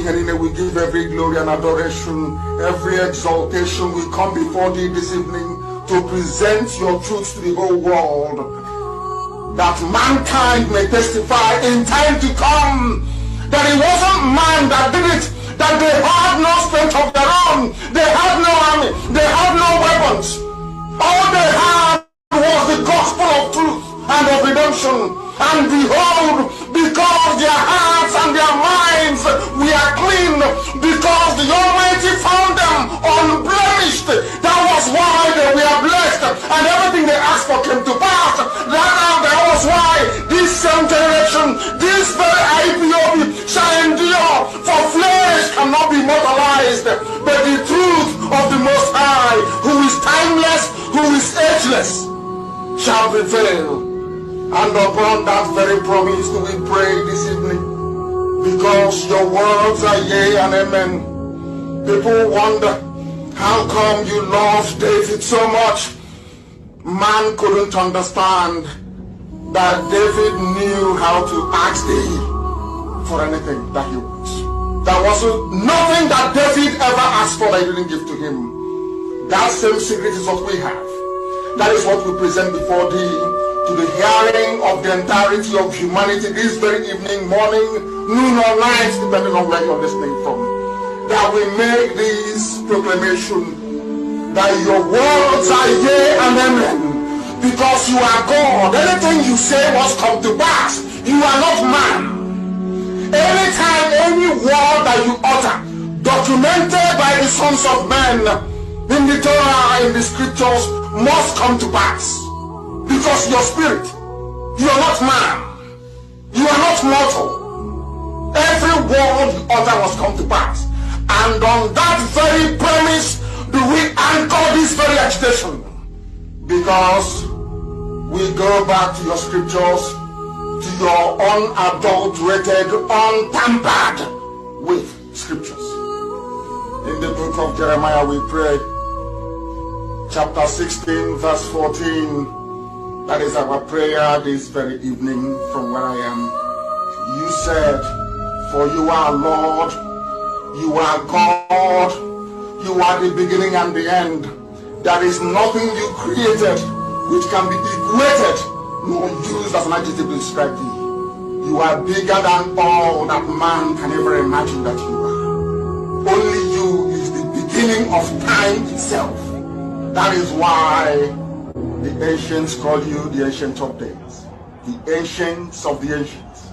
We give every glory and adoration, every exaltation. We come before thee this evening to present your truth to the whole world, that mankind may testify in time to come that it wasn't man that did it, that they had no strength of their own, they had no army, they had no weapons. All they had was the gospel of truth and of redemption. And behold, because their hearts and their minds were clean, because the Almighty found them unblemished, that was why they were blessed, and everything they asked for came to pass. That was why this same generation, this very Ipob shall endure, for flesh cannot be mortalized, but the truth of the Most High, who is timeless, who is ageless, shall prevail. And upon that very promise do we pray this evening, because your words are yea and amen. People wonder, how come you loved David so much? Man couldn't understand that David knew how to ask thee for anything that he wants. There was nothing that David ever asked for that he didn't give to him. That same secret is what we have. That is what we present before thee, to the hearing of the entirety of humanity this very evening, morning, noon or night, depending on where you're listening from. That we make this proclamation, that your words are yea and amen, because you are God. Anything you say must come to pass. You are not man. Anytime, any word that you utter, documented by the sons of men in the Torah, in the scriptures, must come to pass. Because your spirit, you are not man, you are not mortal. Every word you utter must come to pass. And on that very premise do we anchor this very agitation. Because we go back to your scriptures, to your unadulterated, untampered with scriptures. In the book of Jeremiah we pray, chapter 16, verse 14. That is our prayer this very evening from where I am. You said, for you are Lord, you are God, you are the beginning and the end. There is nothing you created which can be equated nor used as an adjective to describe thee. You are bigger than all that man can ever imagine that you are. Only you is the beginning of time itself. That is why the ancients call you the Ancient of Days, the Ancients of the Ancients,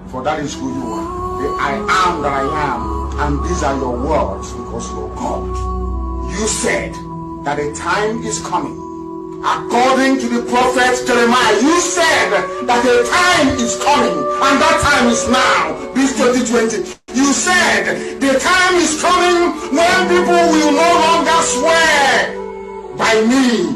for that is who you are, the I am that I am, and these are your words because you are God. You said that a time is coming, according to the prophet Jeremiah. You said that a time is coming, and that time is now, this 2020. You said the time is coming when people will no longer swear by me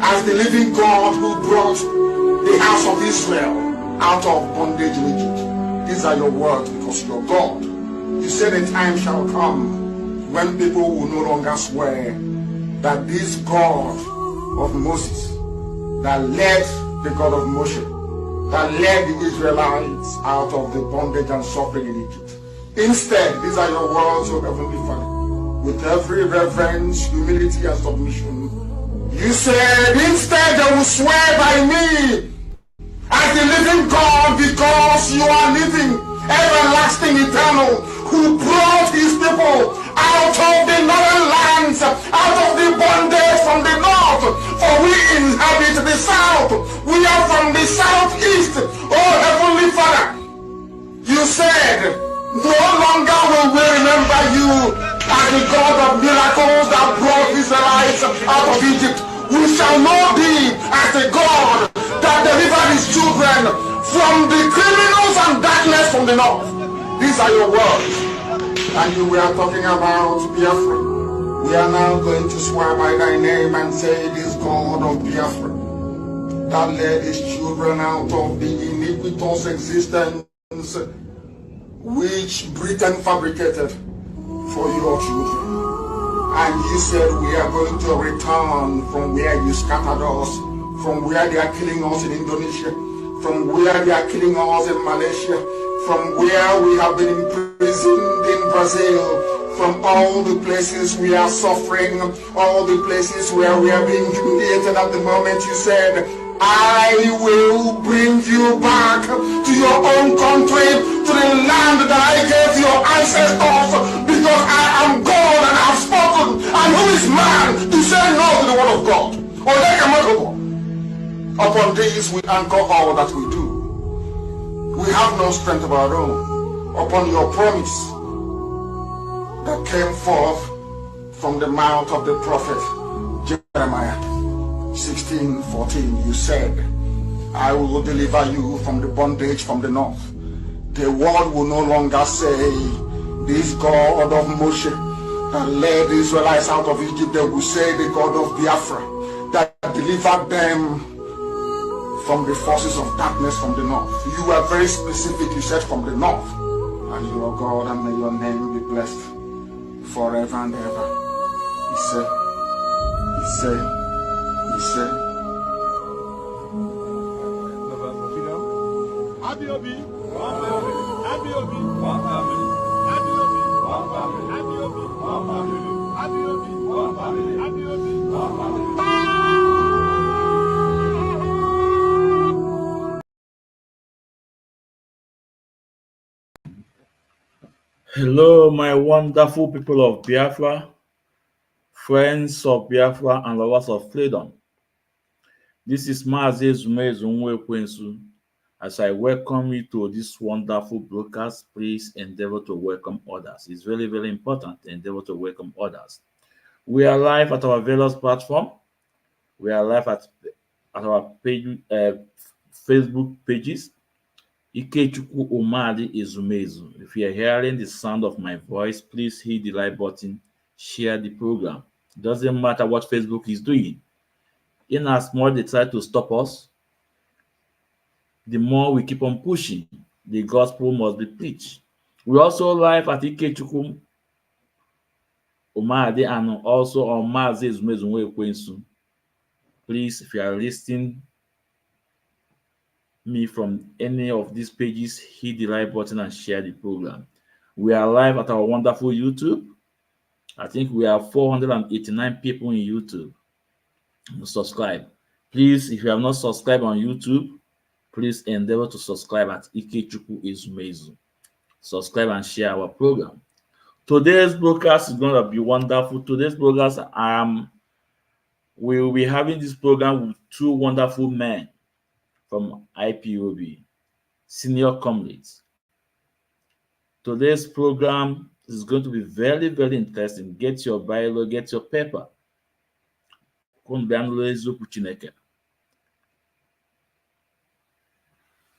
as the living God who brought the house of Israel out of bondage in Egypt. These are your words because you're God. You said a time shall come when people will no longer swear that this God of Moses, that led the God of Moshe, that led the Israelites out of the bondage and suffering in Egypt. Instead, these are your words, O Heavenly Father, with every reverence, humility, and submission. You said, instead they will swear by me as the living God, because you are living, everlasting, eternal, who brought his people out of the northern lands, out of the bondage from the north, for we inhabit the south. We are from the southeast. Oh Heavenly Father, you said, no longer will we remember you as the God of miracles that brought Israelites out of Egypt. We shall not be as the God that delivered his children from the criminals and darkness from the north. These are your words. And you were talking about Biafra. We are now going to swear by thy name and say, this God of Biafra that led his children out of the iniquitous existence which Britain fabricated for your children. And you said we are going to return from where you scattered us, from where they are killing us in Indonesia, from where they are killing us in Malaysia, from where we have been imprisoned in Brazil, from all the places we are suffering, all the places where we are being humiliated at the moment. You said, I will bring you back to your own country, to the land that I gave your ancestors, because I am God and I have spoken. And who is man to say no to the word of God? Upon this we anchor all that we do. We have no strength of our own. Upon your promise that came forth from the mouth of the prophet Jeremiah 16:14, you said, I will deliver you from the bondage from the north. The world will no longer say, this God of Moshe that led the Israelites out of Egypt. They will say, the God of Biafra that delivered them from the forces of darkness from the north. You were very specific. You said from the north. And you are God, and may your name be blessed forever and ever. He said, Hello, my wonderful people of Biafra, friends of Biafra, and lovers of freedom. This is Mazi Ezumezu Nwekwensu. As I welcome you to this wonderful broadcast, please endeavor to welcome others. It's very, very important to endeavor to welcome others. We are live at our various platform. We are live at our page, Facebook pages. Ikechukwu Umadi Ezumezu. If you are hearing the sound of my voice, please hit the like button, share the program. Doesn't matter what Facebook is doing. In as much they try to stop us, the more we keep on pushing, the gospel must be preached. We also live at Ikechukwu Umadi and also on Mazi Ezumezu Nwekwensu. Please, if you are listening me from any of these pages, hit the like button and share the program. We are live at our wonderful YouTube. I think we have 489 people in YouTube. Subscribe. Please, if you have not subscribed on YouTube, please endeavor to subscribe at Ikechukwu Ezumezu. Subscribe and share our program. Today's broadcast is going to be wonderful. Today's broadcast, we will be having this program with two wonderful men from Ipob, senior comrades. Today's program is going to be very, very interesting. Get your Bible, get your paper.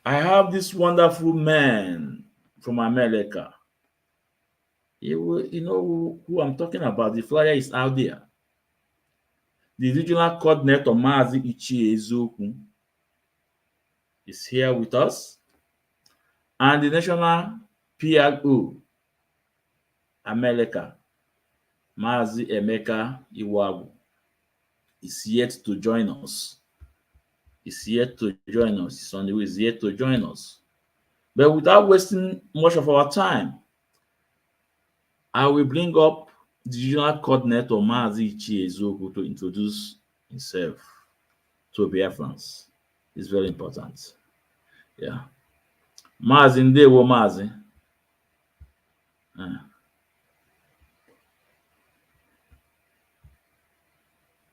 I have this wonderful man from America. You know who I'm talking about. The flyer is out there. The regional coordinator, Mazi Ichie Ezoku, is here with us. And the national PRO, America, Mazi Emeka Iwagu, is yet to join us. Is yet to join us. He's on the way. Is yet to join us. But without wasting much of our time, I will bring up the regional coordinator Mazi Ichie Ezoku to introduce himself to Biafrans. It's very important. Yeah. Mazi Ndewo Mazi.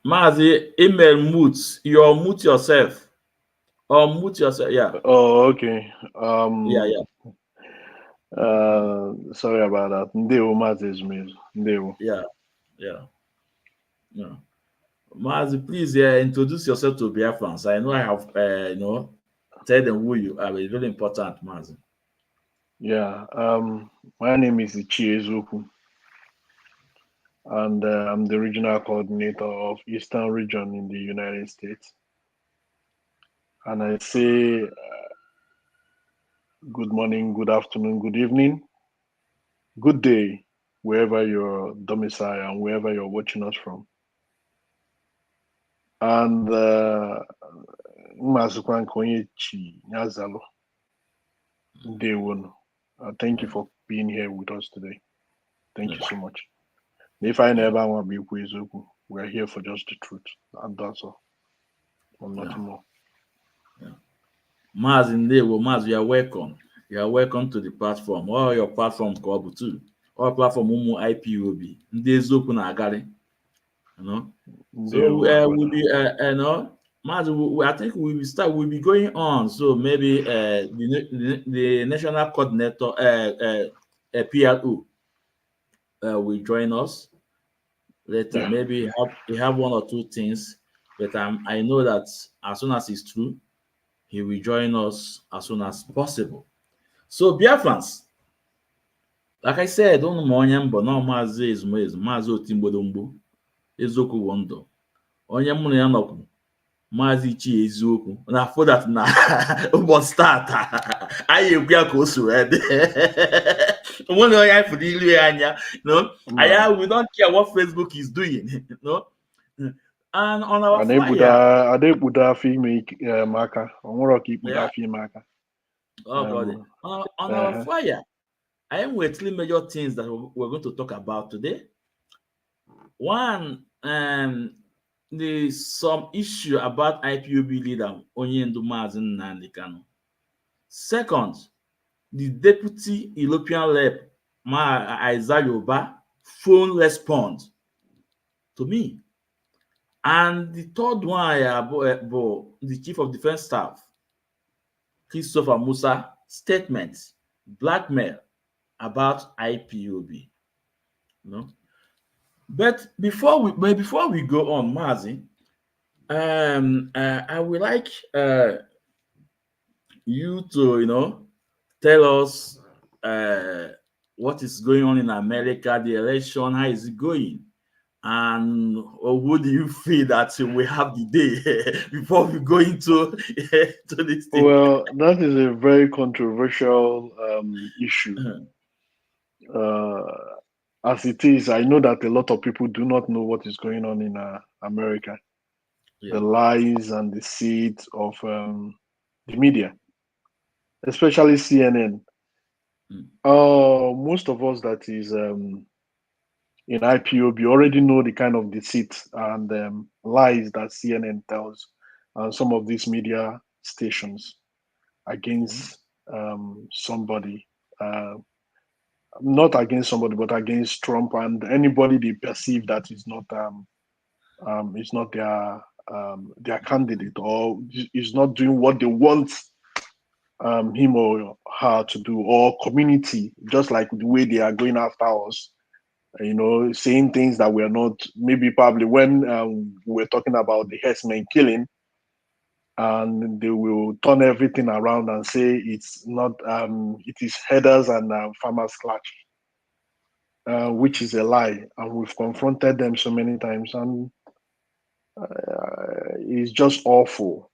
Mazi, email mute. You mute yourself. Or mute yourself. Yeah. Oh, okay. Yeah. Sorry about that. Ndewo Mazi Ezumezu. Ndewo. Yeah. Mazi, please introduce yourself to Biafrans. I know I have, tell them who you are. It's really important, Mazi. Yeah. My name is Ichie Ezoku, and I'm the regional coordinator of Eastern Region in the United States. And I say good morning, good afternoon, good evening, good day, wherever you're domiciled and wherever you're watching us from. And Mazukwan Konyechi Nyazalo. Ndewo. Thank you for being here with us today. Thank you so much. If I never want to be with you, we're here for just the truth, and that's all. And nothing more. Maz in there, Maz, you are welcome. You are welcome to the platform. All your platform club too. All platform IPOB. There's open agari. You know. So we'll be you know, Maz, I think we'll be going on. So maybe the national coordinator PLO will join us later. Maybe he have one or two things, but I know that as soon as it's true, he will join us as soon as possible. So Biafrans, like I said, ụnụ ma onye mbọ na maazị ezumezu maazị otimgbodomgbo eziokwu bụ ndụ onye mụ na ya nọkwu maazị ichie eziokwu na afọ that na ụbọchị tata anyị ekwu ya ka o so wee dị onwere onye anyị fụrụ ilu ya anya no we don't care what Facebook is doing no. And on our flyer, on our flyer, I am with three major things that we're going to talk about today. One, some issue about IPOB leader Onyendu Mazen Nandikano. Second, the deputy European rep Isaiah Yoba phone response to me. And the third one, the Chief of Defense Staff, Christopher Musa, statement, blackmail about IPOB. No? But before we go on, Mazi, I would like you to, tell us what is going on in America, the election, how is it going? And who do you feel that we have the day before we go into to this thing? Well, that is a very controversial issue. As it is, I know that a lot of people do not know what is going on in America. The lies and deceit of the media, especially CNN. Most of us that is in IPOB already know the kind of deceit and lies that CNN tells and some of these media stations against somebody, not against somebody, but against Trump and anybody they perceive that is not their candidate or is not doing what they want him or her to do, or community, just like the way they are going after us. Saying things that we're not, maybe probably when we were talking about the herdsmen killing, and they will turn everything around and say it's not, it is herders and farmers clash, which is a lie. And we've confronted them so many times, and it's just awful.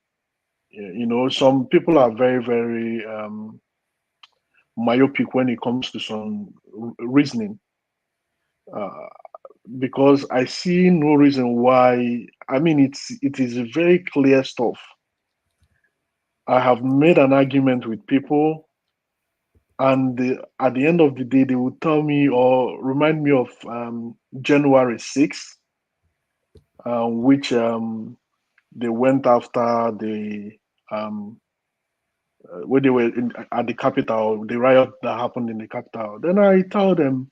Some people are very, very myopic when it comes to some reasoning. Because I see no reason why. I mean, it is very clear stuff. I have made an argument with people, and at the end of the day, they will tell me or remind me of January 6th, which they went after the when they were at the capital, the riot that happened in the capital. Then I tell them,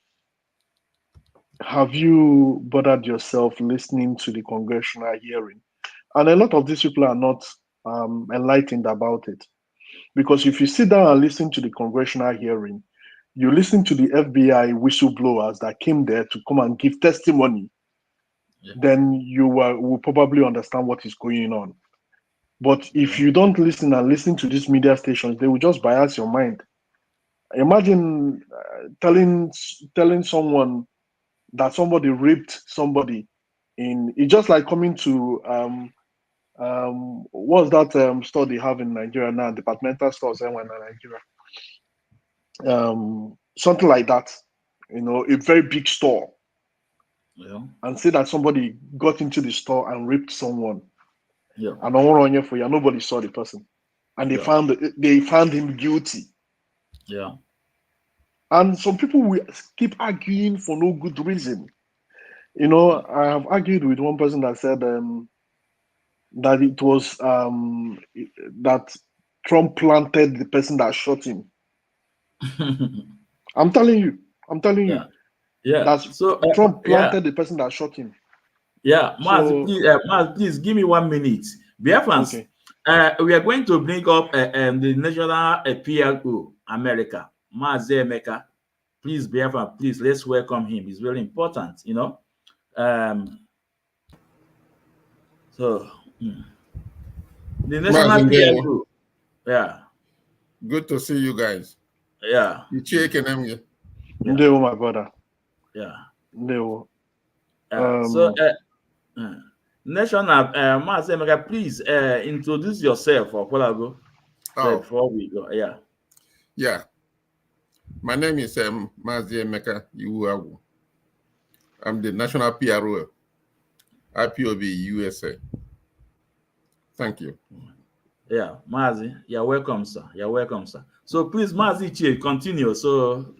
have you bothered yourself listening to the congressional hearing? And a lot of these people are not enlightened about it. Because if you sit down and listen to the congressional hearing, you listen to the FBI whistleblowers that came there to come and give testimony, then you will probably understand what is going on. But if you don't listen to these media stations, they will just bias your mind. Imagine telling someone that somebody raped somebody it's just like coming to what's that store they have in Nigeria now, departmental stores in Nigeria, something like that, a very big store, and say that somebody got into the store and raped someone, and nobody saw the person, and they found him guilty. And some people will keep arguing for no good reason. You know, I have argued with one person that said that it was that Trump planted the person that shot him. I'm telling you, Yeah. Yeah. that So Trump yeah. planted the person that shot him. Yeah, So Maz, please give me 1 minute. Biafrans, okay, we are going to bring up the National PLO America, Maz Emeka. Please, Biafran, please, let's welcome him. It's very important, you know. Um, so, the National Mazindewo, PLO, yeah, good to see you guys. yeah, You check and them. yeah, Ndewo, my brother. yeah. Ndewo. So, National Maz Emeka, please introduce yourself or Polago before we go. Yeah. Yeah. My name is Mazi Emeka Iwuawu. I'm the National PRO, IPOB USA. Thank you. Yeah, Mazi, you're welcome, sir. You're welcome, sir. So please, Mazi Chie, continue. So,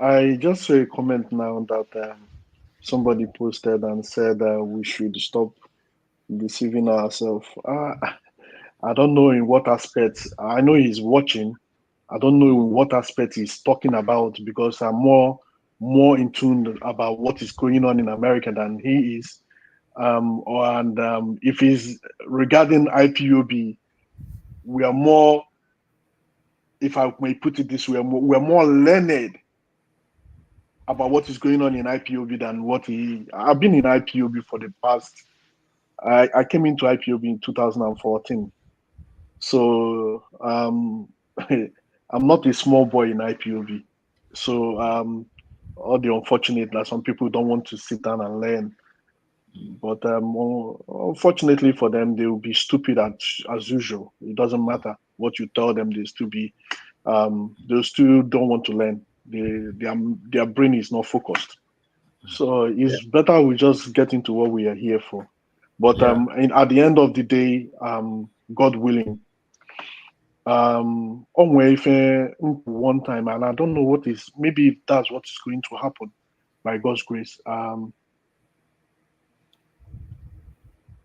I just saw a comment now that somebody posted and said we should stop deceiving ourselves. I don't know in what aspect. I know he's watching. I don't know in what aspect he's talking about because I'm more in tune about what is going on in America than he is. If he's regarding IPOB, we are more, if I may put it this way, we're more learned about what is going on in IPOB than what I've been in IPOB for the past. I came into IPOB in 2014, so I'm not a small boy in IPOB. So all the unfortunate that some people don't want to sit down and learn. But unfortunately for them, they will be stupid as usual. It doesn't matter what you tell them; they still don't want to learn. Their brain is not focused. So it's better we just get into what we are here for. But at the end of the day, God willing, one time, and I don't know what is. Maybe that's what is going to happen by God's grace.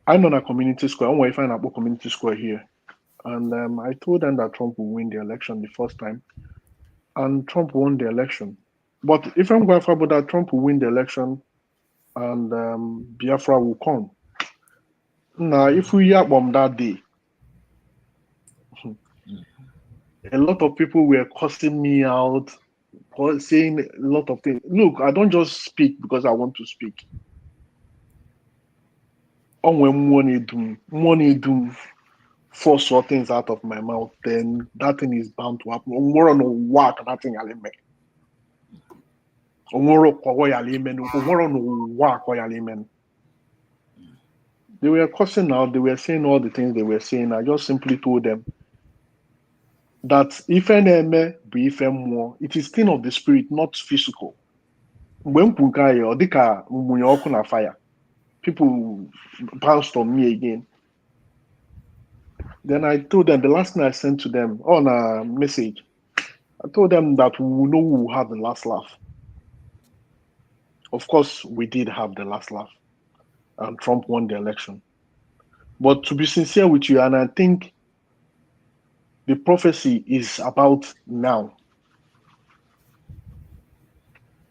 I know that community square. I'm going to find out community square here, and I told them that Trump will win the election the first time, and Trump won the election. But if I'm going for that, Trump will win the election, and Biafra will come. Now, if we are on that day, a lot of people were cursing me out, saying a lot of things. Look, I don't just speak because I want to speak. When money do force all things out of my mouth, then that thing is bound to happen. We're on a work, that thing I'll make. They were cursing out, they were saying all the things they were saying. I just simply told them that if more, it is thing of the spirit, not physical. When fire, people bounced on me again. Then I told them the last thing I sent to them on a message, I told them that we know who will have the last laugh. Of course, we did have the last laugh, and Trump won the election. But to be sincere with you, and I think the prophecy is about now,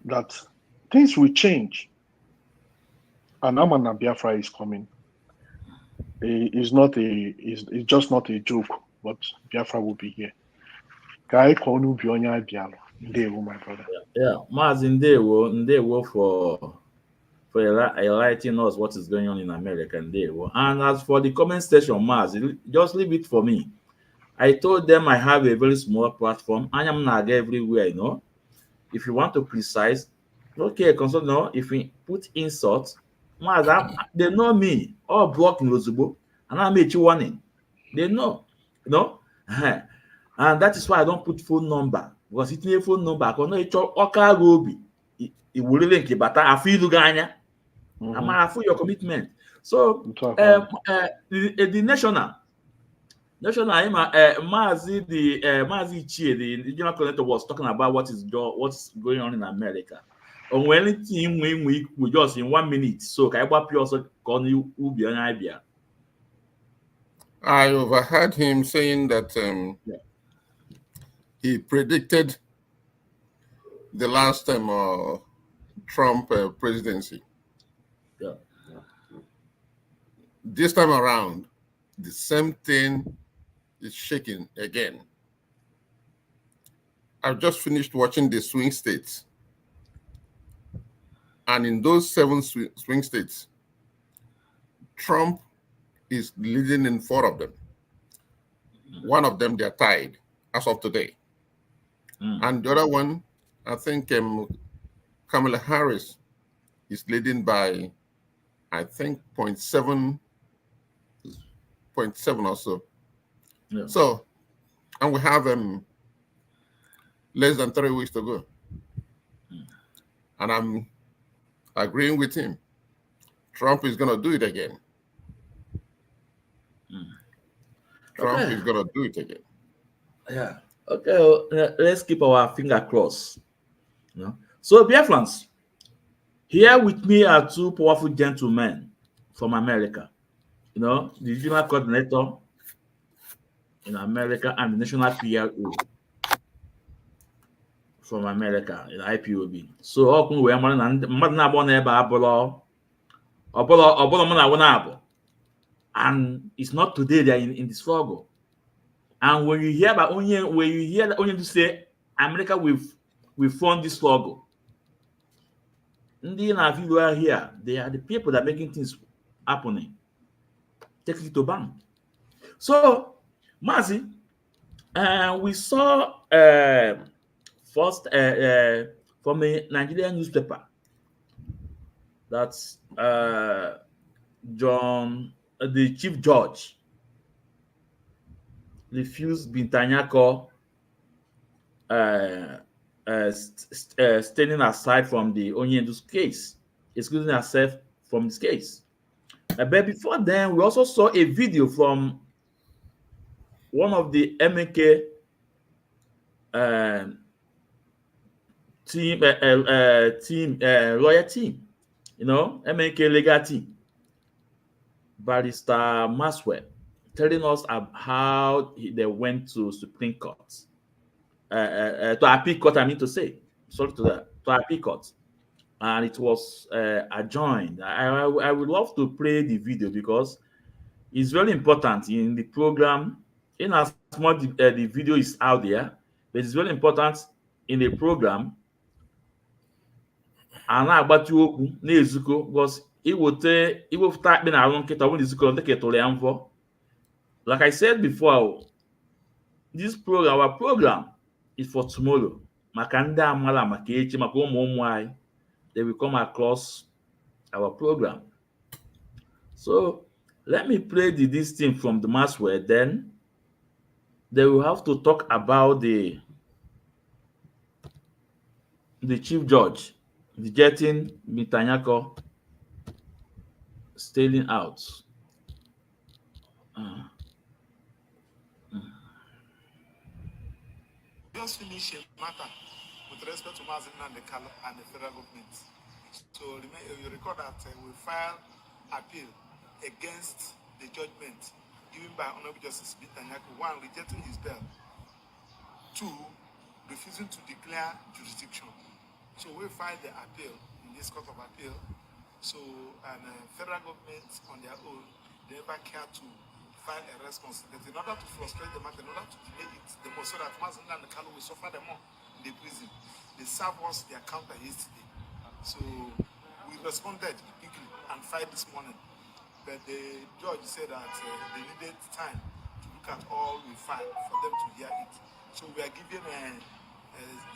that things will change. And Amana Biafra is coming. It's just not a joke, but Biafra will be here. My brother. Yeah, Maz Ndewo for enlightening us what is going on in America. Ndewo. And as for the comment section, Maz, just leave it for me. I told them I have a very small platform. I am not everywhere, you know. If you want to criticize, okay, consult no. If we put insults, Maz, they know me. All blocking Lozubo, and I made you warning. They know, you know. And that is why I don't put phone number. Because it need phone number. I know it's Oka Gobi. It will link it, but I feel Luganya. I feel your commitment. So the national, National Mazi Mazi Chie, the regional coordinator, was talking about what's going on in America. On anything we just in 1 minute. So can I also call you Ubi and Ibia? I overheard him saying that Yeah. he predicted the last time Trump presidency. Yeah. This time around, the same thing is shaking again. I've just finished watching the swing states. And in those 7 swing states, Trump is leading in 4 of them. One of them, they're tied as of today. And the other one, I think Kamala Harris is leading by, I think, 0.7 or so. Yeah. So, and we have less than 3 weeks to go. And I'm agreeing with him. Trump is going to do it again. Trump is going to do it again. Yeah. Okay. Let's keep our finger crossed. You know? So, Biafrans, here with me are 2 powerful gentlemen from America. You know, the regional coordinator in America and the national PRO from America in IPOB. So, ọkụ wee mara na mmadụ na-abụọ n'ebe ọbụla mụ na awụ na-abụ. And it's not today they are in the struggle. And when you hear to say America will fund this struggle, ndị na video here, they are the people that are making things happening. Take it to bank. So, Mazi, we saw first from a Nigerian newspaper that the chief judge, refused Bintanyako standing aside from the Onyendu's case, excusing herself from this case. But before then, we also saw a video from one of the MK lawyer team, you know, MK legal team, Barrister Maxwell, telling us how they went to Supreme Court, to appeal court, I mean to say, sorry to appeal court, and it was adjourned. I would love to play the video because it's very important in the program. In as much the video is out there, but it's very important in the program. And I about you nezuko because it would start being around Keta when the like I said before, this program, our program, is for tomorrow. Makanda amala makechi makomomwai. They will come across our program. So let me play this thing from the Maxwell. Then they will have to talk about the chief judge rejecting Mitanyako staying out. Just finish a matter with respect to Mazin and the federal government. So you recall that we filed appeal against the judgment given by Honorable Justice Bitanyako. 1, rejecting his bail. 2, refusing to declare jurisdiction. So we filed the appeal in this court of appeal. So, and federal government on their own, they never care to file a response. But in order to frustrate the matter, in order to delay it the more, so that Mazin and the Kalu will suffer the more in the prison, they served us their counter yesterday. So we responded quickly and filed this morning. But the judge said that they needed time to look at all we filed for them to hear it. So we are giving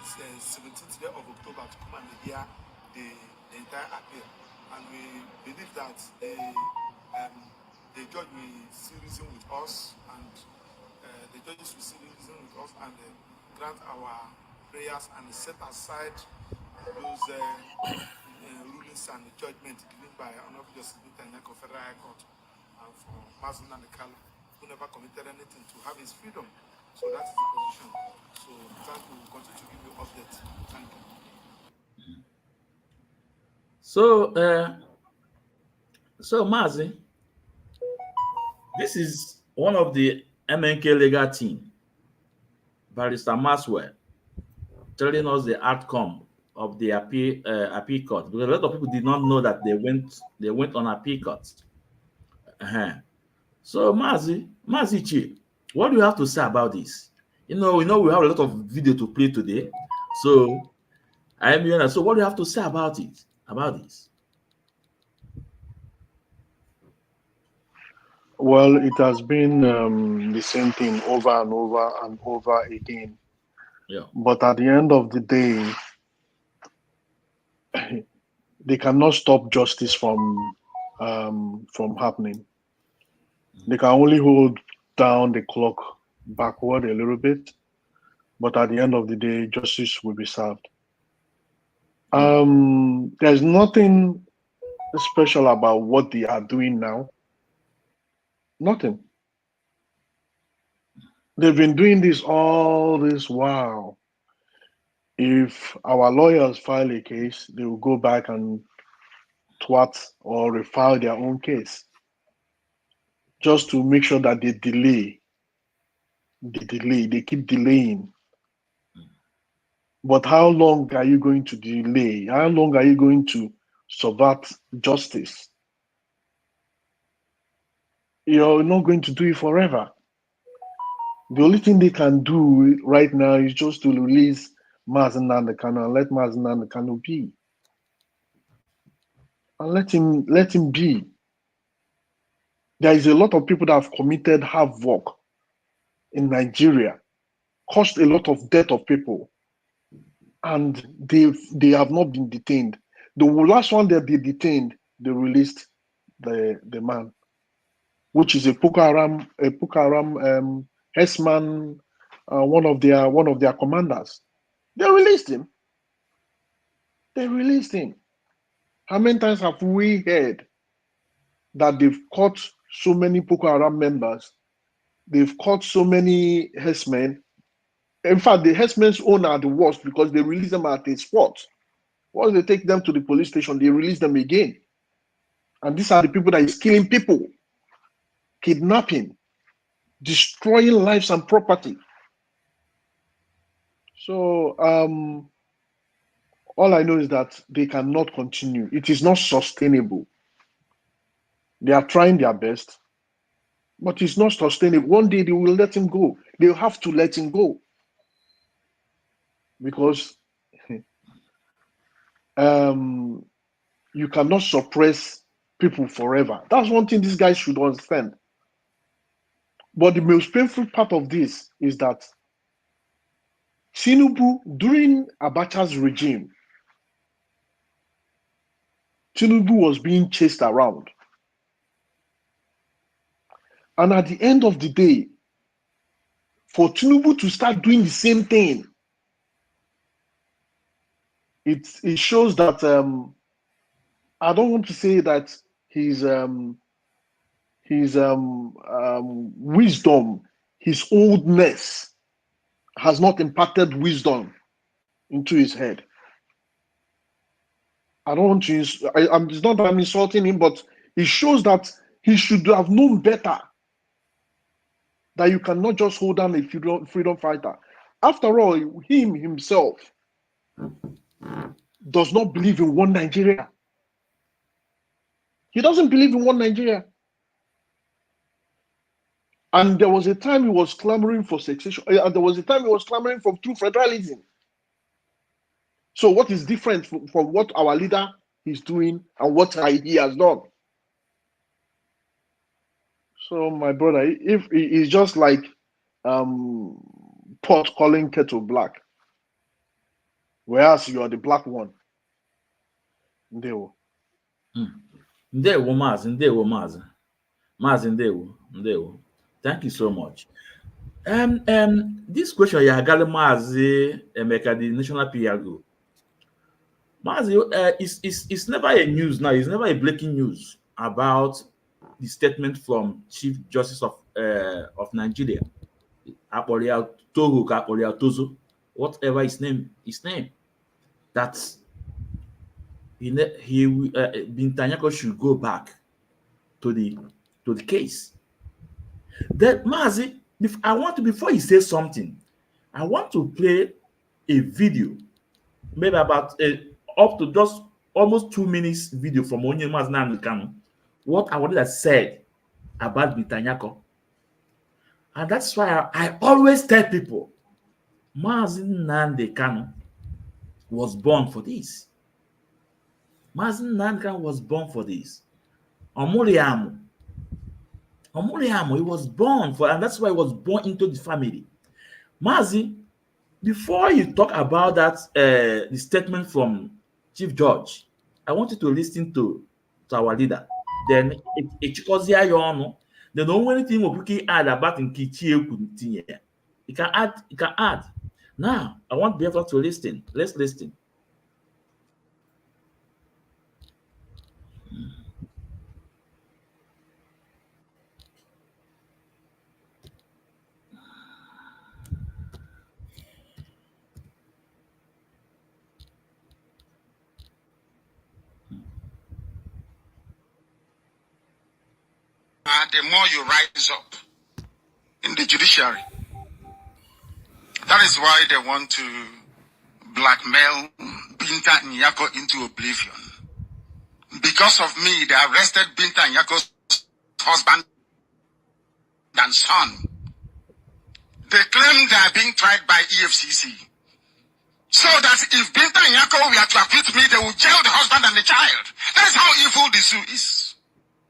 17th day of October to come and hear the entire appeal. And we believe that the judge will see reason with us, and the judges will see reason with us and grant our prayers and set aside those rulings and judgment given by Honorable Justice Bitanyako Federal High Court and for Mazin and the Kalu. who never committed anything to have his freedom. So that is the position. So thank you. We'll continue to give you updates. Thank you. So Mazi, this is one of the MNK legal team, Barrister Maxwell, telling us the outcome of the appeal court, because a lot of people did not know that they went on appeal court. So Mazi Chi, what do you have to say about this? We know we have a lot of video to play today. So so what do you have to say about it? About this? Well, it has been the same thing over and over and over again. Yeah. But at the end of the day, they cannot stop justice from happening. They can only hold down the clock backward a little bit, but at the end of the day, justice will be served. There's nothing special about what they are doing now. Nothing. They've been doing this all this while. If our lawyers file a case, they will go back and twat or refile their own case just to make sure that they delay. They keep delaying. But how long are you going to delay? How long are you going to subvert justice? You're not going to do it forever. The only thing they can do right now is just to release Mazi Nnamdi Kanu and let Mazi Nnamdi Kanu be. And let him be. There is a lot of people that have committed havoc in Nigeria, caused a lot of death of people, and they have not been detained. The last one that they detained, they released the man, which is a Boko Haram herdsman, one of their commanders. They released him. How many times have we heard that they've caught so many Boko Haram members? They've caught so many herdsmen. In fact, the herdsmen's own are the worst because they release them at a spot. Once they take them to the police station, they release them again. And these are the people that is killing people, kidnapping, destroying lives and property. So all I know is that they cannot continue. It is not sustainable. They are trying their best, but it's not sustainable. One day they will let him go. They'll have to let him go. Because you cannot suppress people forever. That's one thing these guys should understand. But the most painful part of this is that Tinubu, during Abacha's regime, Tinubu was being chased around. And at the end of the day, for Tinubu to start doing the same thing, it shows that I don't want to say that his wisdom, his oldness, has not imparted wisdom into his head. I don't want to. It's not that I'm insulting him, but it shows that he should have known better. That you cannot just hold down a freedom fighter. After all, him himself does not believe in one Nigeria. He doesn't believe in one Nigeria. And there was a time he was clamoring for succession. And there was a time he was clamoring for true federalism. So what is different from what our leader is doing and what he has done? So my brother, if it's just like pot calling kettle black, whereas you are the black one. Ndewo Mazi, Ndewo Mazi. Mazi, Ndewo. Thank you so much. This question, Yagali Mazi Emeka, the National PR Group. Mazi, it's never a news now. It's never a breaking news about the statement from Chief Justice of of Nigeria. Akporia Togo, Akporia Tozo, whatever his name. That Bintanyako should go back to the case. Then Mazi, before he says something, I want to play a video, maybe about up to just almost 2 minutes video from Onye Mazi Nnamdi Kanu, what I wanted to said about Bintanyako. And that's why I always tell people, Mazi Nnamdi Kanu was born for this. Mazi Nnamdi Kanu was born for this. Omuriamu, he was born for, and that's why he was born into the family. Mazi, before you talk about that, the statement from Chief Judge, I want you to listen to our leader. Then Echikozi Ayono. Then the only thing we can add about Nkichi Ekuntinye. You can add. Now, I want Biafra to listen. Let's listen. The more you rise up in the judiciary. That is why they want to blackmail Binta Nyako into oblivion. Because of me, they arrested Binta Nyako's husband and son. They claim they are being tried by EFCC. So that if Binta Nyako were to acquit me, they will jail the husband and the child. That's how evil the zoo is.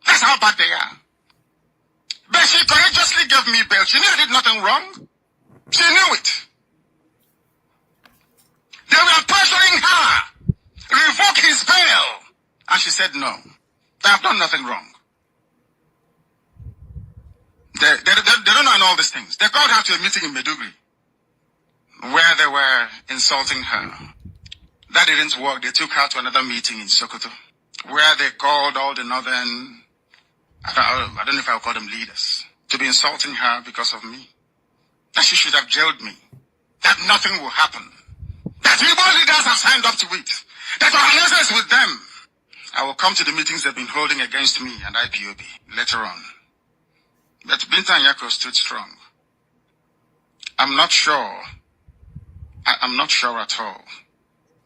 That's how bad they are. But she courageously gave me bail. She knew I did nothing wrong. She knew it. They were pressuring her. Revoke his bail. And she said no. I have done nothing wrong. They don't know all these things. They called her to a meeting in Meduguri where they were insulting her. That didn't work. They took her to another meeting in Sokoto where they called all the northern, I don't know if I'll call them leaders, to be insulting her because of me. That she should have jailed me. That nothing will happen. That Igbo leaders have signed up to it. That Ohanese is with them. I will come to the meetings they've been holding against me and IPOB later on. But Binta Nyako stood strong. I'm not sure at all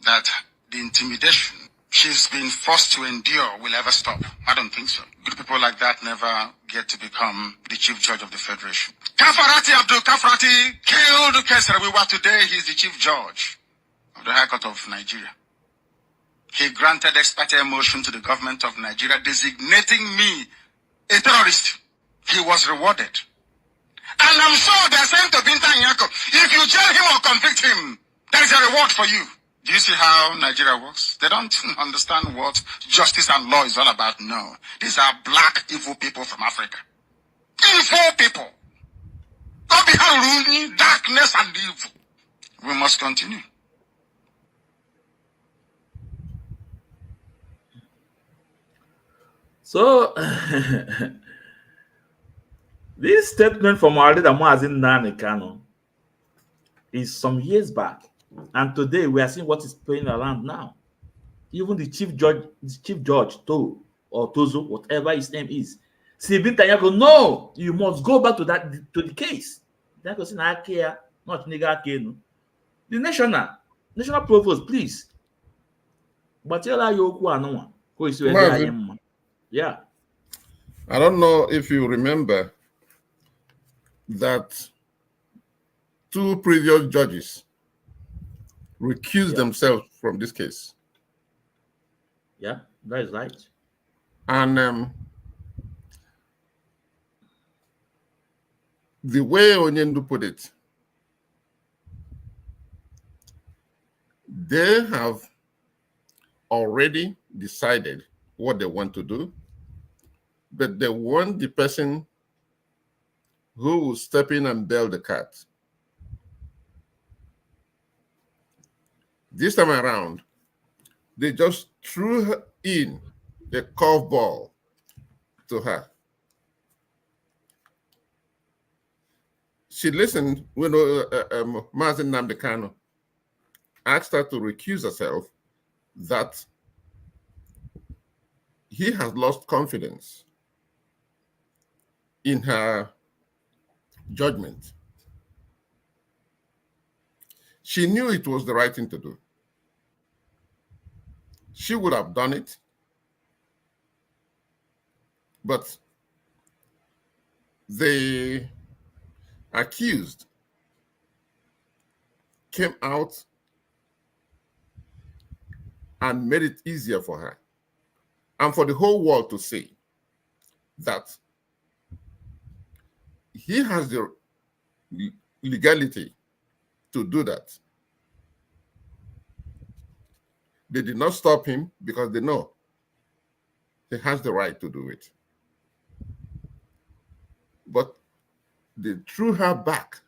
that the intimidation she's been forced to endure will ever stop. I don't think so. Good people like that never get to become the chief judge of the federation. Kafarati Abdul Kafarati killed Kesarawiwa. Today he's the chief judge of the High Court of Nigeria. He granted ex parte motion to the government of Nigeria designating me a terrorist. He was rewarded. And I'm sure they're saying to Binta Nyako, if you jail him or convict him, there is a reward for you. Do you see how Nigeria works? They don't understand what justice and law is all about. No. These are black, evil people from Africa. Evil people. God behind darkness and evil. We must continue. So, this statement from our leader Mazi Nnamdi Kanu is some years back, and today we are seeing what is playing around now. Even the chief judge To or Tozo, whatever his name is, Sibin Tanyako, no, you must go back to the case. That was in Akea, not nigga Kenu. The national provost, please. But tell you who are no one. Who is yeah. I don't know if you remember that 2 previous judges recused themselves from this case. Yeah, that is right. And the way Onyendu put it, they have already decided what they want to do, but they want the person who will step in and bail the cat. This time around, they just threw her in a curveball to her. she listened when Mazen Nnamdi Kanu asked her to recuse herself, that he has lost confidence in her judgment. She knew it was the right thing to do. She would have done it, but the accused came out and made it easier for her and for the whole world to see that he has the legality to do that. They did not stop him because they know he has the right to do it. But they threw her back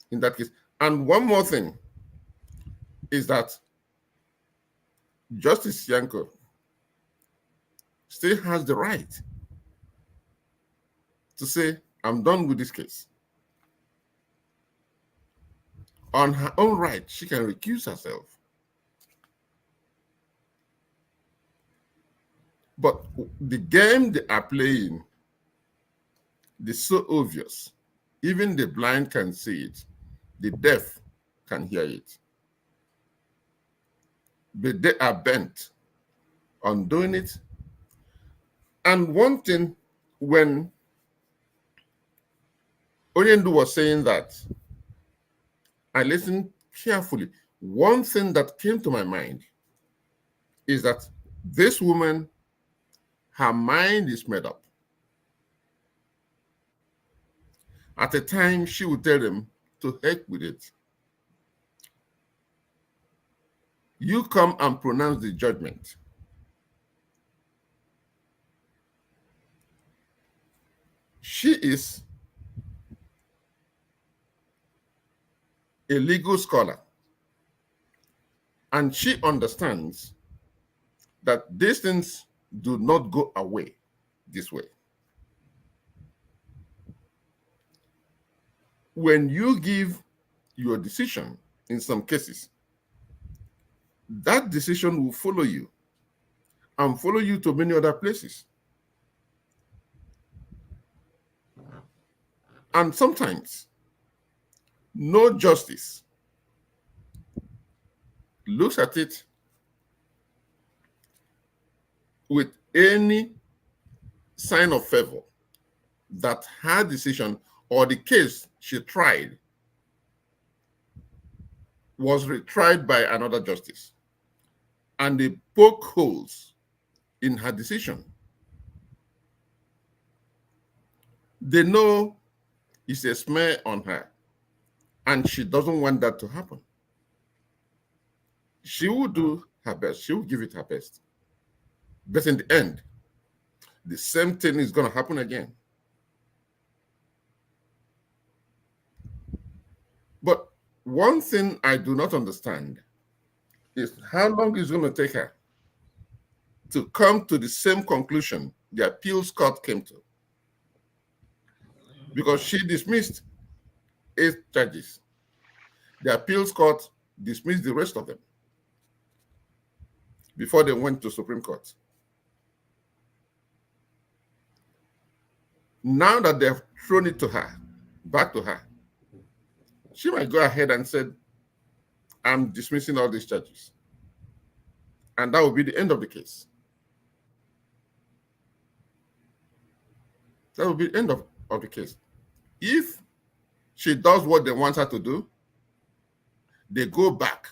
in that case. And one more thing is that Justice Yanko still has the right to say, I'm done with this case. On her own right, she can recuse herself. But the game they are playing is so obvious. Even the blind can see it. The deaf can hear it. But they are bent on doing it. And one thing, when Oyendu was saying that, I listened carefully. One thing that came to my mind is that this woman, her mind is made up. At a time, she would tell them to heck with it. You come and pronounce the judgment. She is a legal scholar, and she understands that these things do not go away this way. When you give your decision in some cases, that decision will follow you and follow you to many other places. And sometimes, no justice looks at it with any sign of favor that her decision or the case she tried was retried by another justice, and they poke holes in her decision. They know it's a smear on her, and she doesn't want that to happen. She will do her best. She will give it her best. But in the end, the same thing is going to happen again. But one thing I do not understand is how long it's going to take her to come to the same conclusion the appeals court came to. Because she dismissed 8 charges. The appeals court dismissed the rest of them before they went to Supreme Court. Now that they've thrown it to her, back to her, she might go ahead and say, I'm dismissing all these charges. And that will be the end of the case. That will be the end of the case. If she does what they want her to do, they go back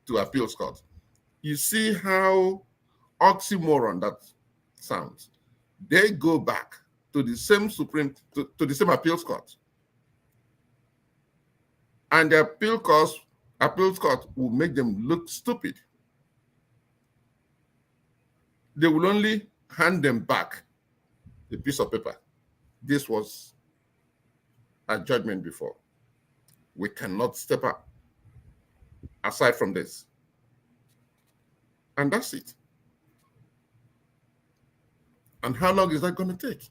to appeals court. You see how oxymoron that sounds. They go back to the same to the same appeals court. And the appeals court will make them look stupid. They will only hand them back a piece of paper. This was a judgment before. We cannot step up aside from this. And that's it. And how long is that going to take?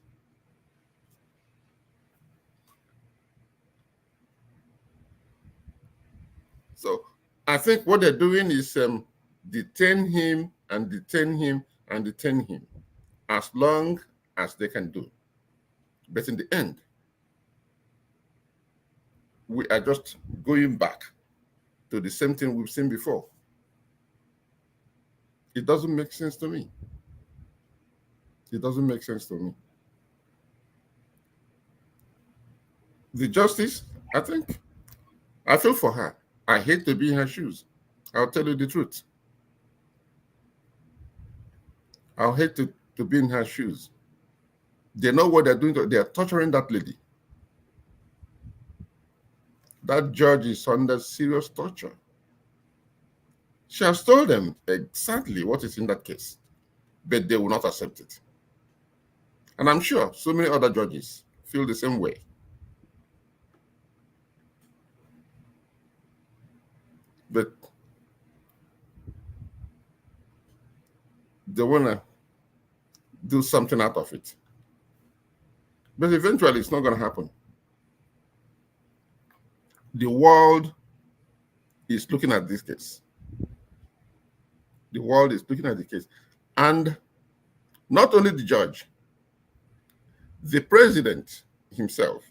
I think what they're doing is detain him and detain him and detain him as long as they can do. But in the end, we are just going back to the same thing we've seen before. It doesn't make sense to me. It doesn't make sense to me. The justice, I think, I feel for her. I hate to be in her shoes. I'll tell you the truth. I'll hate to be in her shoes. They know what they're doing. They're torturing that lady. That judge is under serious torture. She has told them exactly what is in that case, but they will not accept it. And I'm sure so many other judges feel the same way. But they want to do something out of it. But eventually, it's not going to happen. The world is looking at this case. The world is looking at the case. And not only the judge, the president himself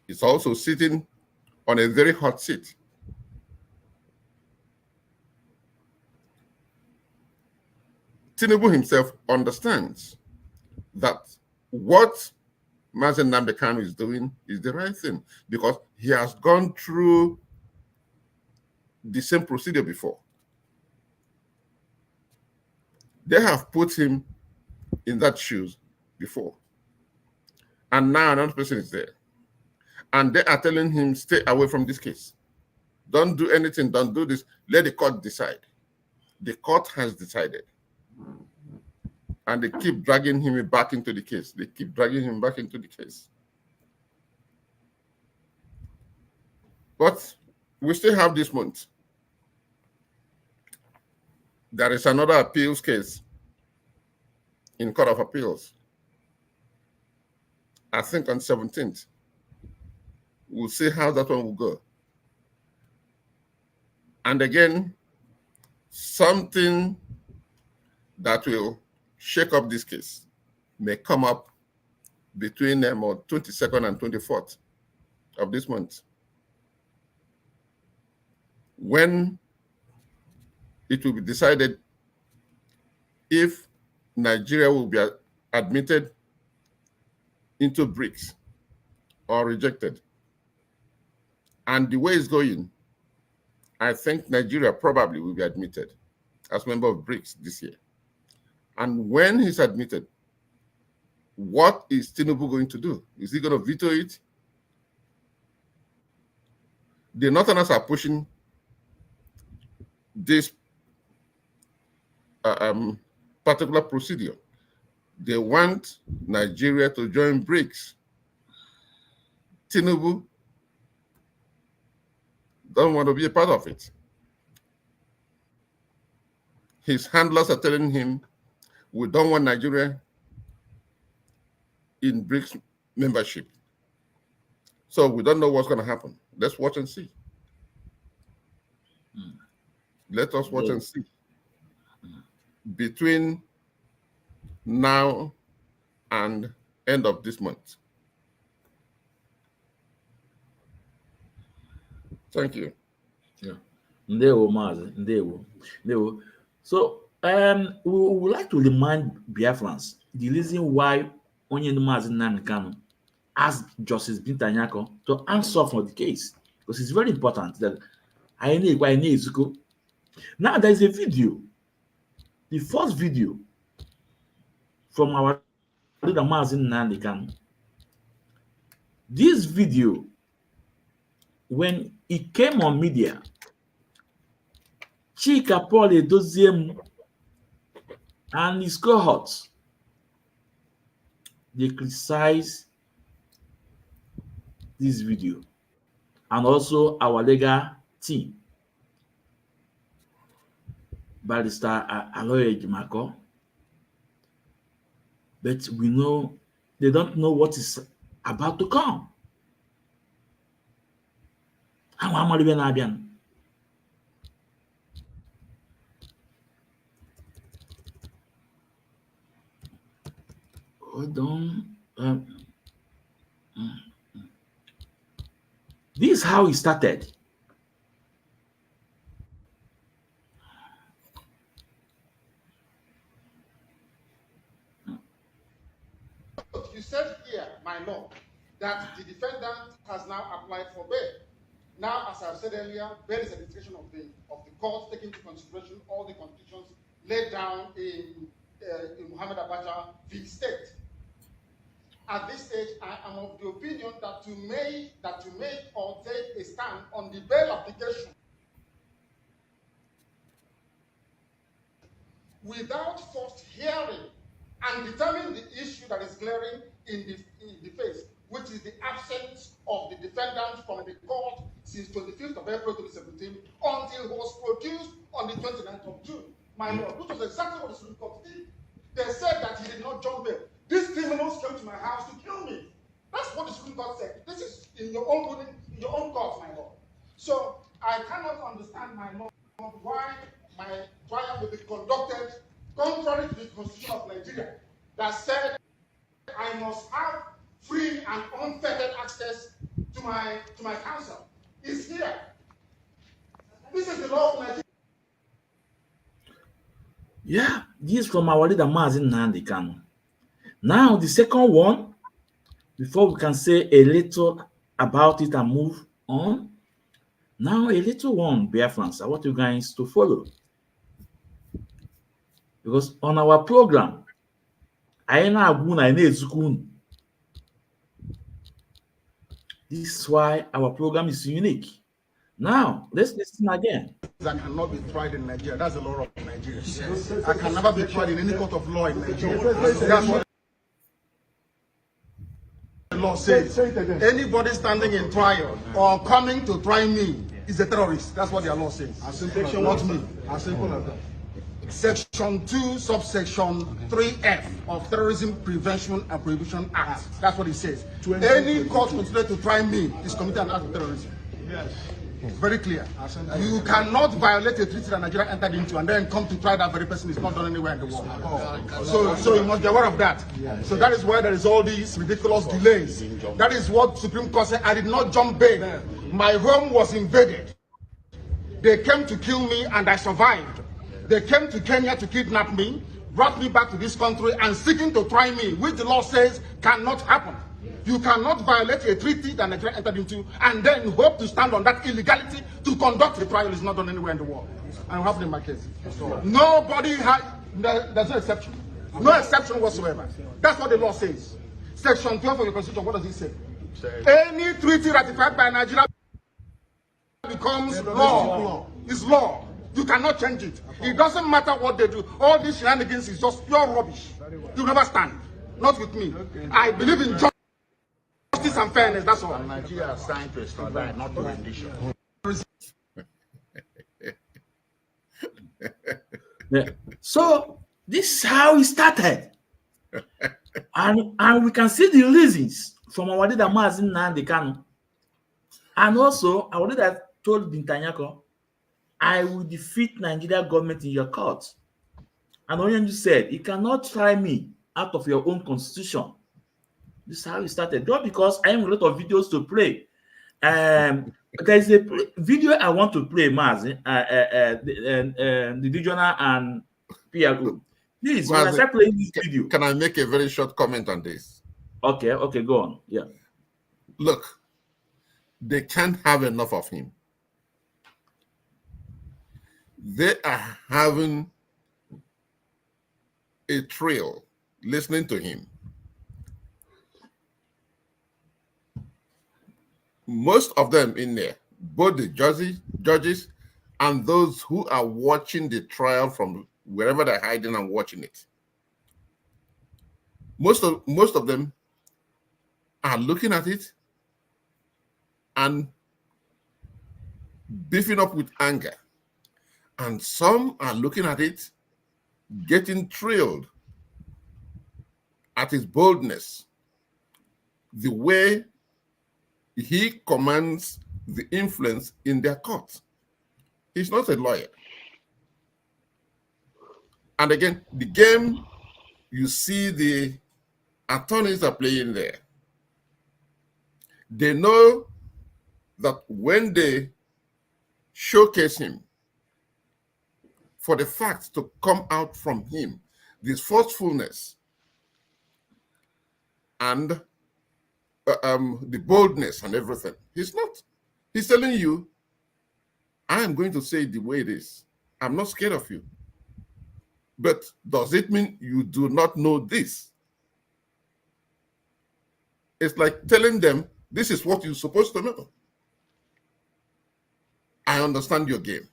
is also sitting on a very hot seat. Tinubu himself understands that what Mazen Nnamdi Kanu is doing is the right thing because he has gone through the same procedure before. They have put him in that shoes before. And now another person is there. And they are telling him, stay away from this case. Don't do anything, don't do this. Let the court decide. The court has decided. And they keep dragging him back into the case. They keep dragging him back into the case. But we still have this month. There is another appeals case in Court of Appeals. I think on 17th. We'll see how that one will go. And again, something that will shake up this case may come up between 22nd and 24th of this month, when it will be decided if Nigeria will be admitted into BRICS or rejected. And the way it's going, I think Nigeria probably will be admitted as member of BRICS this year. And when he's admitted, what is Tinubu going to do? Is he going to veto it? The Northerners are pushing this particular procedure. They want Nigeria to join BRICS. Tinubu don't want to be a part of it. His handlers are telling him, we don't want Nigeria in BRICS membership. So we don't know what's going to happen. Let's watch and see. Let us watch and see. Between now and end of this month. Thank you. Yeah. Ndewo, Mazi. Ndewo. So we would like to remind Biafrans the reason why Onye Mazi Nnamdi Kanu asked Justice Binta Nyako to answer for the case, because it's very important that I need. Now there is a video, the first video from our leader Mazi Nnamdi Kanu. This video, when it came on media, Chika Paul Edoziem and his cohorts, they criticize this video, and also our legal team, Barrister Aloy Ejimako. But we know they don't know what is about to come. Hold on. This is how it started. You said here, my lord, that the defendant has now applied for bail. Now, as I've said earlier, bail is a discretion of the court, taking into consideration all the conditions laid down in Muhammad Abacha v. State. At this stage, I am of the opinion that to make or take a stand on the bail application without first hearing and determining the issue that is glaring in the face, which is the absence of the defendant from the court since 25th of April 2017 until he was produced on the 29th of June. My lord, which was exactly what the Supreme Court did. They said that he did not jump bail. These criminals came to my house to kill me. That's what the Supreme Court said. This is in your own ruling, in your own court, my lord. So I cannot understand, my lord, why my trial will be conducted contrary to the Constitution of Nigeria that said I must have free and unfettered access to my counsel. It's here. This is the law of Nigeria. Yeah, this is from our leader Mazin Nnamdi Kanu. Now the second one, before we can say a little about it and move on. Now a little one, Biafrans, I want you guys to follow. Because on our program, this is why our program is unique. Now, let's listen again. I cannot be tried in Nigeria. That's the law of Nigeria. Yes. I can never be tried in any court of law in Nigeria. That's what the law says. Anybody standing in trial or coming to try me is a terrorist. That's what their law says. Not me. As simple as that. Section 2, subsection 3F of Terrorism Prevention and Prohibition Act. That's what it says. Any court considered to try me is committed an act of terrorism. Yes. It's very clear. You cannot violate a treaty that Nigeria entered into and then come to try that very person. Is not done anywhere in the world. So you must be aware of that. So that is why there is all these ridiculous delays. That is what Supreme Court said. I did not jump bail. My home was invaded. They came to kill me and I survived. They came to Kenya to kidnap me, brought me back to this country and seeking to try me, which the law says cannot happen. You cannot violate a treaty that Nigeria entered into and then hope to stand on that illegality to conduct a trial. Is not done anywhere in the world. I'm having in my case. Nobody has, there's no exception. No exception whatsoever. That's what the law says. Section 12 of the Constitution, what does it say? Any treaty ratified by Nigeria becomes law. It's law. You cannot change it. It doesn't matter what they do. All these shenanigans is just pure rubbish. You never stand. Not with me. I believe in justice and fairness. That's all. Nigeria is signed to survive, not to rendition. Yeah. So this is how it started. and we can see the reasons from our leader Mazin Nnamdi Kanu. And also our leader told Bintanyako, I will defeat Nigeria government in your court. And Onyendu said, you cannot try me out of your own constitution. This is how it started. Not because I have a lot of videos to play. There is a video I want to play, Maz, the regional and PLO. Please, when I start playing this video. Can I make a very short comment on this? Okay, go on. Yeah. Look, they can't have enough of him. They are having a thrill listening to him. Most of them in there, both the judges and those who are watching the trial from wherever they're hiding and watching it. Most of them are looking at it and beefing up with anger. And some are looking at it, getting thrilled at his boldness, the way he commands the influence in their court. He's not a lawyer. And again, the game, you see the attorneys are playing there. They know that when they showcase him, for the facts to come out from him, this forcefulness and the boldness and everything, he's not. He's telling you, I am going to say it the way it is. I'm not scared of you. But does it mean you do not know this? It's like telling them, this is what you're supposed to know. I understand your game.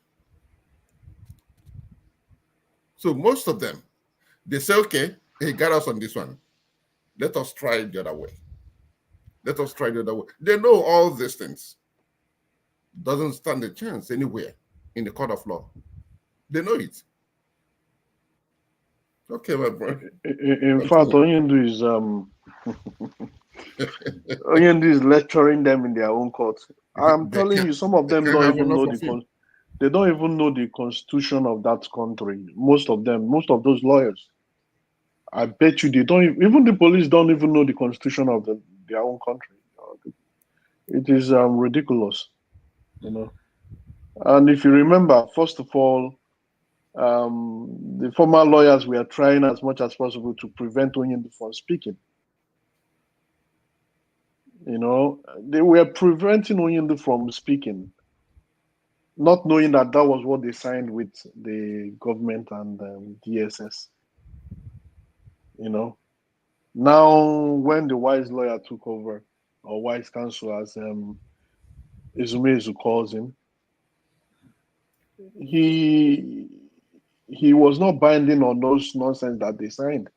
So most of them, they say, okay, he got us on this one. Let us try it the other way. Let us try the other way. They know all these things. Doesn't stand a chance anywhere in the court of law. They know it. Okay, my brother. In fact, Onyendu is lecturing them in their own court. I'm telling you, some of them don't even know they don't even know the constitution of that country. Most of them, most of those lawyers, I bet you they don't. Even the police don't even know the constitution of their own country. It is ridiculous, you know. And if you remember, first of all, the former lawyers were trying as much as possible to prevent Onyendu from speaking. You know, they were preventing Onyendu from speaking, not knowing that that was what they signed with the government and DSS. You know, now when the wise lawyer took over, or wise counsel, as Izumezu calls him, he was not binding on those nonsense that they signed.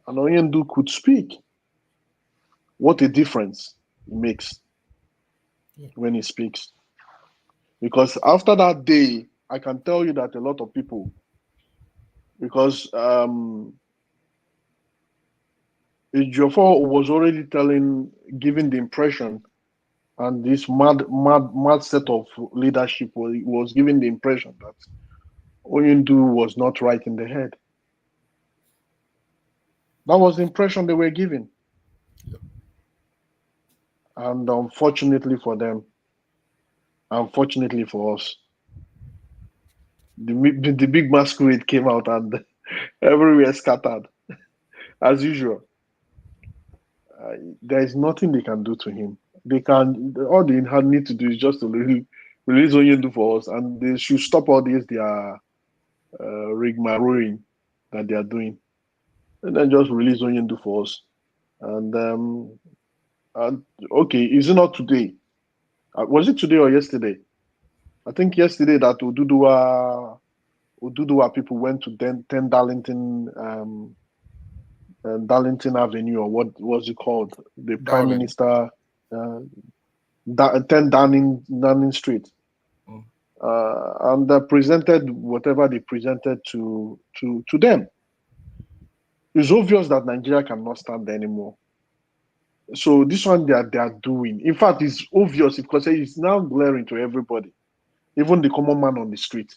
And Onyendu could speak. What a difference it makes when he speaks. Because after that day, I can tell you that a lot of people, because Ejiofor was already giving the impression, and this mad set of leadership was giving the impression that Onyendu was not right in the head. That was the impression they were giving. And unfortunately for them, unfortunately for us, the big masquerade came out and everywhere scattered, as usual. There is nothing they can do to him. All they need to do is just to release Onyendu for us, and they should stop all their rigmarole that they are doing, and then just release Onyendu for us. And okay, is it not today? Was it today or yesterday? I think yesterday that Oduduwa people went to 10 Darlington Darlington Avenue, or what was it called? The Prime Minister, 10 Downing Street, and they presented whatever they presented to them. It's obvious that Nigeria cannot stand anymore. So this one they are doing. In fact, it's obvious because it's now glaring to everybody. Even the common man on the street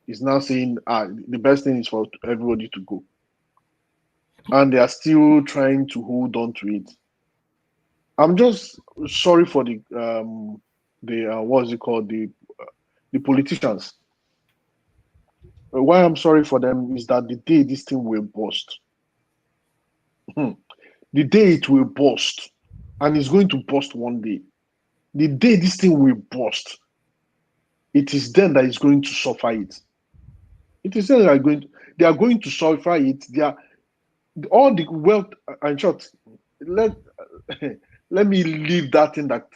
is now saying, the best thing is for everybody to go. And they are still trying to hold on to it. I'm just sorry for the what's it called, the politicians. Why I'm sorry for them is that the day this thing will burst, the day it will burst, and it's going to burst one day, the day this thing will burst, it is then that it's going to suffer it. It is then that they are going to suffer it. They are all the wealth. In short, let me leave that thing that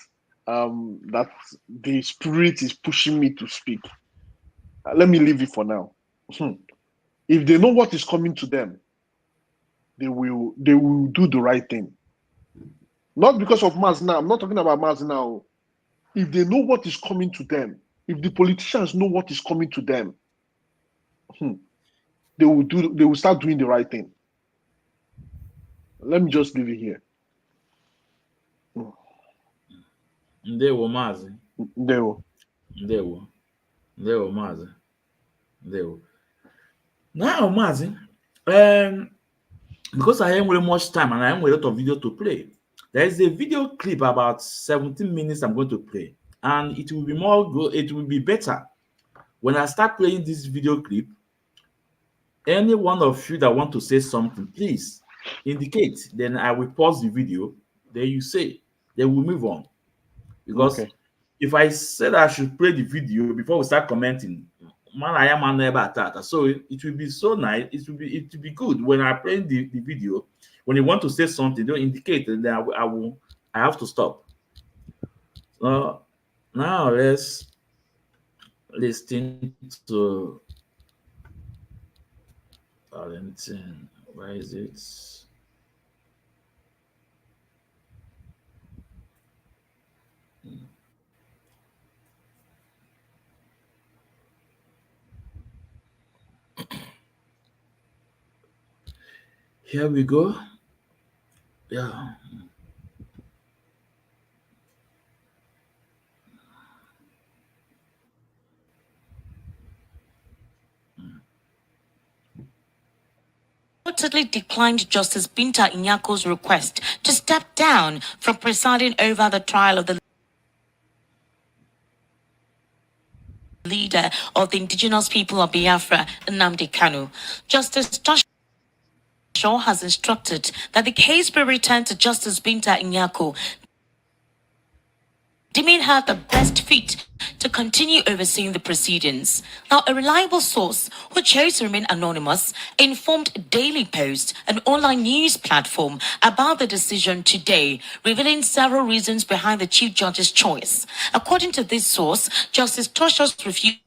that the spirit is pushing me to speak. Let me leave it for now. If they know what is coming to them, they will do the right thing. Not because of Maz now. I'm not talking about Maz now. If they know what is coming to them, if the politicians know what is coming to them, they will start doing the right thing. Let me just leave it here. Ndewo Mazi. Ndewo Mazi. Ndewo. Now Mazi, because I haven't really much time and I haven't a lot of video to play, there is a video clip about 17 minutes I'm going to play, and it will be more good. It will be better when I start playing this video clip. Any one of you that want to say something, please indicate. Then I will pause the video. Then you say. Then we'll move on. Because Okay. if I said I should play the video before we start commenting, man, I am never that. So it will be so nice. It will be good when I play the video. When you want to say something, don't indicate. Then I have to stop. So now let's listen to Valentin. Where is it? Here we go. Yeah. Reportedly declined Justice Binta Inyako's request to step down from presiding over the trial of the leader of the indigenous people of Biafra, Nnamdi Kanu. Justice Josh Shaw has instructed that the case be returned to Justice Binta Inyako, deeming her the best fit to continue overseeing the proceedings. Now, a reliable source who chose to remain anonymous informed Daily Post, an online news platform, about the decision today, revealing several reasons behind the Chief Judge's choice. According to this source, Justice Tosha's refusal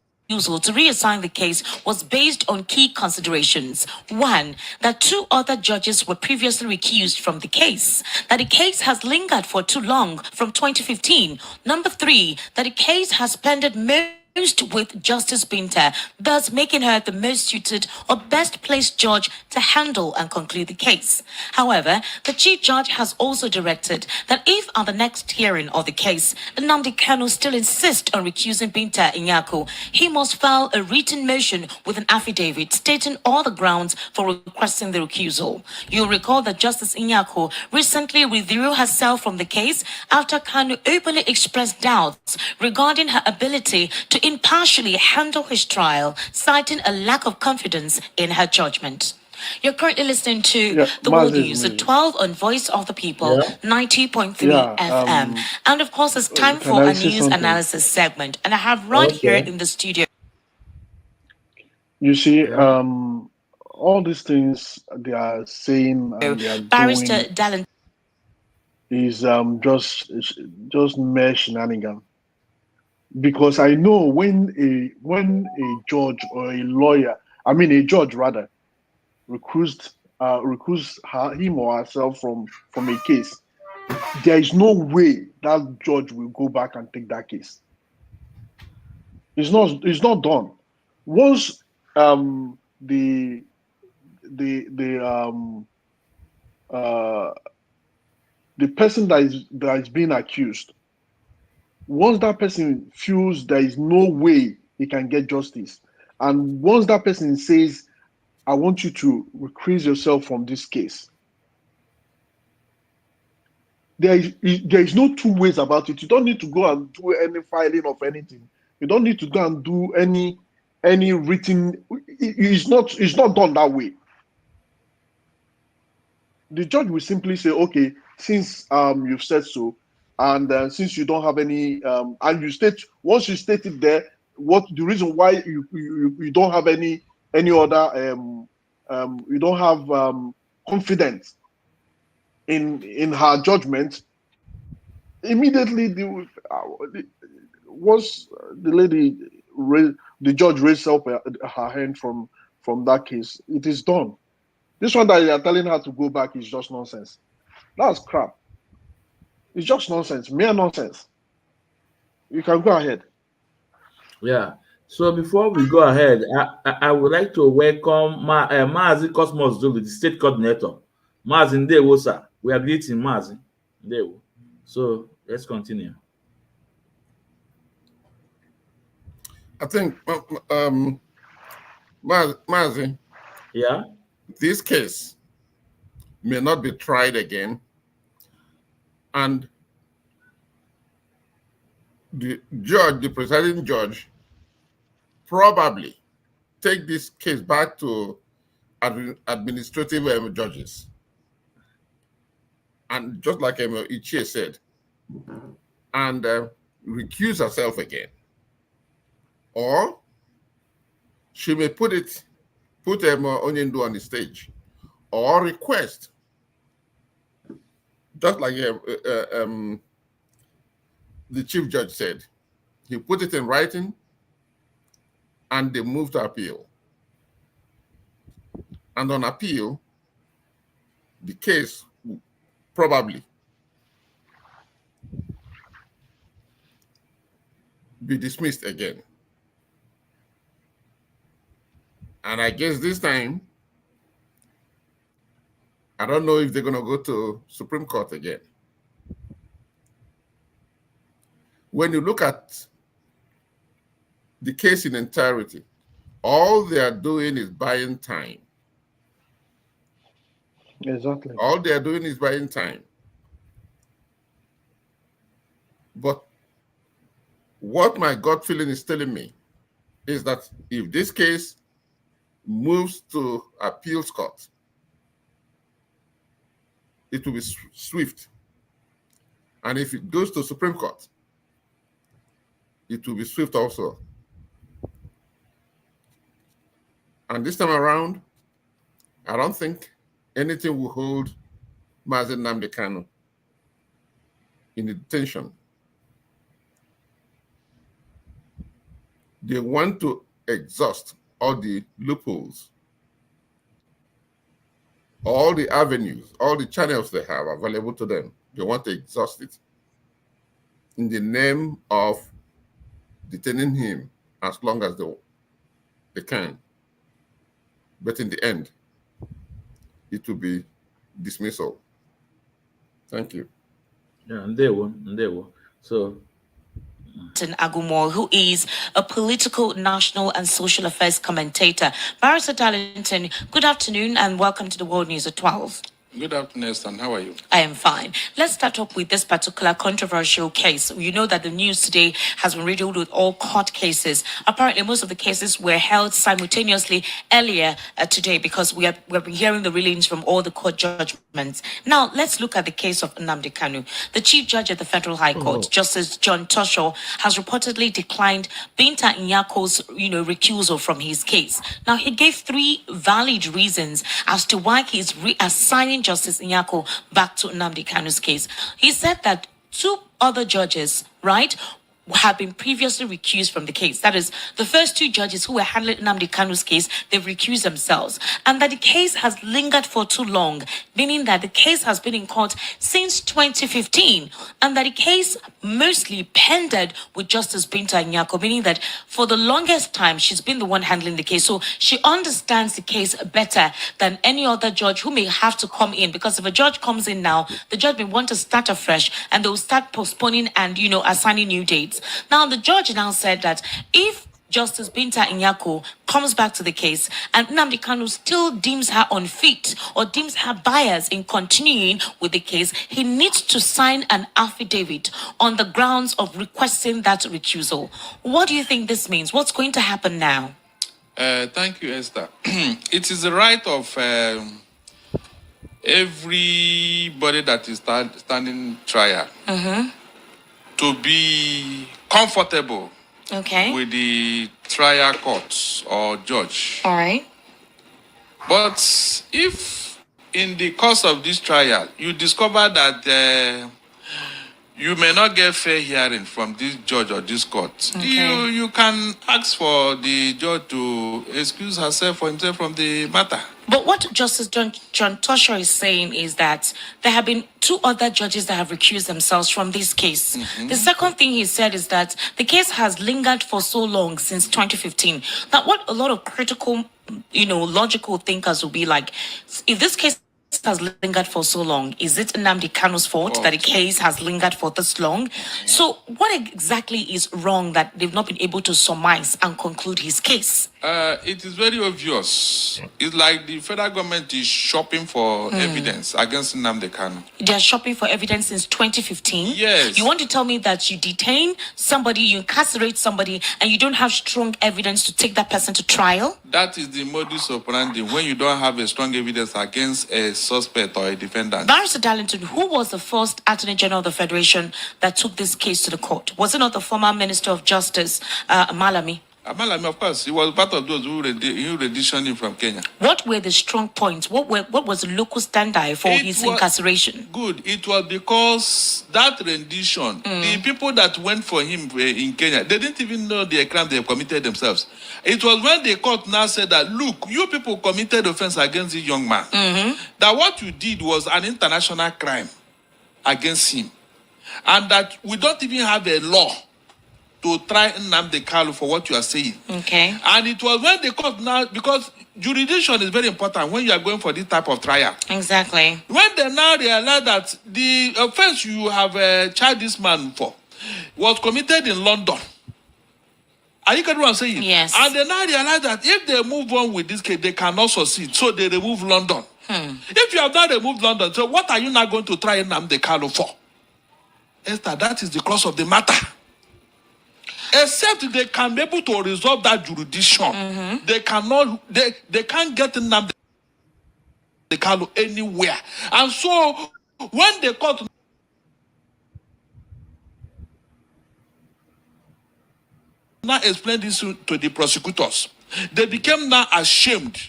to reassign the case was based on key considerations. One, that two other judges were previously recused from the case, that the case has lingered for too long from 2015. Number three, that the case has pended most with Justice Binta, thus making her the most suited or best placed judge to handle and conclude the case. However, the Chief Judge has also directed that if at the next hearing of the case, Nnamdi Kanu still insists on recusing Binta Inyako, he must file a written motion with an affidavit stating all the grounds for requesting the recusal. You'll recall that Justice Inyako recently withdrew herself from the case after Kanu openly expressed doubts regarding her ability to impartially handle his trial, citing a lack of confidence in her judgment. You're currently listening to Yeah, The World Mazes News at me. 12 on Voice of the People, Yeah. 90.3 Yeah. FM. And of course, it's time Can for I a say news something? analysis segment. And I have right here Okay. in the studio. You see, Yeah. all these things they are saying and they are Barrister doing Dallin is just mere shenanigan. Because I know when a judge or a lawyer, I mean a judge rather, recused him or herself from a case, there is no way that judge will go back and take that case. It's not done. Once the uh the person that is being accused, once that person feels there is no way he can get justice, and once that person says, I want you to recuse yourself from this case, there is no two ways about it. You don't need to go and do any filing of anything. You don't need to go and do any written. It's not done that way. The judge will simply say, okay, since you've said so, and since you don't have any, and you state, once you state it there, what the reason why you don't have any other you don't have confidence in her judgment. Immediately, once the lady the judge raised up her hand from that case, it is done. This one that you are telling her to go back is just nonsense. That's crap. It's just nonsense, mere nonsense. You can go ahead. Yeah. So before we go ahead, I would like to welcome Mazi Cosmos Zulu, the state coordinator. Mazi Ndewo, sir. We are greeting Mazi Ndewo. So let's continue. I think, Mazi, Yeah. this case may not be tried again, and the presiding judge, probably take this case back to administrative judges. And just like Ichie said, and recuse herself again. Or she may put Onyendu on the stage, or request, just like the chief judge said. He put it in writing, and they moved to appeal. And on appeal, the case will probably be dismissed again. And I guess this time, I don't know if they're going to go to Supreme Court again. When you look at the case in entirety, all they are doing is buying time. Exactly. All they are doing is buying time. But what my gut feeling is telling me is that if this case moves to appeals court, it will be swift. And if it goes to Supreme Court, it will be swift also. And this time around, I don't think anything will hold Mazi Nnamdi Kanu in detention. They want to exhaust all the loopholes, all the avenues, all the channels they have available to them. They want to exhaust it in the name of detaining him as long as they can. But in the end, it will be dismissal. Thank you. Yeah, and they will. So Agumor, who is a political, national, and social affairs commentator. Barrister Darlington, good afternoon and welcome to the World News at 12. Good afternoon, Stan. How are you? I am fine. Let's start off with this particular controversial case. You know that the news today has been riddled with all court cases. Apparently, most of the cases were held simultaneously earlier today because we've been hearing the rulings from all the court judgments. Now, let's look at the case of Nnamdi Kanu. The Chief Judge at the Federal High Court, Justice John Toshaw, has reportedly declined Binta Nyako's, recusal from his case. Now, he gave 3 valid reasons as to why he is reassigning Justice Nyako back to Nnamdi Kanu's case. He said that 2 other judges, right, have been previously recused from the case. That is, the first 2 judges who were handling Nnamdi Kanu's case, they've recused themselves. And that the case has lingered for too long, meaning that the case has been in court since 2015. And that the case mostly pended with Justice Binta Nyako, meaning that for the longest time, she's been the one handling the case. So she understands the case better than any other judge who may have to come in. Because if a judge comes in now, the judge may want to start afresh and they'll start postponing and, assigning new dates. Now, the judge now said that if Justice Binta Nyako comes back to the case and Nnamdi Kanu still deems her unfit or deems her biased in continuing with the case, he needs to sign an affidavit on the grounds of requesting that recusal. What do you think this means? What's going to happen now? Thank you, Esther. It is the right of everybody that is standing trial to be comfortable with the trial court or judge. All right. But if in the course of this trial you discover that you may not get fair hearing from this judge or this court, you can ask for the judge to excuse herself or himself from the matter. But what Justice John Toshaw is saying is that there have been 2 other judges that have recused themselves from this case. The second thing he said is that the case has lingered for so long since 2015. Now, what a lot of critical, logical thinkers will be like, if this case has lingered for so long, is it Nnamdi Kanu's fault that the case has lingered for this long? So what exactly is wrong that they've not been able to surmise and conclude his case? It is very obvious. It's like the federal government is shopping for evidence against Nnamdi Kanu. They are shopping for evidence since 2015. Yes. You want to tell me that you detain somebody, you incarcerate somebody, and you don't have strong evidence to take that person to trial? That is the modus operandi when you don't have a strong evidence against a suspect or a defendant. Barrister Darlington, who was the first Attorney General of the Federation that took this case to the court? Was it not the former Minister of Justice, Malami? Malami, of course, he was part of those who renditioned him from Kenya. What were the strong points? What was the locus standi for his incarceration? Good. It was because that rendition, the people that went for him in Kenya, they didn't even know the crime they committed themselves. It was when the court now said that, look, you people committed offense against this young man. That what you did was an international crime against him. And that we don't even have a law to try Nnamdi Kanu for what you are saying. Okay. And it was when the court now, because jurisdiction is very important when you are going for this type of trial. Exactly. When they now realize that the offense you have charged this man for was committed in London. Are you getting what I'm saying? Yes. And they now realize that if they move on with this case, they cannot succeed. So they remove London. If you have not removed London, so what are you now going to try Nnamdi Kanu for? Esther, that is the crux of the matter. Except they can be able to resolve that jurisdiction. They cannot, they can't get Nnamdi Kanu anywhere. And so when the court now explained this to the prosecutors, they became now ashamed.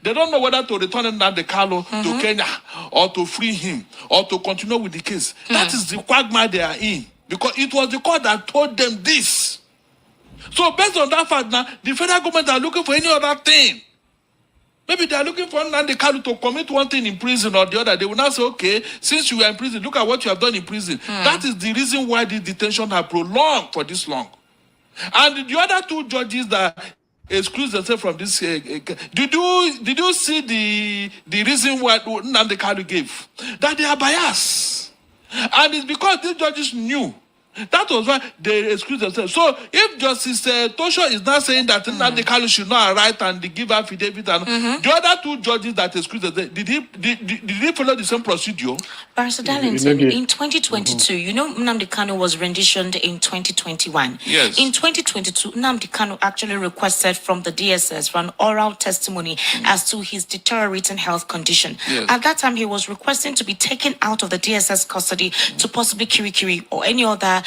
They don't know whether to return Nnamdi Kanu to Kenya or to free him or to continue with the case. That is the quagmire they are in. Because it was the court that told them this. So based on that fact now, the federal government are looking for any other thing. Maybe they are looking for Nnamdi Kanu to commit one thing in prison or the other. They will now say, okay, since you were in prison, look at what you have done in prison. That is the reason why the detention have prolonged for this long. And the other two judges that exclude themselves from this, did you see the reason why Nnamdi Kanu gave? That they are biased. And it's because these judges knew. That was why they excused themselves. So if Justice Tosho is now saying that Nnamdi Kanu should not write and give affidavit, and the other two judges that excused themselves, did he follow the same procedure? Barrister Darlington, in 2022, you know Nnamdi Kanu was renditioned in 2021. Yes. In 2022, Nnamdi Kanu actually requested from the DSS for an oral testimony as to his deteriorating health condition. Yes. At that time, he was requesting to be taken out of the DSS custody to possibly Kirikiri or any other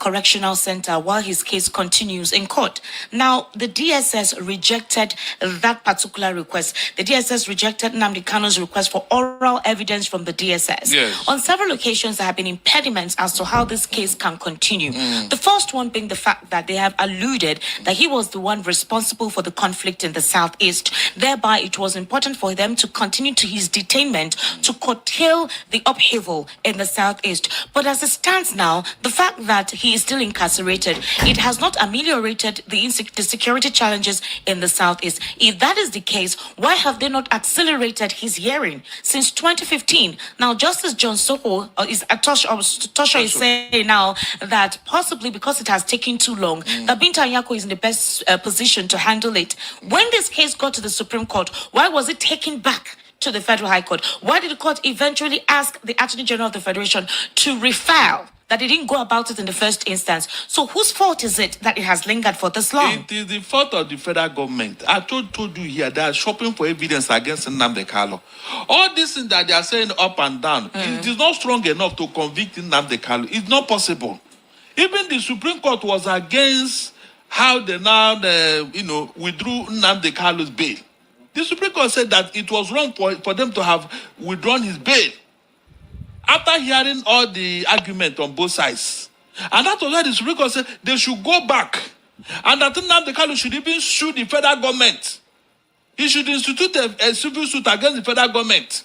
correctional center while his case continues in court. Now, the DSS rejected that particular request. The DSS rejected Nnamdi Kanu's request for oral evidence from the DSS. Yes. On several occasions, there have been impediments as to how this case can continue. The first one being the fact that they have alluded that he was the one responsible for the conflict in the southeast. Thereby, it was important for them to continue to his detainment to curtail the upheaval in the southeast. But as it stands now, the fact that he is still incarcerated, it has not ameliorated the security challenges in the southeast. If that is the case, why have they not accelerated his hearing since 2015? Now, Justice John Soko Tosho is saying now that possibly because it has taken too long, that Binta Nyako is in the best position to handle it. When this case got to the Supreme Court, why was it taken back to the Federal High Court? Why did the court eventually ask the Attorney General of the Federation to refile? That they didn't go about it in the first instance. So whose fault is it that it has lingered for this long? It is the fault of the federal government. I told you here, they are shopping for evidence against Nnamdi Kanu. All these things that they are saying up and down, it is not strong enough to convict Nnamdi Kanu. It's not possible. Even the Supreme Court was against how they now, withdrew Nnamdi Kanu's bail. The Supreme Court said that it was wrong for them to have withdrawn his bail after hearing all the argument on both sides. And that was why the Supreme Court said they should go back. And that Nnamdi Kanu should even sue the federal government. He should institute a civil suit against the federal government.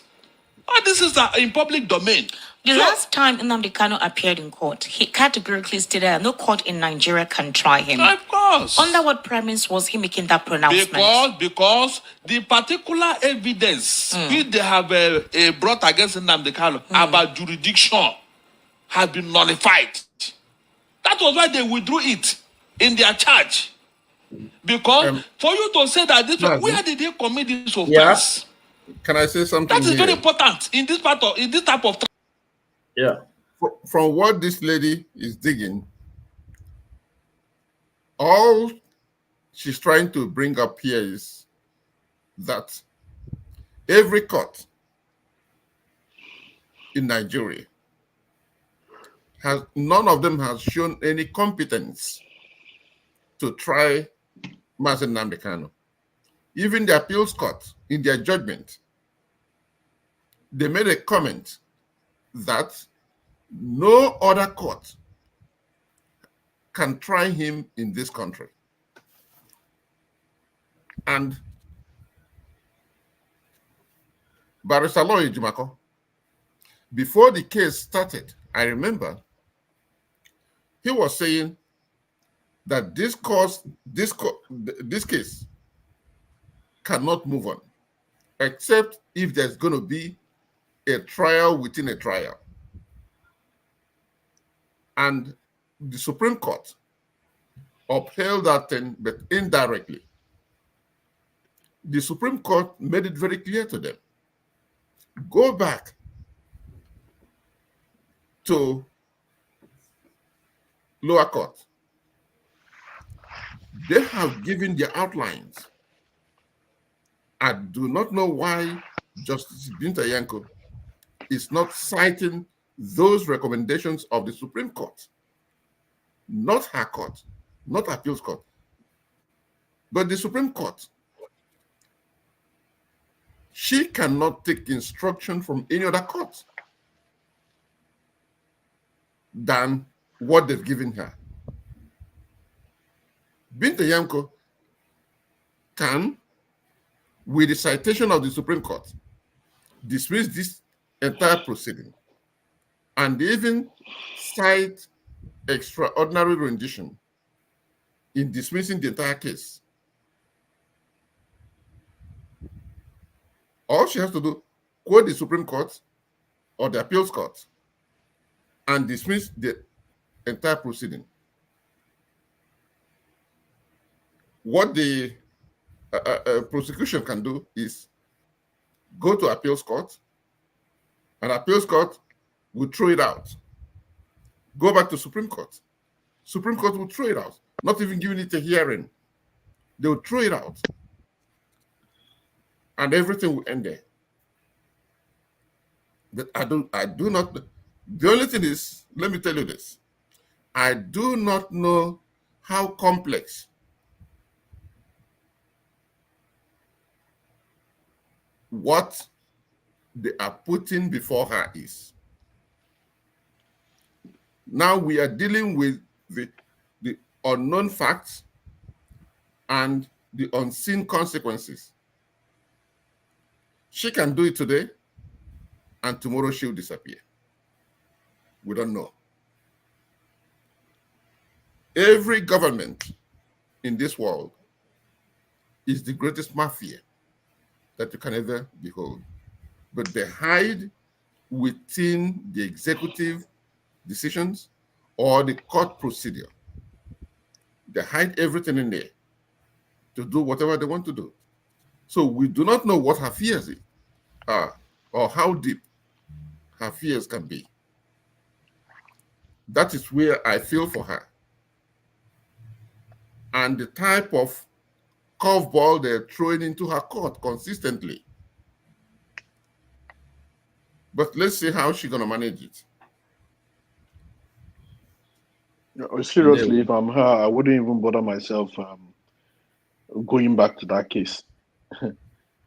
All this is in public domain. The last time Nnamdi Kanu appeared in court, he categorically stated that no court in Nigeria can try him. Of course. Under what premise was he making that pronouncement? Because the particular evidence which they have brought against Nnamdi Kanu about jurisdiction has been nullified. That was why they withdrew it in their charge. Because for you to say that this, where did they commit this offense? Can I say something? That is very important in this part of this type of. Yeah. From what this lady is digging, all she's trying to bring up here is that every court in Nigeria none of them has shown any competence to try Mazi Nnamdi Kanu. Even the appeals court, in their judgment, they made a comment that no other court can try him in this country. And Barrister Loy Jumako, before the case started, I remember he was saying that this case cannot move on, except if there's going to be a trial within a trial. And the Supreme Court upheld that thing, but indirectly. The Supreme Court made it very clear to them. Go back to lower court. They have given their outlines. I do not know why Justice Binta Yanko is not citing those recommendations of the Supreme Court, not her court, not appeals court, but the Supreme Court. She cannot take instruction from any other court than what they've given her. Binta Yanko can, with the citation of the Supreme Court, dismiss this entire proceeding and even cite extraordinary rendition in dismissing the entire case. All she has to do, quote the Supreme Court or the appeals court and dismiss the entire proceeding. What the prosecution can do is go to appeals court, and appeals court will throw it out. Go back to Supreme Court. Supreme Court will throw it out, not even giving it a hearing. They will throw it out. And everything will end there. But I do not, the only thing is, let me tell you this. I do not know how complex what they are putting before her is. Now we are dealing with the unknown facts and the unseen consequences. She can do it today, and tomorrow she'll disappear. We don't know. Every government in this world is the greatest mafia that you can ever behold. But they hide within the executive decisions or the court procedure. They hide everything in there to do whatever they want to do. So we do not know what her fears are or how deep her fears can be. That is where I feel for her. And the type of curveball they're throwing into her court consistently. But let's see how she's going to manage it. Seriously, if I'm her, I wouldn't even bother myself going back to that case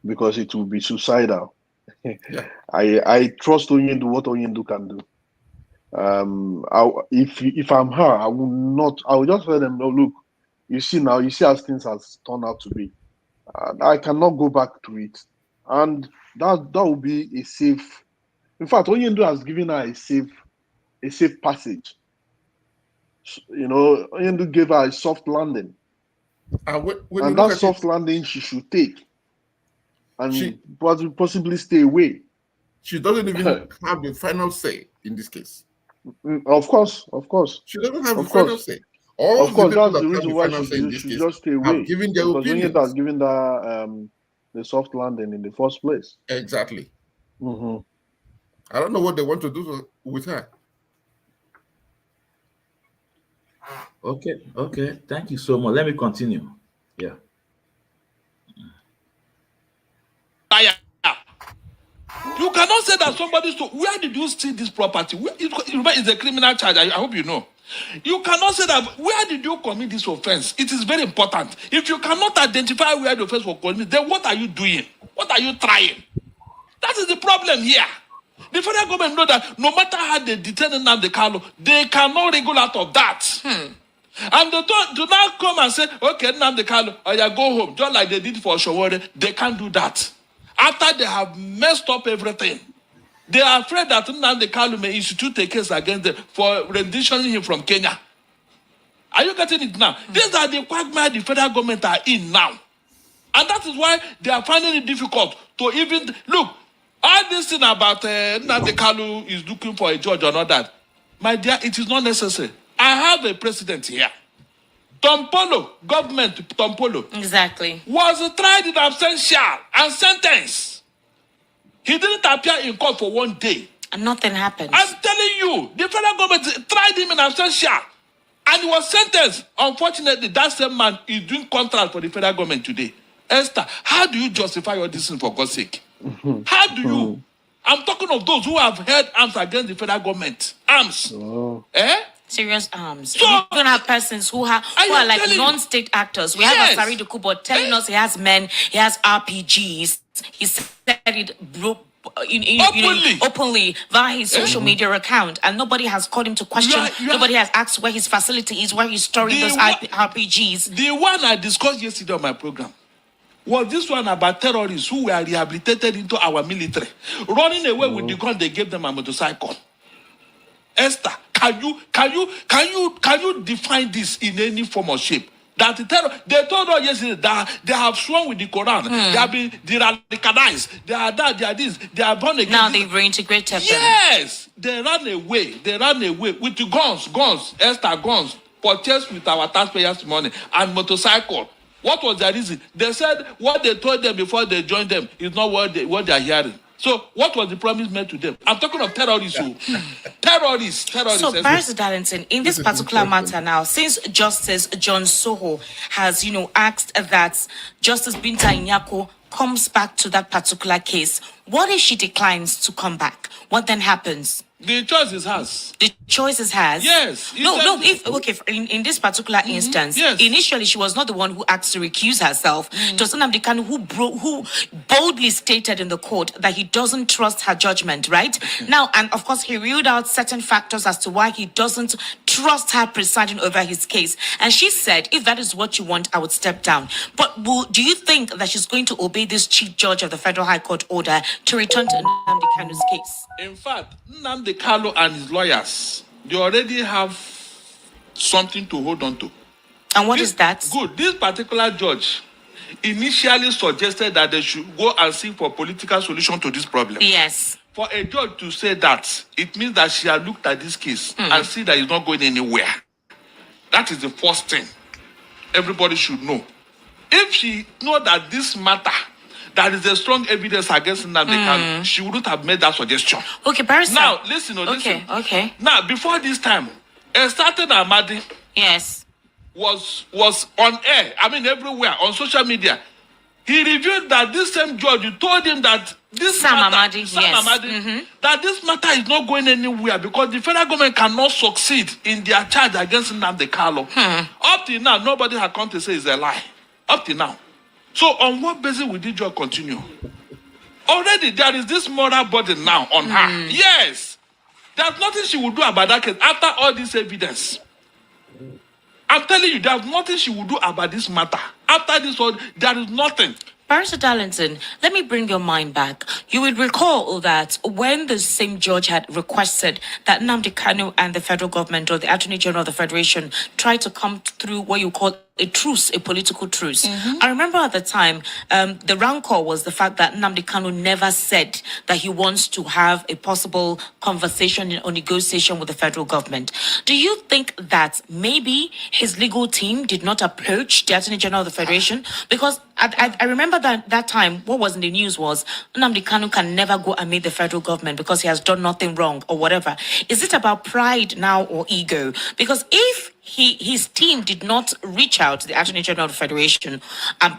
because it will be suicidal. Yeah. I trust Onyendu what Onyendu can do. If I'm her, I will just let them know, look, you see how things has turned out to be. I cannot go back to it. And that will be a safe. In fact, Onyendu has given her a safe passage. You know, Onyendu gave her a soft landing. And that soft landing she should take. And possibly stay away. She doesn't even have the final say in this case. Of course. She doesn't have the final say. All Of course, the people that's that the have reason the why final say in she this should case just stay have away. given their Because when opinions. has given the soft landing in the first place. Exactly. Mm-hmm. I don't know what they want to do with her. Okay. Thank you so much. Let me continue. Yeah. You cannot say that somebody stole. Where did you steal this property? It's a criminal charge. I hope you know. You cannot say that. Where did you commit this offense? It is very important. If you cannot identify where the offense was committed, then what are you doing? What are you trying? That is the problem here. The federal government know that no matter how they detain Nnamdi Kanu, they cannot wriggle out of that. And they do not come and say, okay, Nnamdi Kanu, go home, just like they did for Shawore. They can't do that. After they have messed up everything, they are afraid that Nnamdi Kanu may institute a case against them for renditioning him from Kenya. Are you getting it now? These are the quagmire the federal government are in now. And that is why they are finding it difficult to even look. All this thing about Nnamdi Kanu is looking for a judge or not that. My dear, it is not necessary. I have a president here. Tompolo, government Tompolo. Exactly. Was tried in absentia and sentenced. He didn't appear in court for 1 day. And nothing happened. I'm telling you, the federal government tried him in absentia and he was sentenced. Unfortunately, that same man is doing contract for the federal government today. Esther, how do you justify all this thing for God's sake? How do you? I'm talking of those who have held arms against the federal government. Arms. Serious arms. So, we even have persons who are like non-state actors. We have Asari Dukubo telling us he has men, he has RPGs. He said it openly via his social media account, and nobody has called him to question. Nobody has asked where his facility is, where he's storing those RPGs. The one I discussed yesterday on my program was this one about terrorists who were rehabilitated into our military, running away with the gun they gave them a motorcycle. Esther, can you define this in any form or shape? That they told us yesterday that they have sworn with the Quran, they have been radicalized, they are that, they are this, they are born again. Now they've reintegrated them. Yes, they ran away with the guns, Esther, guns purchased with our taxpayers' money and motorcycle. What was the reason? They said what they told them before they joined them is not what they are hearing. So what was the promise made to them? I'm talking of terrorists. Terrorists. So, Barrister Darlington, in this particular matter now, since Justice John Soho has, asked that Justice Binta Inyako comes back to that particular case, what if she declines to come back? What then happens? The choice is hers. The choice is hers? Yes. In this particular instance, initially she was not the one who asked to recuse herself. It was Nnamdi Kanu who boldly stated in the court that he doesn't trust her judgment, right? Now, and of course, he ruled out certain factors as to why he doesn't trust her presiding over his case. And she said, if that is what you want, I would step down. But do you think that she's going to obey this chief judge of the Federal High Court order to return to Nnamdi Kanu's case? In fact, Nnamdi Kanu and his lawyers, they already have something to hold on to. And what is that? Good. This particular judge initially suggested that they should go and seek for political solution to this problem. Yes. For a judge to say that, it means that she had looked at this case and see that it's not going anywhere. That is the first thing everybody should know. If she know that this matter, that is a strong evidence against Nnamdi Kanu, she wouldn't have made that suggestion. Okay, Barrister. Now, listen. Okay. Now, before this time, Estaten Amadi was on air, everywhere, on social media. He revealed that this same judge told him that this that this matter is not going anywhere because the federal government cannot succeed in their charge against Nnamdi Kanu. Up till now, nobody has come to say it's a lie. Up till now. So on what basis will this judge continue? Already there is this moral burden now on her. Yes. There's nothing she will do about that case after all this evidence. I'm telling you, there's nothing she will do about this matter. After this one, there is nothing. Barrister Darlington, let me bring your mind back. You will recall that when the same judge had requested that Nnamdi Kanu and the federal government or the Attorney General of the Federation try to come through what you call a truce, a political truce. I remember at the time, the rancor was the fact that Nnamdi Kanu never said that he wants to have a possible conversation or negotiation with the federal government. Do you think that maybe his legal team did not approach the Attorney General of the Federation? Because I remember that time, what was in the news was Nnamdi Kanu can never go and meet the federal government because he has done nothing wrong or whatever. Is it about pride now or ego? Because if his team did not reach out to the Attorney General of the Federation,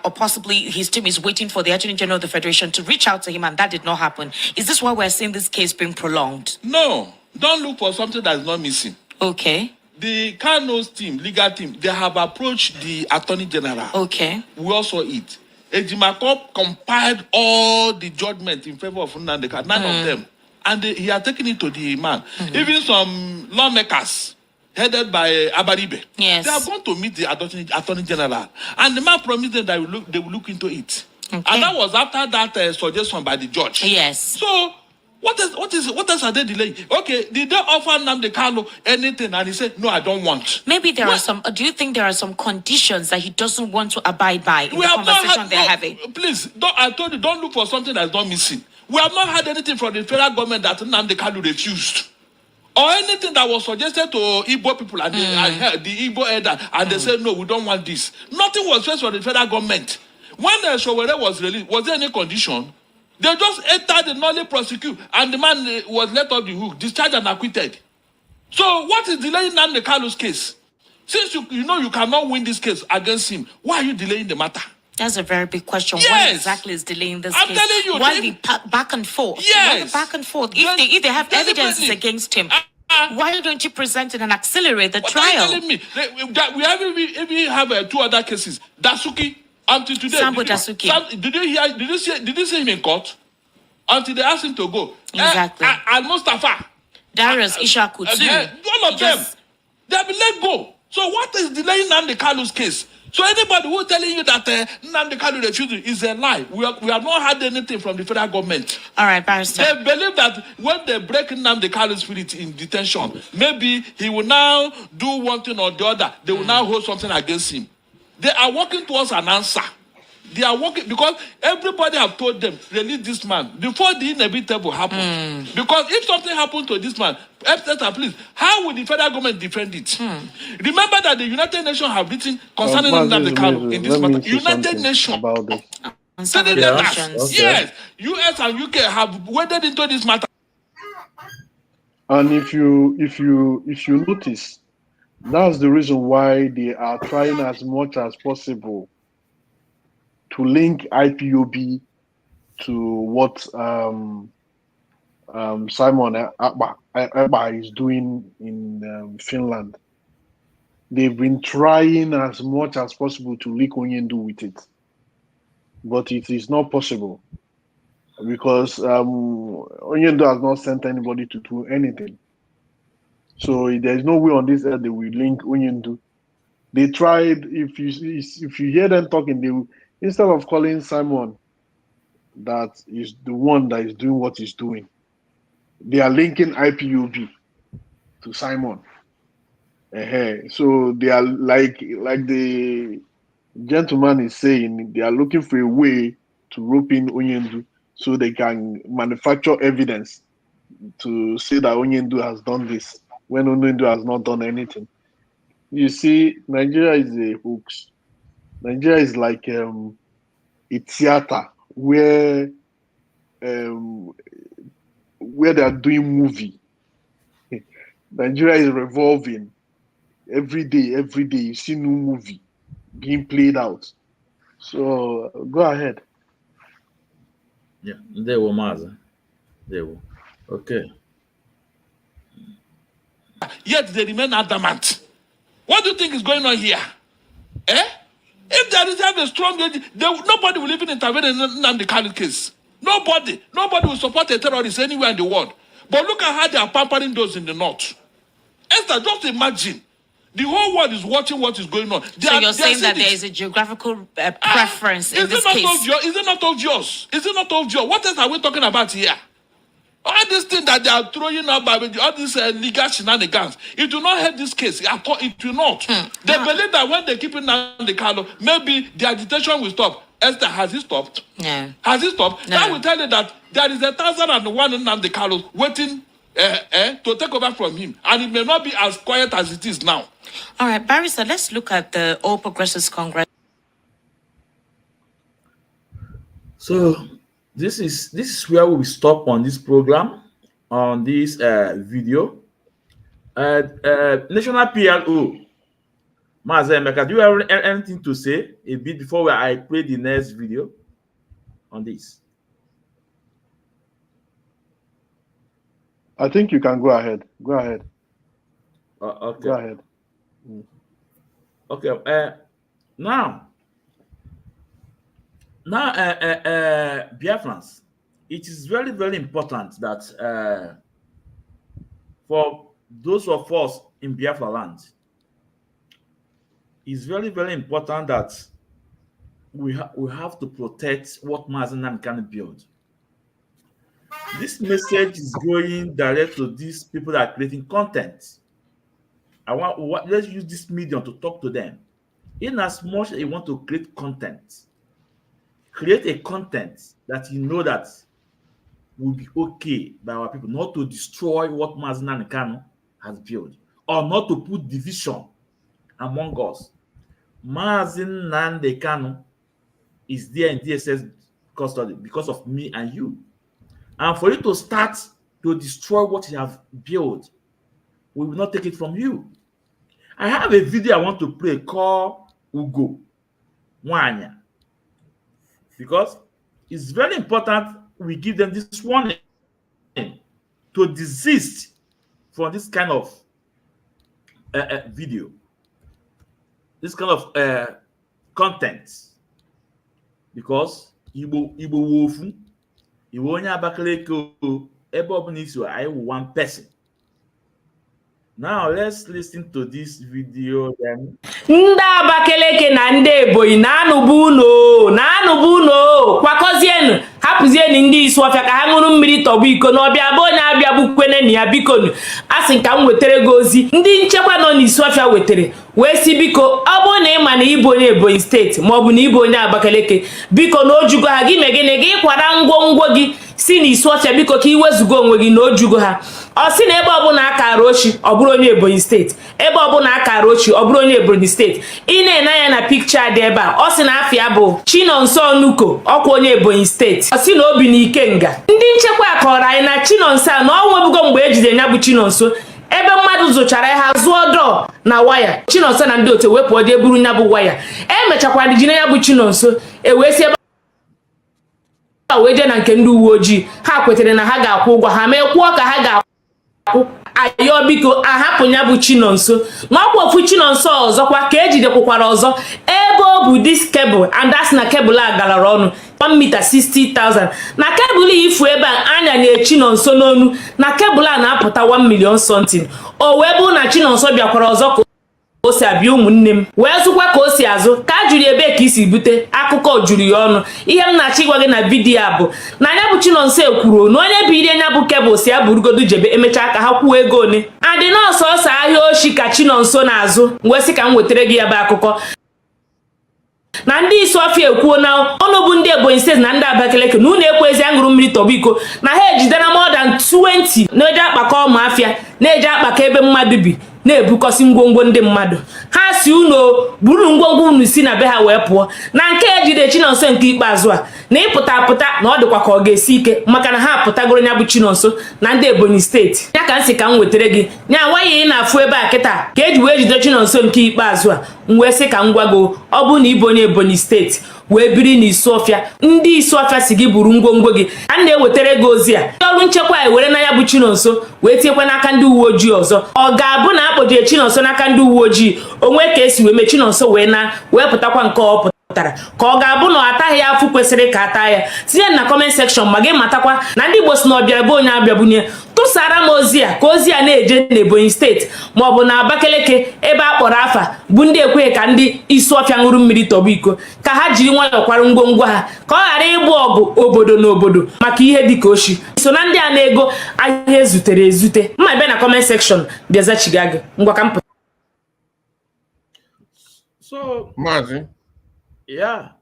or possibly his team is waiting for the Attorney General of the Federation to reach out to him, and that did not happen. Is this why we're seeing this case being prolonged? No, don't look for something that is not missing. Okay. The Kano's team, legal team, they have approached the Attorney General. Okay. We also it. Ejimako compiled all the judgment in favor of Nnamdi Kanu, none of them. And he had taken it to the man. Even some lawmakers, headed by Abaribe. Yes. They are going to meet the Attorney General. And the man promised them that they will look into it. Okay. And that was after that suggestion by the judge. Yes. So, what else are they delaying? Okay, did they offer Nnamdi Kanu anything? And he said, no, I don't want. Maybe there are some, do you think there are some conditions that he doesn't want to abide by in the conversation they're having? Please, I told you, don't look for something that's not missing. We have not had anything from the federal government that Nnamdi Kanu refused. Or anything that was suggested to Ipob people and the Igbo elder, and they said, no, we don't want this. Nothing was raised from the federal government. When the Showere was released, was there any condition? They just entered the knowledge prosecute, and the man was let off the hook, discharged and acquitted. So what is delaying Nnamdi Kanu's case? Since you know you cannot win this case against him, why are you delaying the matter? That's a very big question. Yes. What exactly is delaying this I'm case? telling you, Why the back and forth? Yes. Why the back and forth? If they have evidences against him, why don't you present it and accelerate the trial? What are you telling me? We have two other cases. Dasuki, until today. Sambo Dasuki. Did you see him in court? Until they asked him to go. Exactly. And Mustafa. Darius Ishaku too. All of them. They have been let go. So what is delaying Nnamdi Kanu's case? So anybody who is telling you that Nnamdi Kanu refused is a lie. We have not had anything from the federal government. All right, Barrister. They believe that when they break Nnamdi Kanu's spirit in detention, maybe he will now do one thing or the other. They will now hold something against him. They are working towards an answer. They are working because everybody have told them, release this man before the inevitable happens. Because if something happens to this man, please, how will the federal government defend it? Remember that the United Nations have written concerning Nnamdi Kanu in this matter. United Nations about this. Yes, US and UK have waded into this matter. And if you notice, that's the reason why they are trying as much as possible to link IPOB to what Simon Ekpa is doing in Finland. They've been trying as much as possible to link Onyendu with it, but it is not possible because Onyendu has not sent anybody to do anything. So there is no way on this earth they will link Onyendu. They tried. If you hear them talking, they will. Instead of calling Simon, that is the one that is doing what he's doing, they are linking IPOB to Simon. So they are like the gentleman is saying, they are looking for a way to rope in Onyendu so they can manufacture evidence to say that Onyendu has done this when Onyendu has not done anything. You see, Nigeria is a hoax. Nigeria is like a theater where they are doing movie. Nigeria is revolving every day. You see new movie being played out. So go ahead. Yeah, they were Maza. They were okay. Yet they remain adamant. What do you think is going on here? If there is a strong, nobody will even intervene in Nnamdi Kanu case. Nobody will support a terrorist anywhere in the world. But look at how they are pampering those in the north. Esther, just imagine. The whole world is watching what is going on. So you're saying that there is a geographical preference in this case? Is it not obvious? Is it not obvious? What else are we talking about here? All these things that they are throwing up, all these legal shenanigans, it will not help this case. It will not. They believe that when they keep it down the Kano, maybe the agitation will stop. Esther, has it stopped? No. Has it stopped? No. That will tell you that there is 1,001 in the Kano waiting to take over from him. And it may not be as quiet as it is now. All right, Barrister, let's look at the All Progressives Congress. So this is where we stop on this program, on this video. National PLO, Mazemeka, do you have anything to say a bit before I play the next video on this? I think you can go ahead. Go ahead. Okay. Go ahead. Okay. Now, Biafrans, it is very, very important that for those of us in Biafra land, it's very, very important that we have to protect what Mazen can build. This message is going direct to these people that are creating content. Let's use this medium to talk to them. In as much as you want to create content, create a content that you know that will be okay by our people, not to destroy what Mazen Kano has built, or not to put division among us. Mazen Nnamdi Kanu is there in DSS custody because of me and you. And for you to start to destroy what you have built, we will not take it from you. I have a video I want to play called Ugo Wanya, because it's very important we give them this warning to desist from this kind of video, this kind of content, because Igbo wofu, Igbo onye Abakaleke ebe ọbụla isi I one person. Now let's listen to this video then. Ndị Abakaleke na ndị Ebonyi na-anụbu uno kwakozienu hapụzienu ndị Isuọfịa ka ha ṅụrụ mmiri tọgbọ iko na ọbịa bụ onye abịa bukwene na ya bikonu asị ka m wetere gị ozi ndị nchekwa nọ n'Isuọfịa wetere wee si biko ọ bụ na ịma na ịbụ onye Ebonyi steeti ma ọ bụ na ịbụ onye Abakaleke biko na ojugo ha gị megene gị kwara ngwongwo gị si n'Isuọfịa biko ka iwezugo onwe gị na ojugo ha ọ sị na ebe ọbụla akara ochi ọ bụrụ onye Ebonyi steeti ebe ọbụla akara ochi ọ bụrụ onye Ebonyi steeti ị na-ene anya na pikcha dị ebe a ọ sị na afịa bụ Chinonso Onuko ọkwa onye Ebonyi steeti ọ sị na obi na Ikenga ndị nchekwa kọrọ anyị na Chinonso a na ọ nwebugo mgbe ejide ya bụ Chinonso ebe mmadụ zụchara ha zụọ dọọ na waya Chinonso na ndị otu wepụ ọdị eburu ya bụ waya emechakwara jine ya bụ Chinonso ewee si ebe wee jee na nke ndị uwe ojii ha kwetere na ha ga-akwụ ụgwọ ha mee kwụọ ka ha ga-akwụ ayo biko ahapụ ya bụ Chinonso na ọkwa ofu Chinonso ọzọkwa ka ejidekwukwara ọzọ ebe ọ bụ this cable and that's na cable a galara ọnụ 1 meter 60,000 na cable ifu ebe anya na Chinonso n'onu na cable a na-apụta 1 million something o wee bụ na Chinonso bịakwara ọzọ ka o si abịa ụmụnne m wee zụkwa ka o si azụ ka a jụrụ ebe ka isi bute akụkọ juru ya ọnụ ihe m na-achọ ịgwa gị na vidiyo a bụ na anya bụ Chinonso ekwuru na onye bụ ire anya bụ kebụl si ya burugodu jebe emechaa ka ha kwuo ego one adị nọọsụ ọsọ ahịa oshi ka Chinonso na-azụ wee sị ka m wetara gị ya bụ akụkọ na ndị Isuọfịa ekwuo na ọnụ bụ ndị Ebonyi steeti na ndị Abakaleke na unu ekwezi aṅụrụ mmiri tọgbọ iko na ha ejidere more than 20 na-eji akpakọ ụmụafịa na-eji akpakọ ebe mmadụ bi na-ebukọsị ngwongwo ndị mmadụ ha si unu buru ngwongwo unu si na be ha wee pụọ na nke ejide Chinonso nke ikpeazụ a na ịpụta apụta na ọ dịkwa ka ọ ga-esi ike maka na ha apụtagoro ya bụ Chinonso na ndị Ebonyi steeti ya ka m si ka m wetara gị nya waya ị na-afụ ebe a kịta ka eji wee jide Chinonso nke ikpeazụ a m wee sị ka m gwa gị ọ bụ na ịbụ onye Ebonyi steeti wee biri n'Isuọfịa ndị Isuọfịa si gị buru ngwongwo gị a na-ewetara gị ozi a ndị ọrụ nchekwa ewere na ya bụ Chinonso wee tinyekwa n'aka ndị uwe ojii ọzọ ọ ga-abụ na akpọjire Chinonso n'aka ndị uwe ojii onwe ka esi wee mee Chinonso wee pụtakwa nke ọ pụtara ka ọ ga-abụ na ọ ataghị ya afụ kwesịrị ka ata ya tinye na comment section ma gị matakwa na ndị Igbo si na ọbịa bụ onye abịabunye tụsa tụsara m ozi a ka ozi a na-eje n'Ebonyi steeti maọbụ na Abakaliki ebe a kpọrọ afa bụ ndị ekweghị ka ndị Isuọfịa ṅụrụ mmiri tọgbọ iko ka ha jiri nwayọọ kwara ngwongwo ha ka ọ ghara ịbụ ọgụ obodo na obodo maka ihe dịka oshi so na ndị a na-ego ahịa ezutere ezute mma ebe na comment section bịazachiga gị ngwa ka m pụta. So, Mazi, yeah.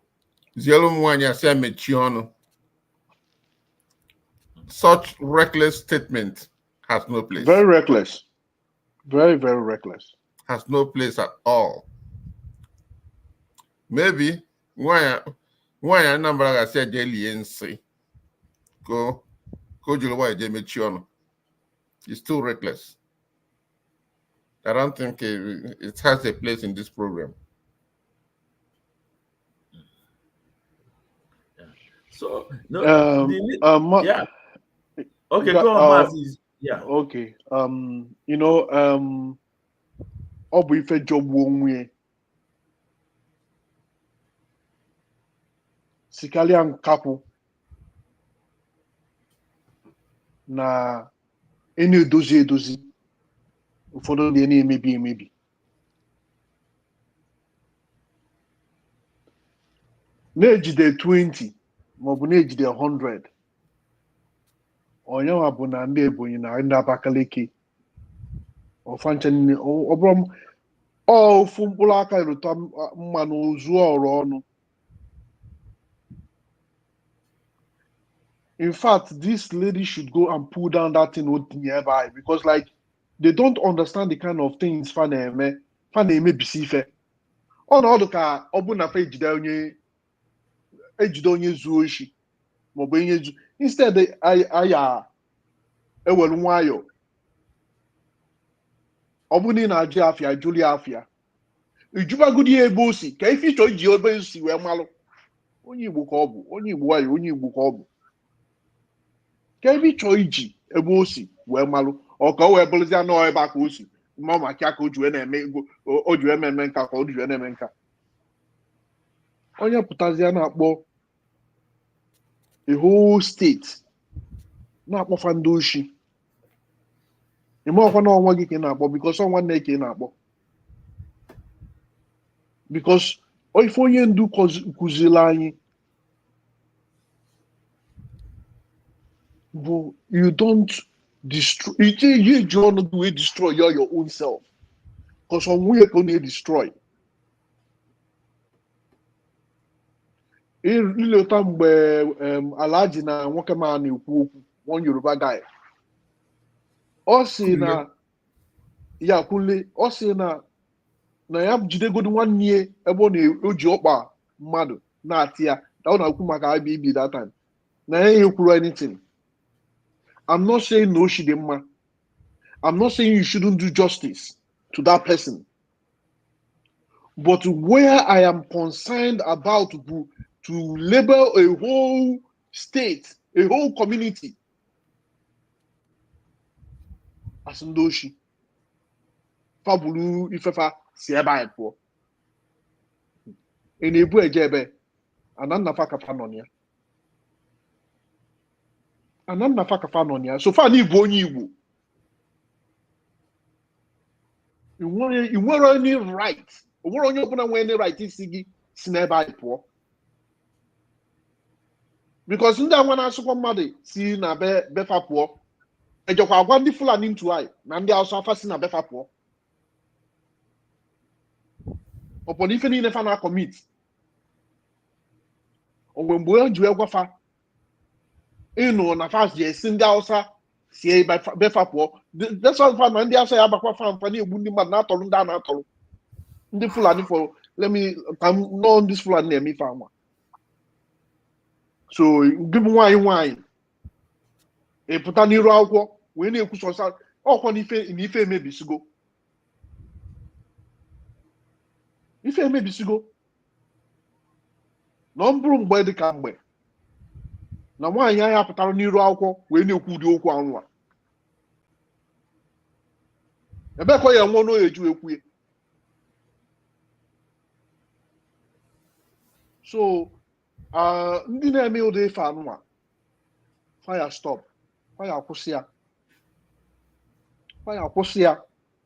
zielu m nwaanyị asị ya mechie ọnụ. Such reckless statement has no place. Very reckless. Very, very reckless. Has no place at all. Maybe nwaanyị Anambra ga-asị ya jee lie nsị ka o jiri nwaanyị jee mechie ọnụ. It's too reckless. I don't think it has a place in this program. So, no, yeah. Okay, go on, Mazi. Yeah. Okay. You know, ọ bụ ife jọgbuo onwe sikarịa nkapụ na na-edozi edozi ụfọdụ ndị na-emebi emebi. Na-ejide 20 maọbụ na-ejide 100 onyenwa bụ na ndị Ebonyi na ndị Abakaliki ọfancha nne ọ bụrụ ofu mkpụrụ aka ịrụta mmanụ zuo ọrụ ọnụ. In fact, this lady should go and pull down that thing nearby because like they don't understand the kind of things fa na-eme bisi ife. Ọnọdụ ka ọ bụ na fa ejide onye zuo oshi maọbụ onye zu instead aya ewere nwayọ ọ bụ na ị na-ajụ afịa jụli afịa ijubagodi ebe o si ka ife ịchọ iji ebe o si wee malụ onye Igbo ka ọ bụ onye Igbo nwayọ onye Igbo ka ọ bụ ka ebe ịchọ iji ebe o si wee malụ ọ ka o wee bụrụzi anọ ebe a ka o si ma maka ka o ji wee na-eme ego o ji wee na-eme nka ka o ji wee na-eme nka onye pụtazi a na-akpọ a whole state na-akpọfa ndị oshi ime ọkwa na ọnwa gị ka ị na-akpọ because ọnwa nne ka ị na-akpọ because ife onye ndu kụziri anyị bụ you don't destroy you eji ọnụ gị wee destroy your own self because ọnwụ ya ka ọ na-edestroy. Ileta mgbe Alhaji na nwoke ma na-ekwu okwu one Yoruba guy ọ sị na ya Kunle ọ sị na ya jidegodi nwanne ya ebe o ji ọkpa mmadụ na-atị ya na ọ na-ekwu maka IBB that time na ya ekwuru anything. I'm not saying no she dị mma. I'm not saying you shouldn't do justice to that person, but where I am concerned about to label a whole state, a whole community as ndoshi. Fabulu ifefa si ebe anyị pụọ. Ị na-ebu eje ebe anannafa kafa nọ ya. Anannafa kafa nọ ya. So far na ịbụ onye Igbo. Ị nwere any right. O nwere onye ọbụla nwere any right isi gị si n'ebe anyị pụọ. Because ndị anwa na-asụkwa mmadụ si na befa pụọ ejekwa agwa ndị Fulani ntu anyị na ndị Hausa afa si na befa pụọ ọpọdụ ife niile fa na-akọmit onwe mgbe o ji wee gwafa ịnụ na fa ji esi ndị Hausa si befa pụọ desfa na ndị Hausa ya agbakwa fa mfa na-egbu ndị mmadụ na-atọrọ ndị a na-atọrọ ndị Fulani for let me know ndị Fulani na-eme ife anwa. So gị bụ nwaanyị ị pụta n'iru akwụkwọ wee na-ekwusọsa ọkwa n'ife emebisigo ife emebisigo na ọ bụrụ mgbe dị ka mgbe na nwaanyị anya pụtara n'iru akwụkwọ wee na-ekwu ụdị okwu anwa ebe ka ya nwa n'oye eju ekwue. So ndị na-eme ụdị ife anụnwa fire stop fire kwụsị ya Fire push ya.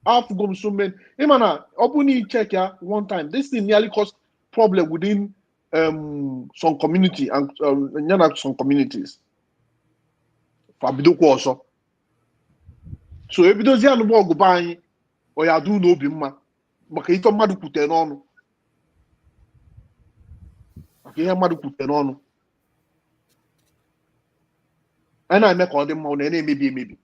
I've gone so many. Hey man, open check ya one time. This thing nearly caused problem within some community and some communities. Fabido also. So if those ya no go buy or ya do no bi mma. Maka ito mmadụ kwute n'ọnụ. Maka ihe mmadụ kwute n'ọnụ. A na-eme ka ọ dị mma ọ na-emebi emebi.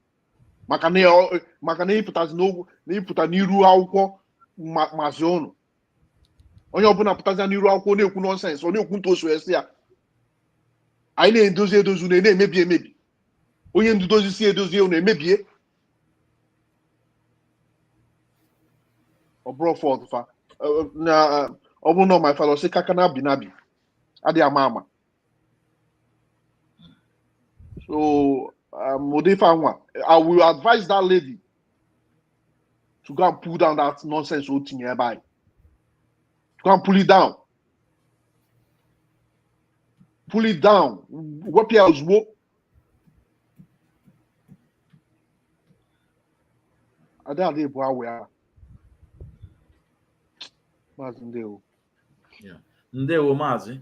Maka na ịpụtazi n'okwu na ịpụta n'iru akwụkwọ mazi ụnụ. Onye ọbụla pụtazi n'iru akwụkwọ na-ekwu nọnsensị ọ na-ekwu ntozu esi ya. Anyị na-edozi edozi na-emebi emebi. Onye ndudozi si edozi ụnụ emebie. Ọ bụrụ fọdụ fa. Na ọ bụrụ na my father say kaka na binabi. Adị ama ama. So I will advise that lady to go and pull down that nonsense old thing nearby. To go and pull it down. Pull it down. What else? I don't know where we are. Yeah. Ndewo Mazi.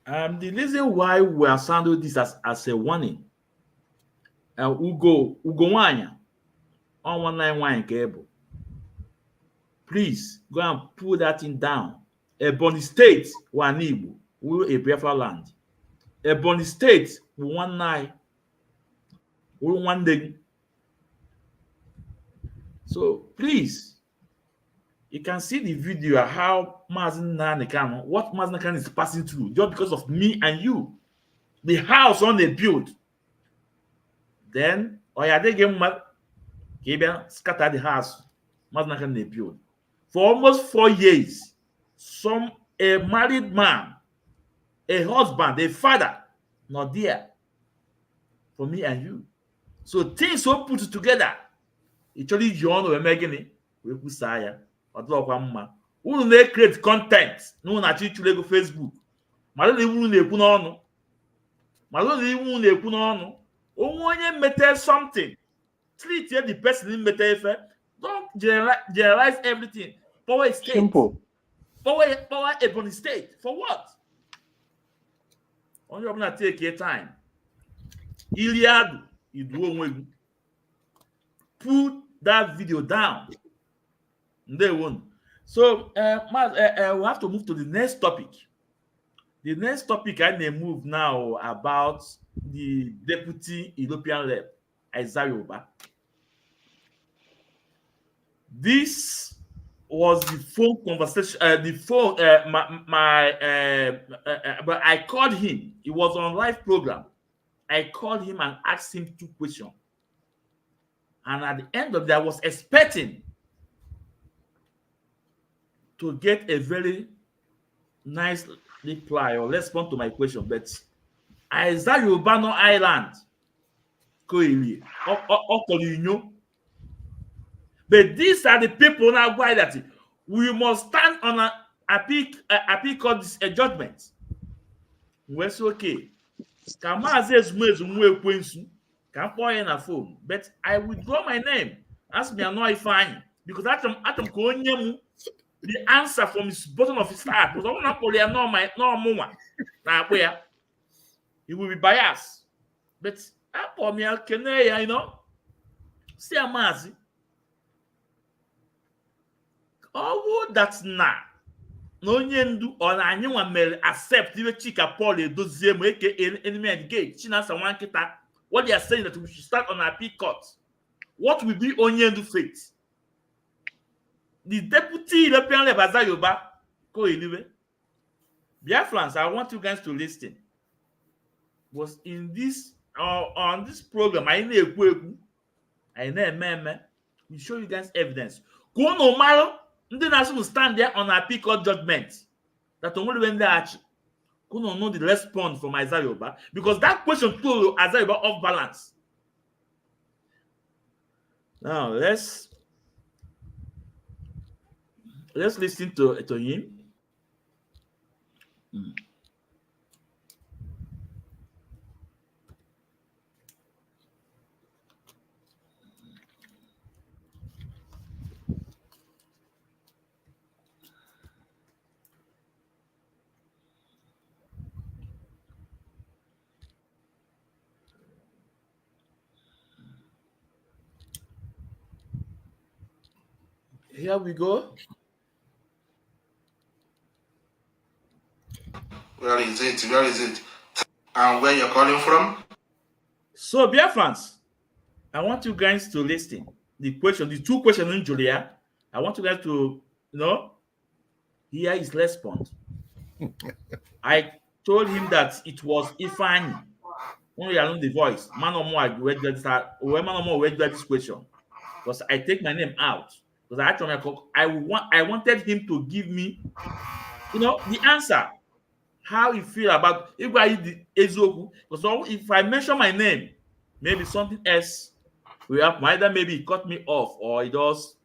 The reason why we are sounding this as a warning. Ugo Wanya on 191 cable. Please go and pull that thing down. Ebony State, Wanibu, we a Biafra land. Ebony State, one night, one day. So please, you can see the video how Mazen Nanekan, what Mazen Nanekan is passing through just because of me and you. The house on the build. Then, they game scatter the house. Mazen Nanekan they build. For almost 4 years, a married man, a husband, a father, not there for me and you. So things were put together. Actually, John or Megan, we put Saya, or Mama. Who they create content? No, not you go Facebook. Malone even they put on. Malone even they put on. Oh, when you metal something, treat the person in metal. Don't generalize everything. Power state. Simple. Power Ebony State. For what? Only you're gonna take your time. Iliad, you do put that video down. They won't. So we have to move to the next topic. The next topic I may move now about the deputy European rep, Isaiah Yoba. This was the phone conversation. But I called him. It was on live program. I called him and asked him 2 questions. And at the end of that, I was expecting to get a very nice reply or response to my question. But Isaiah Yobano Island, but these are the people now why that we must stand on a appeal called this a judgment. We're okay. Can na phone, but I withdraw my name. Ask me annoy fine because Atom the answer from his bottom of his heart. Because I'm not poly no more. Now where he will be biased. But Apple me you know. See a mazi. Oh, that's not. No nyendu or anyone may accept the chika Paul dozie enemy engage. China someone kita. What they are saying that we should start on our peak court. What will be Onyendu fate? The deputy European rep Isaiah Yoba, Biafrans, I want you guys to listen. Was in this on this program, I know we show you guys evidence. Go no matter, the nation will stand there on our peak court judgment. That only when they actually couldn't know the response from Isaiah Yoba because that question threw Isaiah Yoba off balance. Now let's listen to him. Here we go. Where is it? Where is it? And where you're calling from? So, dear friends, I want you guys to listen. The two questions in Julia. I want you guys to, hear his response. I told him that it was Ifani. Only alone the voice. Man or more, I read this question. Because I take my name out. Because I wanted him to give me, the answer. How he feel about if I the Ezoku. Because if I mention my name, maybe something else will happen. Either maybe he cut me off or he does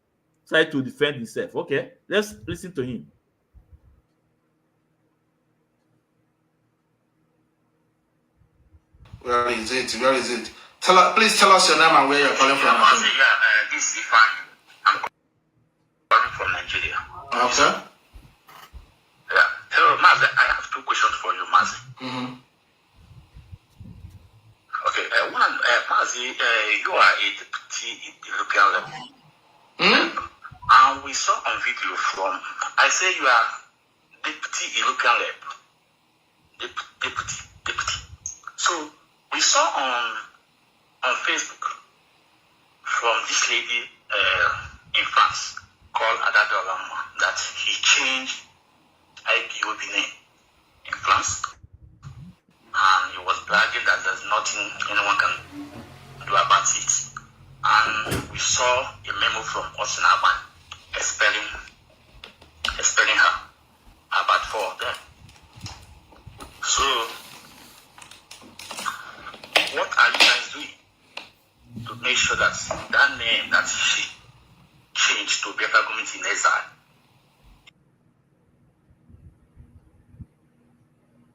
try to defend himself. Okay, let's listen to him. Where is it? Where is it? Please tell us your name and where you're calling from. This is Ifan. I'm calling from Nigeria. Okay. Yeah. Hello, Mazi. I have two questions for you, Mazi. Mm-hmm. Okay. One, Mazi, you are a deputy European level. Mm-hmm. And we saw on video from, I say you are deputy European level. Deputy. So we saw on Facebook from this lady in France called Adadolama that he changed IPOB name in France, and he was bragging that there's nothing anyone can do about it. And we saw a memo from Osinaban expelling her, about 4 of them. So what are you guys doing to make sure that that name that she changed to Biafra Community in Exile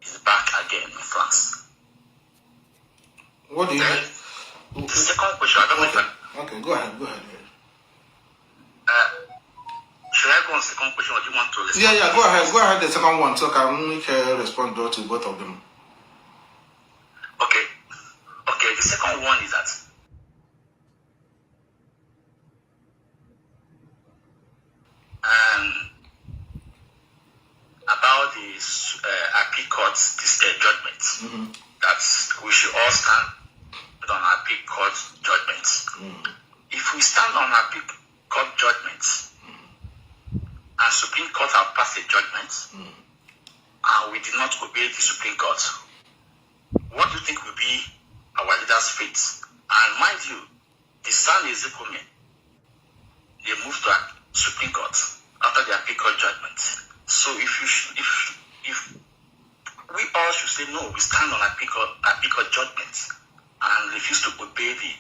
is back again in France? What do you mean? The second question, I don't know if I... Okay, go ahead. Should I go on the second question or do you want to listen? Yeah, go ahead the second one so I can make a response to both of them. Okay, the second one is that about the appeal court's judgment, that we should all stand on appeal court judgments. If we stand on appeal court judgments and Supreme Court have passed a judgment and we did not obey the Supreme Court, what do you think will be our leaders' fate? And mind you, the San Ezekiel, they moved to a Supreme Court after the appeal court judgment. So if we all should say no, we stand on appeal court judgment and refuse to obey the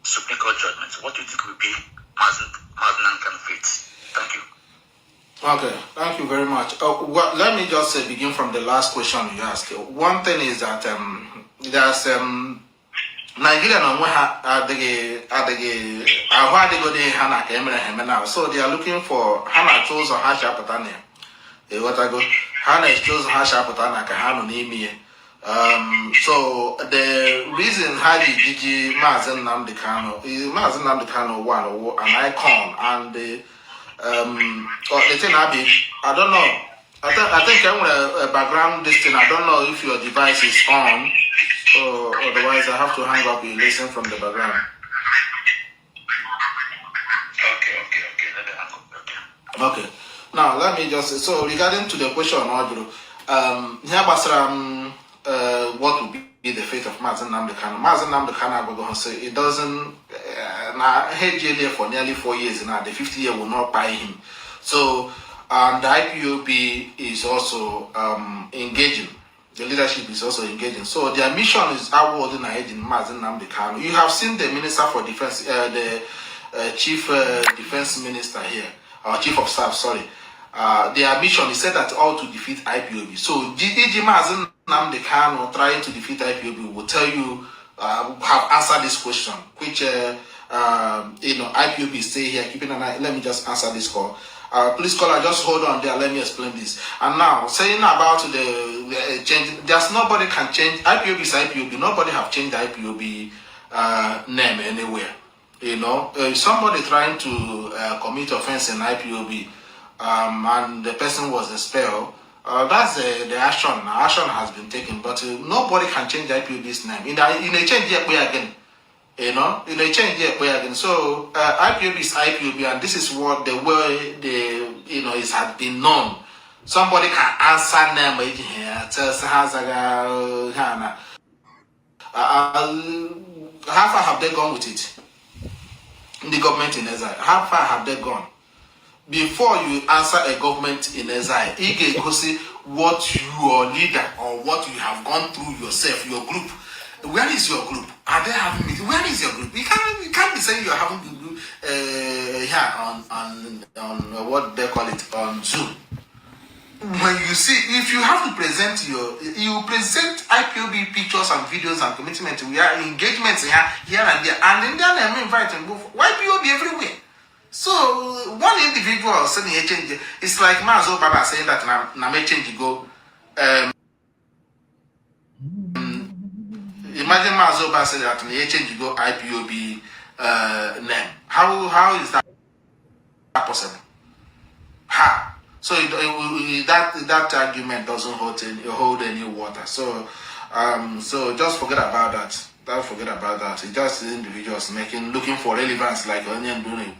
Supreme Court judgment, what do you think will be Mazinankan fate? Thank you. Okay, thank you very much. Let me just begin from the last question you asked. One thing is that there's Nigeria so they are looking for Hana chose or Hasha Patania. What I go Hana is chose Hasha Patana Kahano Nimi. So the reason how the Gigi Mazen Namdekano is Mazen Namdekano one an icon and the thing I don't know. I think I'm a background this thing. I don't know if your device is on. So otherwise I have to hang up and listen from the background. Okay. Now let me just so regarding to the question on what will be the fate of Mazen Namdekano? Mazen Namdekano will go and say it doesn't now head jail for nearly 4 years now. The 50th year will not buy him. So the IPOB is also engaging. The leadership is also engaging. So their mission is outward in Mazen Namdekano. You have seen the Minister for Defense, the Chief Defense Minister here, or Chief of Staff, sorry. Their mission is set at all to defeat IPOB. So DG Mazen Namdekano trying to defeat IPOB will tell you, have answered this question, which IPOB stay here, keeping an eye. Let me just answer this call. Please caller, just hold on there. Let me explain this. And now, saying about the change, there's nobody can change. IPOB is IPOB. Nobody have changed the IPOB name anywhere. somebody trying to commit offense in IPOB, and the person was expelled. That's the action. Action has been taken, but nobody can change IPOB's name. In a change here again, in a change here again. So IPOB is IPOB, and this is what the way it has been known. Somebody can answer name here. How far have they gone with it? The government in exile. How far have they gone? Before you answer a government in exile, you can go see what your leader or what you have gone through yourself, your group. Where is your group? Are they having meeting? Where is your group? You can't be saying you're having to do here on what they call it on Zoom. When you see, if you have to present you present IPOB pictures and videos and commitment, we are engagements here and there, and then I'm inviting IPOB everywhere. So one individual saying a change, it's like Mazo Baba saying that na may change go. Imagine Mazo Baba saying that na change go IPOB name. How is that possible? How? So that argument doesn't hold any water. So just forget about that. Don't forget about that. It's just individuals looking for relevance like onion doing.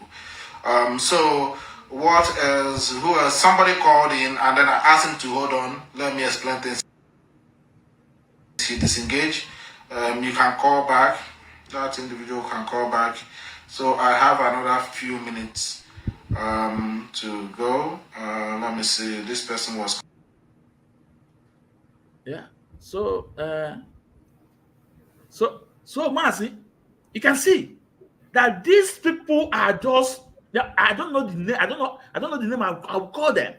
So what else? Who else? Somebody called in and then I asked him to hold on. Let me explain things. He disengaged. You can call back. That individual can call back. So I have another few minutes to go. Let me see. This person was. Yeah. So Marcy, you can see that these people are just. I don't know the name. I don't know the name. I'll call them.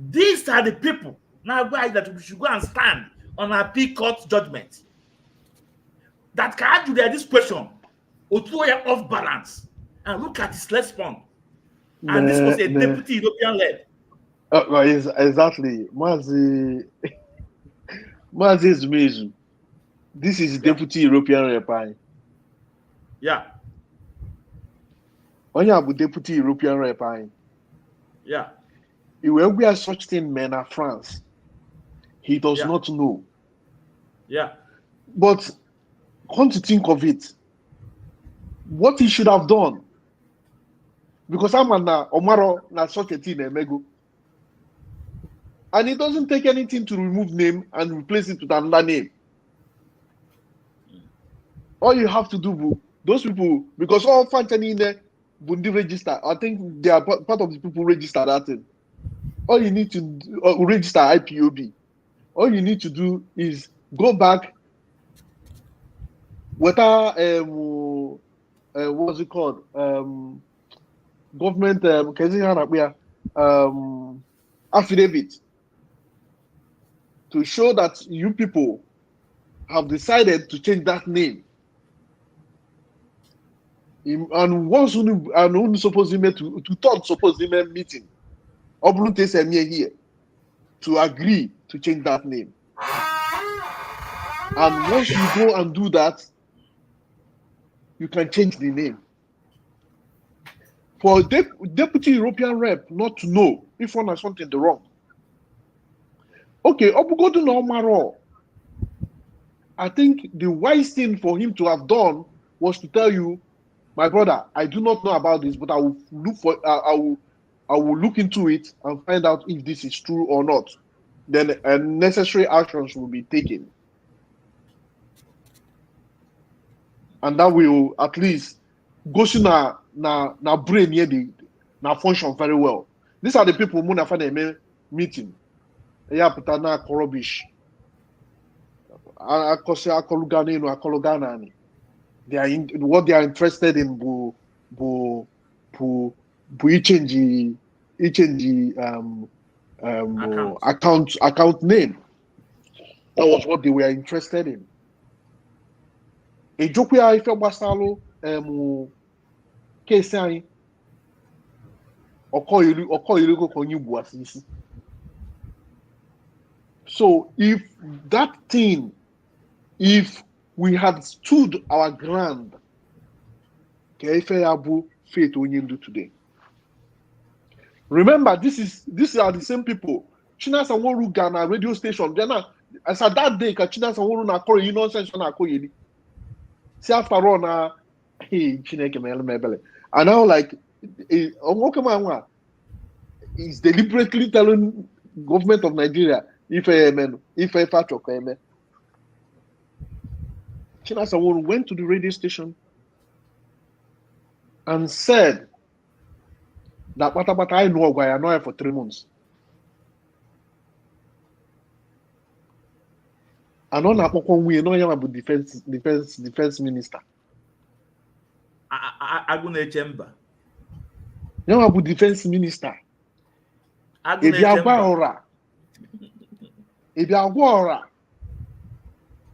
These are the people now guys that we should go and stand on our court judgment. That can argue that this question, Otuoya off balance, and look at his response. And this was a deputy European led. Exactly. Mazi Zumezu. This is deputy European rep. Yeah. Onyabu deputy European rep. Yeah. When we are such thing, men are France. He does not know. Yeah. But come to think of it, what he should have done, because I'm an Omaro na such a thing, Emego. And it doesn't take anything to remove name and replace it with another name. All you have to do, those people, because all Fantani in there, Bundi register. I think they are part of the people register that thing. All you need to do, register IPOB. All you need to do is go back. Whether what's it called? Government affidavit to show that you people have decided to change that name. And once only supposed to talk supposed meeting. Here to agree to change that name. And once you go and do that, you can change the name. For deputy European rep not to know if one has something wrong. Okay, Obugodu Normaro. I think the wise thing for him to have done was to tell you, my brother, I do not know about this, but I will look into it and find out if this is true or not. Then necessary actions will be taken. And that will at least go to na brain here na function very well. These are the people who have a meeting. Yeah, but na rubbish. They are what they are interested in account name. That was what they were interested in. Ejokwe ife gbasalo case anyị ọkọ konyi bu asisi. So if we had stood our ground Kefe Abu Faith Onyendu today. Remember, these are the same people. China Sanworu Ghana radio station. They're not, as at that day, China Sanworu na kore nonsense na koye. See after all na hey Chineke mebele. And now like is deliberately telling government of Nigeria if China Sanworu went to the radio station and said that but I know why I know for 3 months. And on we know him about defense minister. Agune chamber. Him about defense minister. Agune chamber. If you are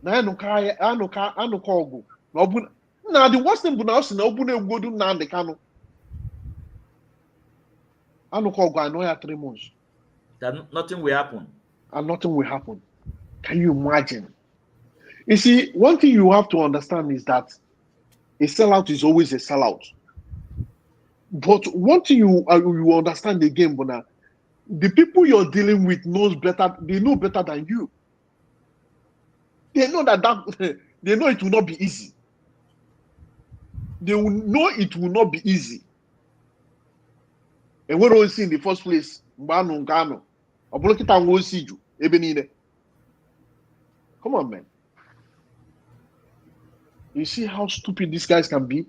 na anuka ogu. Na the worst thing na us na obuna egodu na the kanu. Anuka ogu I know 3 months. That nothing will happen. And nothing will happen. Can you imagine? You see, one thing you have to understand is that a sellout is always a sellout. But one thing you understand again, Bona, the people you're dealing with knows better. They know better than you. They know they know it will not be easy. They will know it will not be easy. And what we see in the first place, come on, man. You see how stupid these guys can be?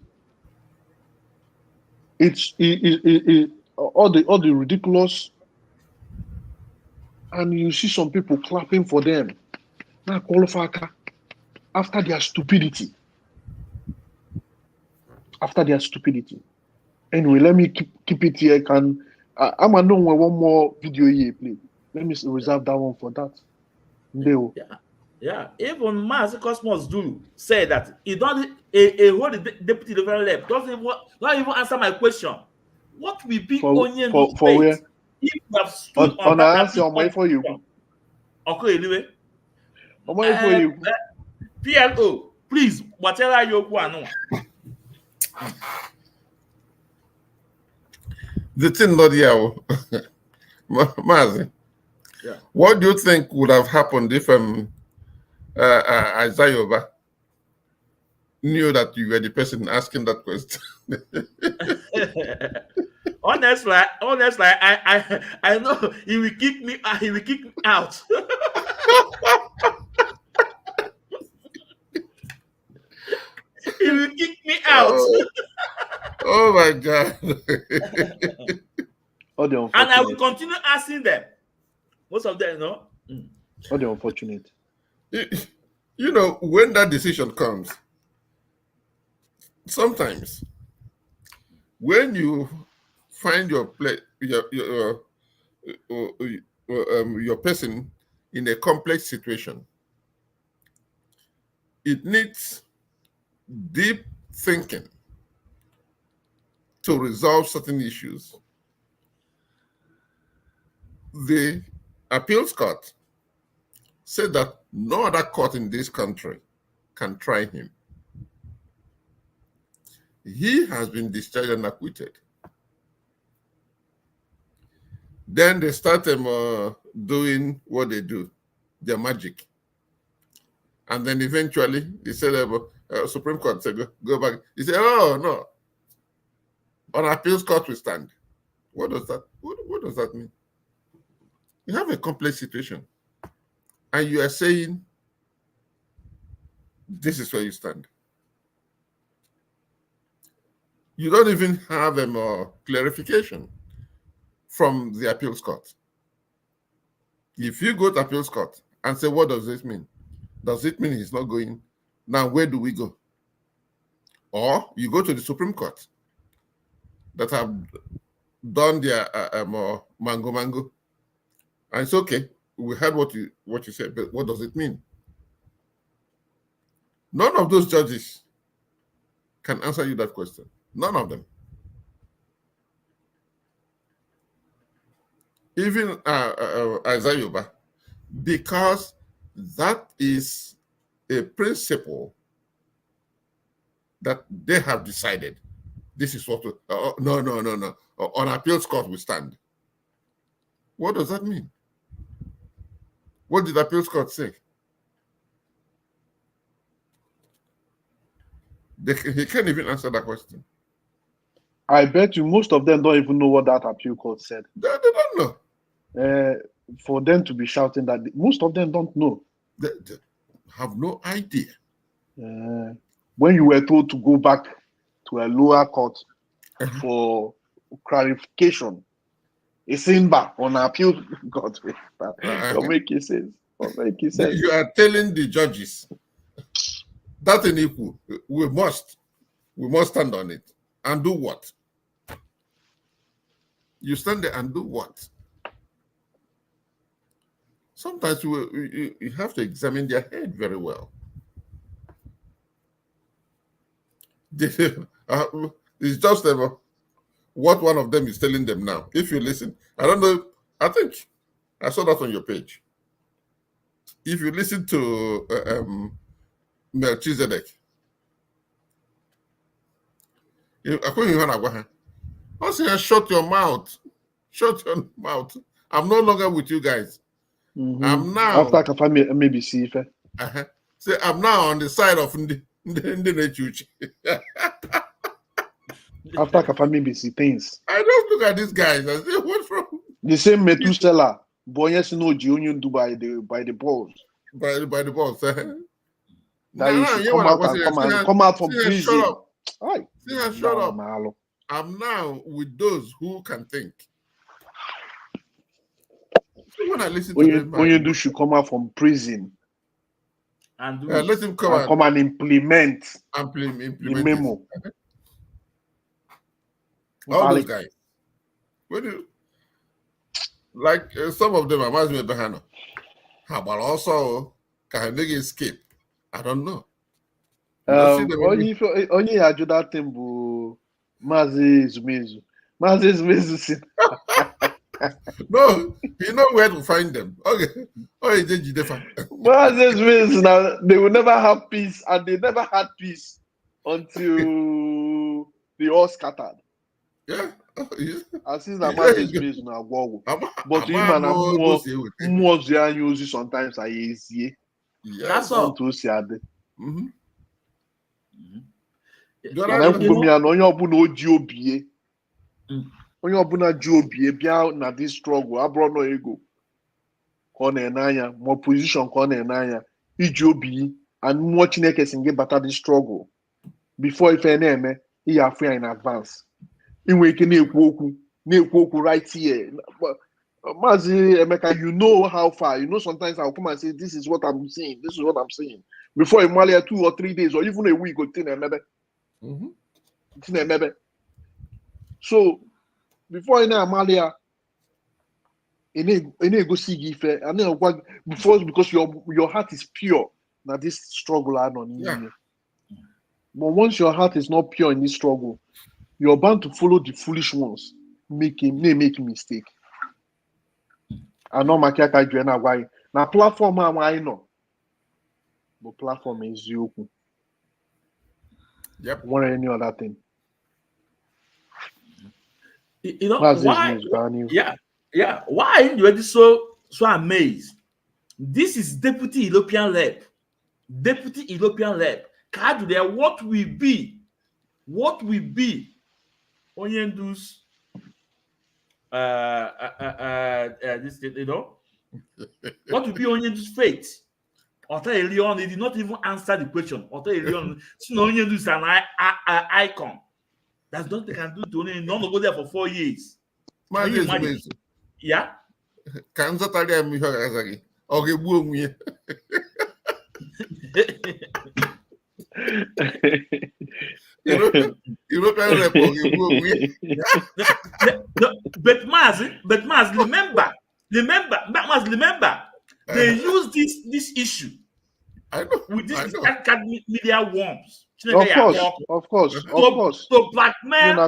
It's all the ridiculous, and you see some people clapping for them. Now qualify after their stupidity. After their stupidity. Anyway, let me keep it here. I'm gonna know when one more video here play. Let me reserve that one for that. Yeah. Even Mars Cosmos Dulu said that he don't a whole deputy level rep doesn't even answer my question. What will be Onyendu's fate if you have stood on that for you? Okay, anyway. For you. PLO, please, whatever you want. The thing not here, Mazi. Yeah. What do you think would have happened if Isaiah knew that you were the person asking that question? Honestly, I know he will kick me. He will kick me out. He will kick me out. Oh my God! And I will continue asking them. Most of them, Oh, the unfortunate. You know, when that decision comes, sometimes when you find your person in a complex situation, it needs deep thinking to resolve certain issues. The appeals court said that no other court in this country can try him. He has been discharged and acquitted. Then they start doing what they do, their magic. And then eventually, he said, Supreme Court said, go back. He said, oh, no. On appeals court we stand. What does that, what does that mean? You have a complex situation. And you are saying, this is where you stand. You don't even have a clarification from the appeals court. If you go to appeals court and say, what does this mean? Does it mean he's not going? Now, where do we go? Or you go to the Supreme Court that have done their mango. And it's okay. We heard what you said, but what does it mean? None of those judges can answer you that question. None of them. Even Isaiah, because that is a principle that they have decided This is what no. On appeals court we stand. What does that mean? What did the appeals court say? He can't even answer that question. I bet you most of them don't even know what that appeal court said. They don't know. For them to be shouting that, most of them don't know. They have no idea. When you were told to go back to a lower court for clarification, it's in back on appeal court. Don't make it sense. You are telling the judges that in equal, we must stand on it and do what? You stand there and do what? Sometimes you have to examine their head very well. It's just what one of them is telling them now. If you listen, I don't know, I think I saw that on your page. If you listen to Melchizedek, I say, shut your mouth. Shut your mouth. I'm no longer with you guys. I'm now after maybe see if say I'm now on the side of the church. After Kafami see things. I just look at these guys and say, what's wrong? The same Methuselah, Boyes no Union do by the balls. By the balls. That you should come out from prison. Shut up. I'm now with those who can think. So when I listen to them, Onyedu should come out from prison and let him come and implement the memo. All those guys. Some of them are Mazmi Bahano. But also, can they escape? I don't know. Only Ajuda Tembu Mazi Zumezu. Mazi Zumezu. No, you know where to find them. Okay. Mazi Zumezu, now they will never have peace, and they never had peace until they all scattered. Yeah. As since the Mazi Zumezu now go. But you man more use sometimes I easy. That's all. Onye ọbụla ji obi bịa na this struggle abụrụ no ego ka ọ na-ene anya ma position ka ọ na-ene anya iji obi and mmụọ Chineke si gị bata this struggle before ife na-eme ihe afụ ya in advance inwe ike na-ekwu okwu right here. Mazi Emeka, you know how far, you know sometimes I'll come and say this is what I'm seeing, before Emalia 2 or 3 days or even a week or 10 so before Amalia go see if and then before because your heart is pure now this struggle I don't need. But once your heart is not pure in this struggle, you're bound to follow the foolish ones, make mistake. I know my kaka join why now platform I know, but platform is you. Yep. More than any other thing. You know why? Yeah. Why you are so amazed? This is Deputy European Lab. Can there what will be? Onyendu's this you know what will be Onyendu's fate? Otta Elion, he did not even answer the question. Otta Elion, Onyendu is an icon. That's not they can do to only none go there for 4 years. Can you imagine? Yeah. Can you tell me how okay, boom. But Maz, remember, they use this issue. I know with this media worms. Of course. To blackmail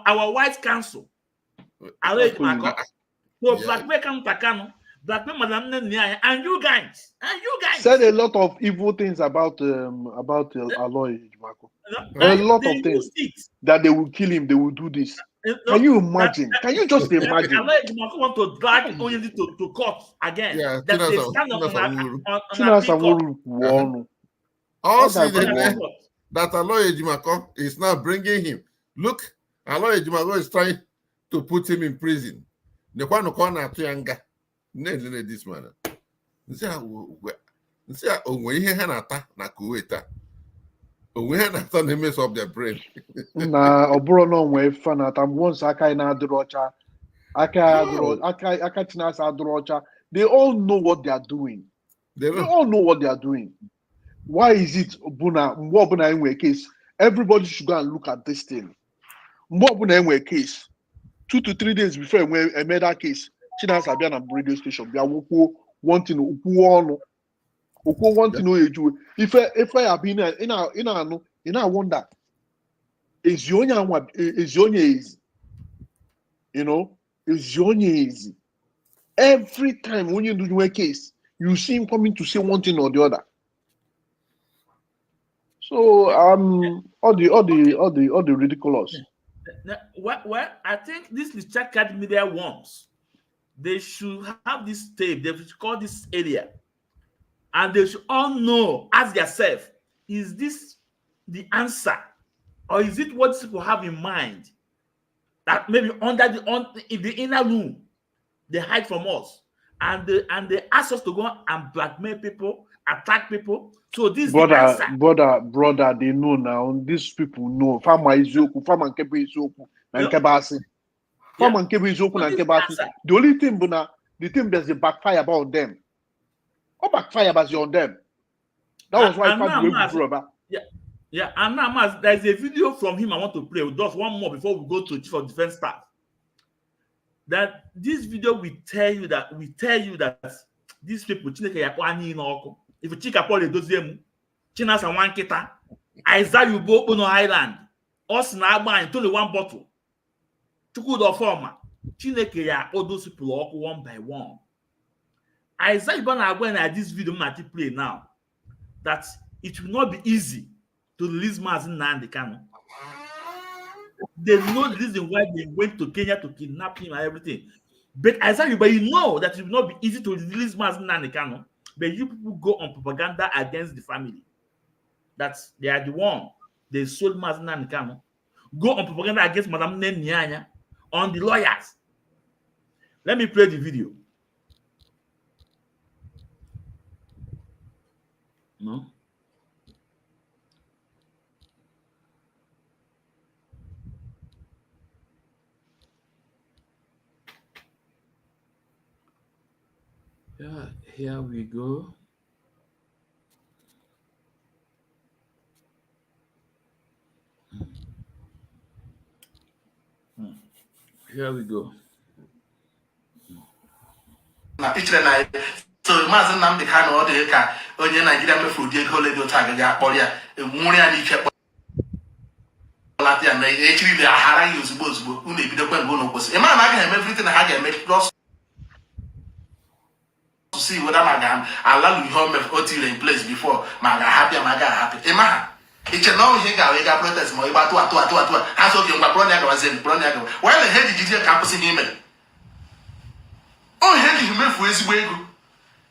our white council. To blackmail Takano. blackmail Madam Nenia, and you guys, said a lot of evil things about Aloy Ejimako. A lot of things that they will kill him, they will do this. Can you imagine? Can you just imagine? Aloy Ejimako want to drag Onyendi to court again. Yeah, that they stand up on a peacock. Also, that Aloy Ejimako is now bringing him. Look, Aloy Ejimako is trying to put him in prison. The one who call na tuyanga. This man. When he had ata na Kuwaita. When had ata they mess up their brain. Na oburo no we fan at once aka na adrocha. Aka tinas adrocha. They all know what they are doing. They all know what they are doing. Why is it Mbobuna in a case? Everybody should go and look at this thing. Mbobuna in a case. 2 to 3 days before I made that case, China Sabian and radio station. We are wanting to know if I have been in a wonder. Is your easy? You know, is your easy? Every time when you do a case, you see him coming to say one thing or the other. So all the ridiculous. Well, I think this is Chakad Media wants. They should have this tape. They should call this area, and they should all know, ask themselves, is this the answer, or is it what people have in mind? That maybe in the inner room, they hide from us, and they ask us to go and blackmail people, attack people. So this brother, they know now. These people know. Farmer Izoku, Farmer Nkebe Izoku, and Nkebasi. Farmer Nkebe Izoku and Nkebasi. The only thing, the thing there's a backfire about them. What backfire was on them? That was why Yeah, and now there's a video from him I want to play. Just one more before we go to Chief of Defense Staff. That this video will tell you that these people, if you check up all the doziem, China's and one kita, Isaiah you go on island, us na agba only one bottle. Chuku do forma, Chineke ya all those people walk one by one. Isaiah ban agba na this video might play now. That it will not be easy to release Mazin Nnamdi Kanu. They know the reason why they went to Kenya to kidnap him and everything. But Isaiah, but you know that it will not be easy to release Mazin Nnamdi Kanu. But you people go on propaganda against the family. That's they are the one. They sold Mazin Nnamdi Kanu. Go on propaganda against Madam Nenianya on the lawyers. Let me play the video. No. Yeah, here we go. Here we go. So Mazin Nnamdi Kanu ọ dị ka onye Nigeria mefuru dị ego ole dị otu a ga akpọrọ ya nwụrụ ya n'ike kpọlata ya na echiri ya ahara ya ozugbo unu ebidokwa mgbe unu kwụsị. Ịma na agaghị eme everything na ha ga-eme plus to see whether ma ga-alalu ihe o tiri in place before ma ga-ahapụ ma ga-ahapụ. Ịma ha iche na ihe ga protest ma ịgba atụ ha so oge ngwa kpọrọ ya gawazie why the head jide ka akwụsị n'ime o ihe ji mefu ezigbo ego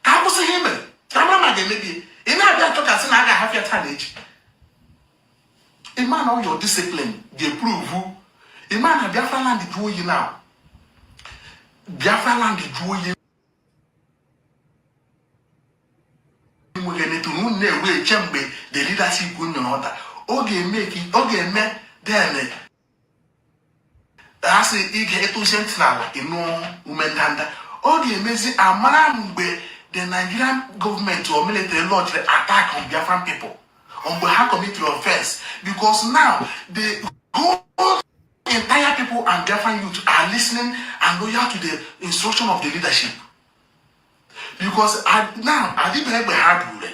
ka akwụsị ihe mere ka mara ma ga-emebi ị na-abịa chọkasị na a ga-ahapịa taa na echi. Ịma na your discipline ga-eprove. Ịma na Biafra land jụọ oyi now. Biafra land jụọ oyi na-ewe kemgbe the leadership nọ n'ọta ọ ga-eme then asị ige ịtụsi ntị n'ala ịnụ ume ndanda ọ ga-emezi amara mgbe the Nigerian government or military launch the attack on Biafran people on where ha commit offense because now the whole entire people and Biafran youth are listening and loyal to the instruction of the leadership because now adịbegbe ha bụrụ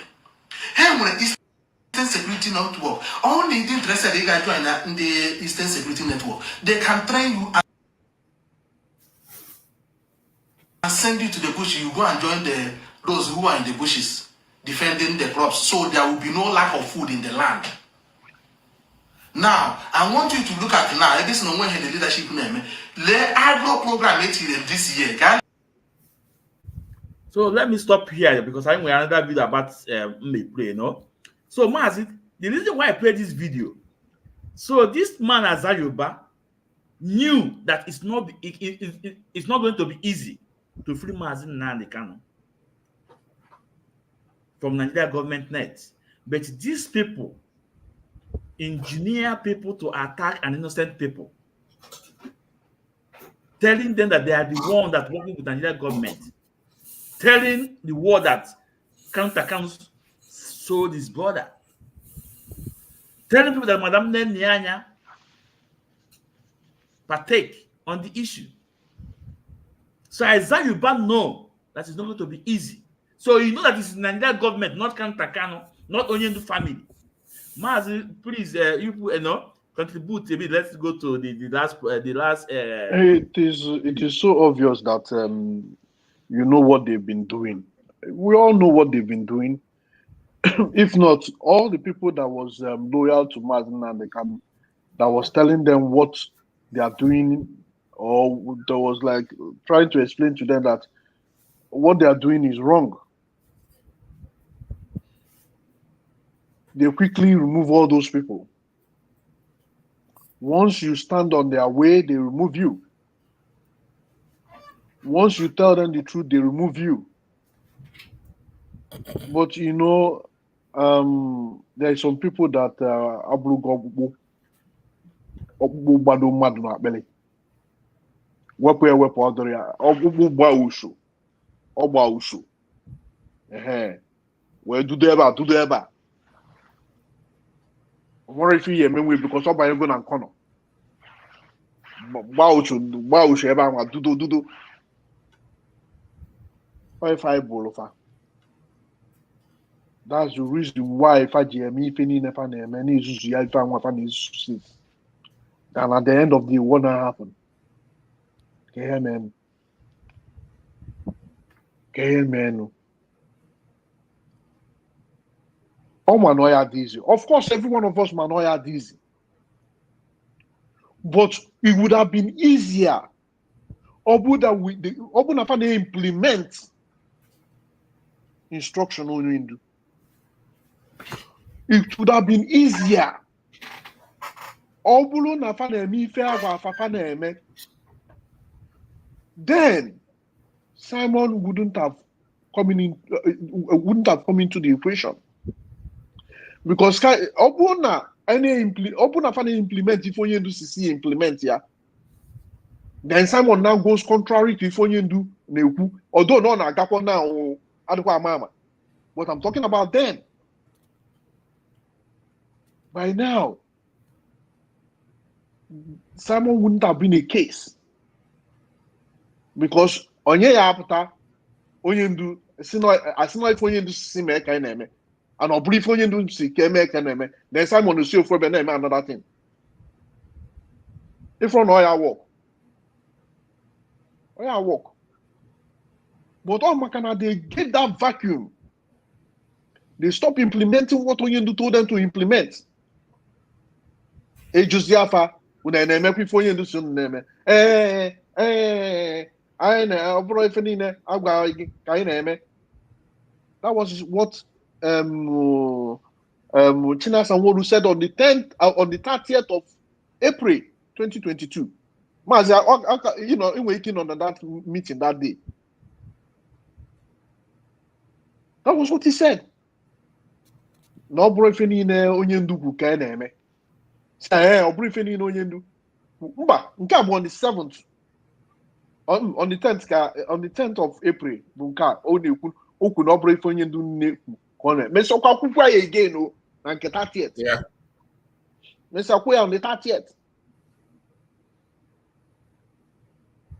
ha nwere Eastern Security Network. Only interested they guys join the Eastern Security Network. They can train you send you to the bush, you go and join those who are in the bushes defending the crops, so there will be no lack of food in the land. Now, I want you to look at now, this is no one the leadership name. The agro program this year, guys. So let me stop here because I'm with another video about me play, no? So Mazi, the reason why I played this video, so this man Azayoba knew that it's not going to be easy to free Mazi Nnamdi Kanu from Nigeria government net. But these people engineer people to attack an innocent people, telling them that they are the one that working with Nigeria government, telling the world that counter sold his brother, telling people that Madame Nyanya partake on the issue. So Azayoba know that it's not going to be easy. So you know that it's Nigeria government, not Kanu, not Onyendu family. Mazi, please, you contribute a bit. Let's go to the last. It is so obvious that you know what they've been doing. We all know what they've been doing. If not, all the people that was loyal to Mazi Nnamdi Kanu, that was telling them what they are doing, or that was like trying to explain to them that what they are doing is wrong. They quickly remove all those people. Once you stand on their way, they remove you. Once you tell them the truth, they remove you. But you know, there are some people that what if you mean because of my going and corner? Do 5 bolofa. That's the reason why if I GME penny never many is and at the end of the what happen? KMN. Oh, Manoya Dizzy. Of course, every one of us Manoya Dizzy. But it would have been easier. Obu they implement instruction on Hindu. It would have been easier. Obulu nafane mi fe agwa afafane eme. Then Simon wouldn't have come into the equation. Because Obuna fane implement if onye do CC implement ya. Then Simon now goes contrary to if onye do neku. Although no na agakwa now adekwa mama. But I'm talking about then. By now, Simon wouldn't have been a case. Because onye ya apụta onye ndu asino if onye ndu si me ka na-eme and oburu if onye ndu si ka eme ka na-eme then Simon will see ofu ebe na-eme another thing. If on oya work. But all makana they get that vacuum. They stop implementing what onye ndu told them to implement. Ejuziafa una na-eme kwa if onye ndu si na-eme that was what China Sanwo-Olu said on the 30th of April 2022. You know, waiting on that meeting that day. That was what he said. No briefing in Onyendu ka na-eme. Say briefing in Onyendu. Mba, nke on the 7th. On the 10th of April, bunka oku no break onye ndu nneku kone. Meso kwa kwukwa again o na nke 30th. Yeah. Meso kwa on the 30th.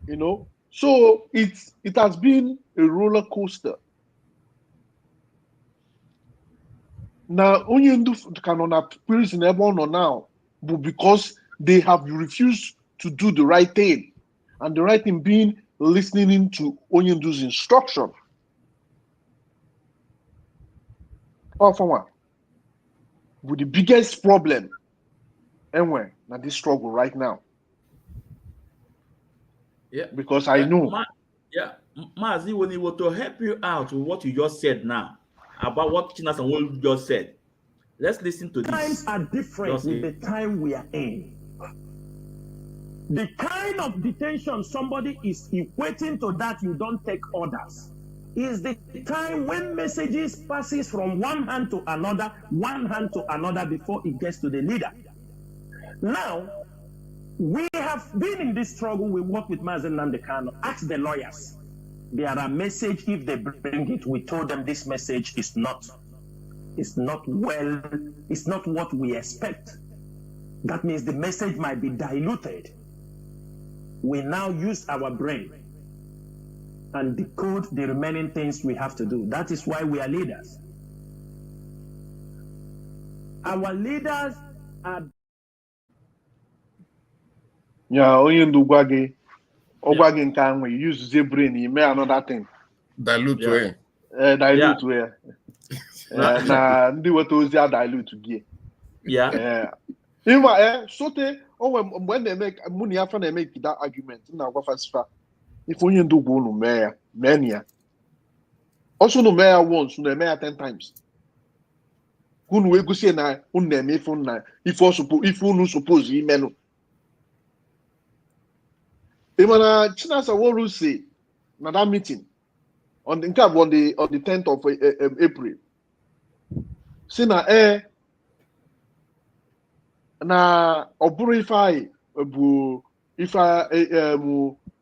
You know, so it has been a roller coaster. Now onye ndu cannot prison everyone now, but because they have refused to do the right thing. And the right thing being listening to Onyendu's instruction. With the biggest problem anywhere now this struggle right now. Yeah. Because I know. Mazi, when he was to help you out with what you just said now about what Chinasa Nwolu just said, let's listen to this. Times are different with the time we are in. The kind of detention somebody is equating to that you don't take orders is the time when messages passes from one hand to another before it gets to the leader. Now, we have been in this struggle. We work with Mazi Nnamdi Kanu. Ask the lawyers. There are messages, if they bring it, we told them this message is not what we expect. That means the message might be diluted. We now use our brain and decode the remaining things we have to do. That is why we are leaders. Our leaders are... Yeah, Onyendu Gwage. Ogwage nkan we use the brain, you may another thing. Dilute way. Dilute way. Na ndị weta ozi a dilute gị. Yeah. Ịma sote when they make money after they make that argument na agwa fasifa. If Onyendu go no mee ya. Also no mee ya once, no mee ya 10 times. Unu we go say na unu na eme phone na if unu suppose ime no. Imana Chinasa Nwolu say na that meeting on the 10th of April. Say na oburu ifai bu ifa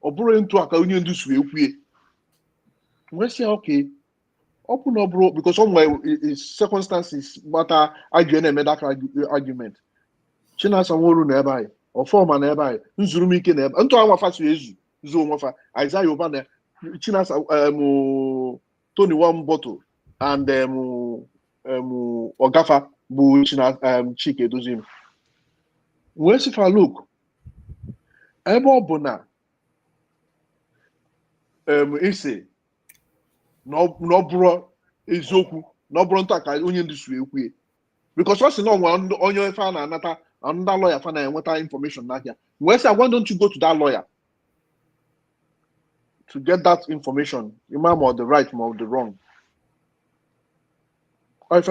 oburu into aka Onyendu su ekwie. We say okay. Open up bro because somewhere circumstances matter argument and that argument. Chinasa Nwolu na ebe or former na ebe nzuru ike na ebe nto anwa fasu ezu zo nwafa Isaiah Oba na Chinasa Tony one bottle and Ogafa bu Chike Dozim. We see for look ebe obuna ise no bro ezoku no bro nta ka Onyendu su ekwie because what's no one onye fa na anata another lawyer fa na enweta information na here. We say why don't you go to that lawyer to get that information, imam or the right or the wrong. Why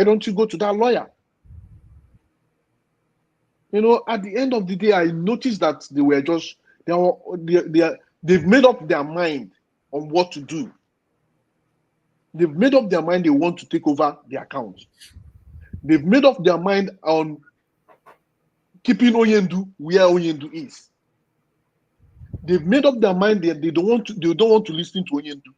don't you go to that lawyer? You know, at the end of the day, I noticed that they've made up their mind on what to do. They've made up their mind they want to take over the account. They've made up their mind on keeping Onyendu where Onyendu is. They've made up their mind that they don't want to listen to Onyendu.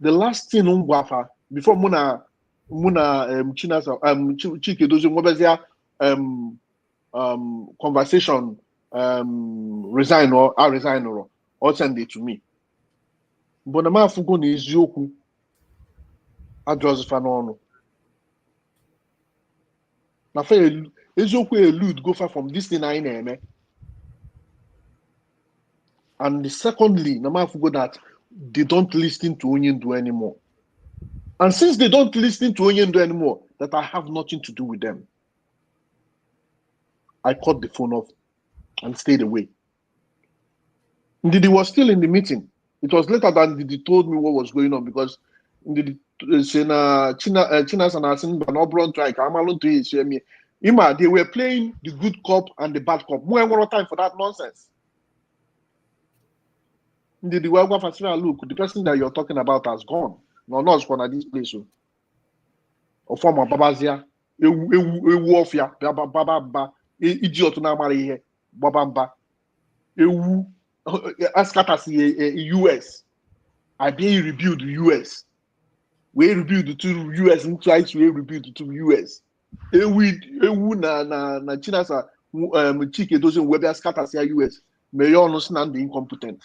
The last thing on Wafa before Muna Chinasa Chike Dozim what was their conversation resign or send it to me. But the man fugo ni Izioku a Joseph Anono. Na fe Izioku elude go far from this thing I name. And secondly, the man fugo that they don't listen to Onyendu anymore. And since they don't listen to Onyendu anymore, that I have nothing to do with them. I cut the phone off and stayed away. Ndidi was still in the meeting. It was later that Ndidi told me what was going on because Ndidi said, they were playing the good cop and the bad cop. More time for that nonsense. Ndidi look, the person that you're talking about has gone. No, not going at this place. Or former Babazia, Wofia, Baba, idiot na mari here, Babamba, Askatasi, US. I be rebuild the US. We rebuild the two US and twice we rebuild the two US. Na Chinasa Chike doesn't webe Askatasi US. May you understand the incompetent.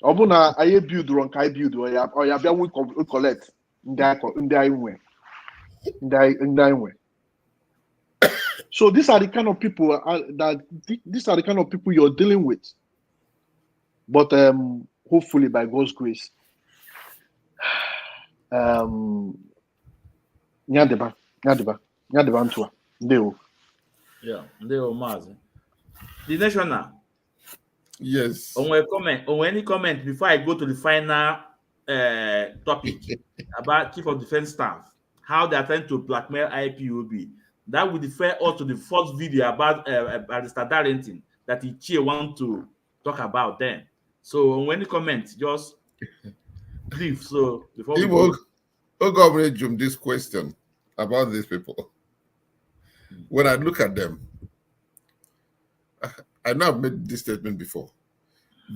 Obuna I build wrong, I build or ya be we collect in that way. So these are the kind of people these are the kind of people you're dealing with. But hopefully, by God's grace, nyadeba ntua ndeo. Yeah, ndeo mazi. The National. Yes. On any comment before I go to the final topic about Chief of Defense Staff, how they are trying to blackmail IPOB. That will defer us to the first video about Barrister Darlington that Ichie want to talk about then. So on any comment, just brief. So before we go. Governor this question about these people. When I look at them, I know I've made this statement before.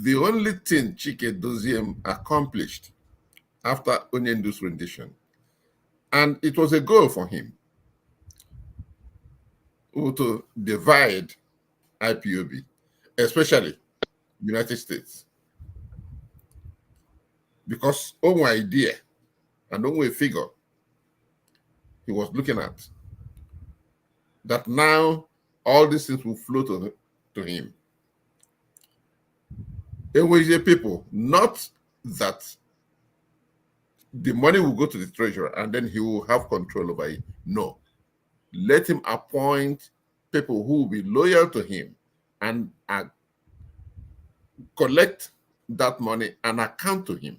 The only thing Chike Doziem accomplished after Onyendu's rendition, and it was a goal for him, to divide IPOB, especially United States. Because one idea and one figure he was looking at, that now all these things will flow to him. It was the people, not that the money will go to the treasurer and then he will have control over it. No. Let him appoint people who will be loyal to him and collect that money and account to him.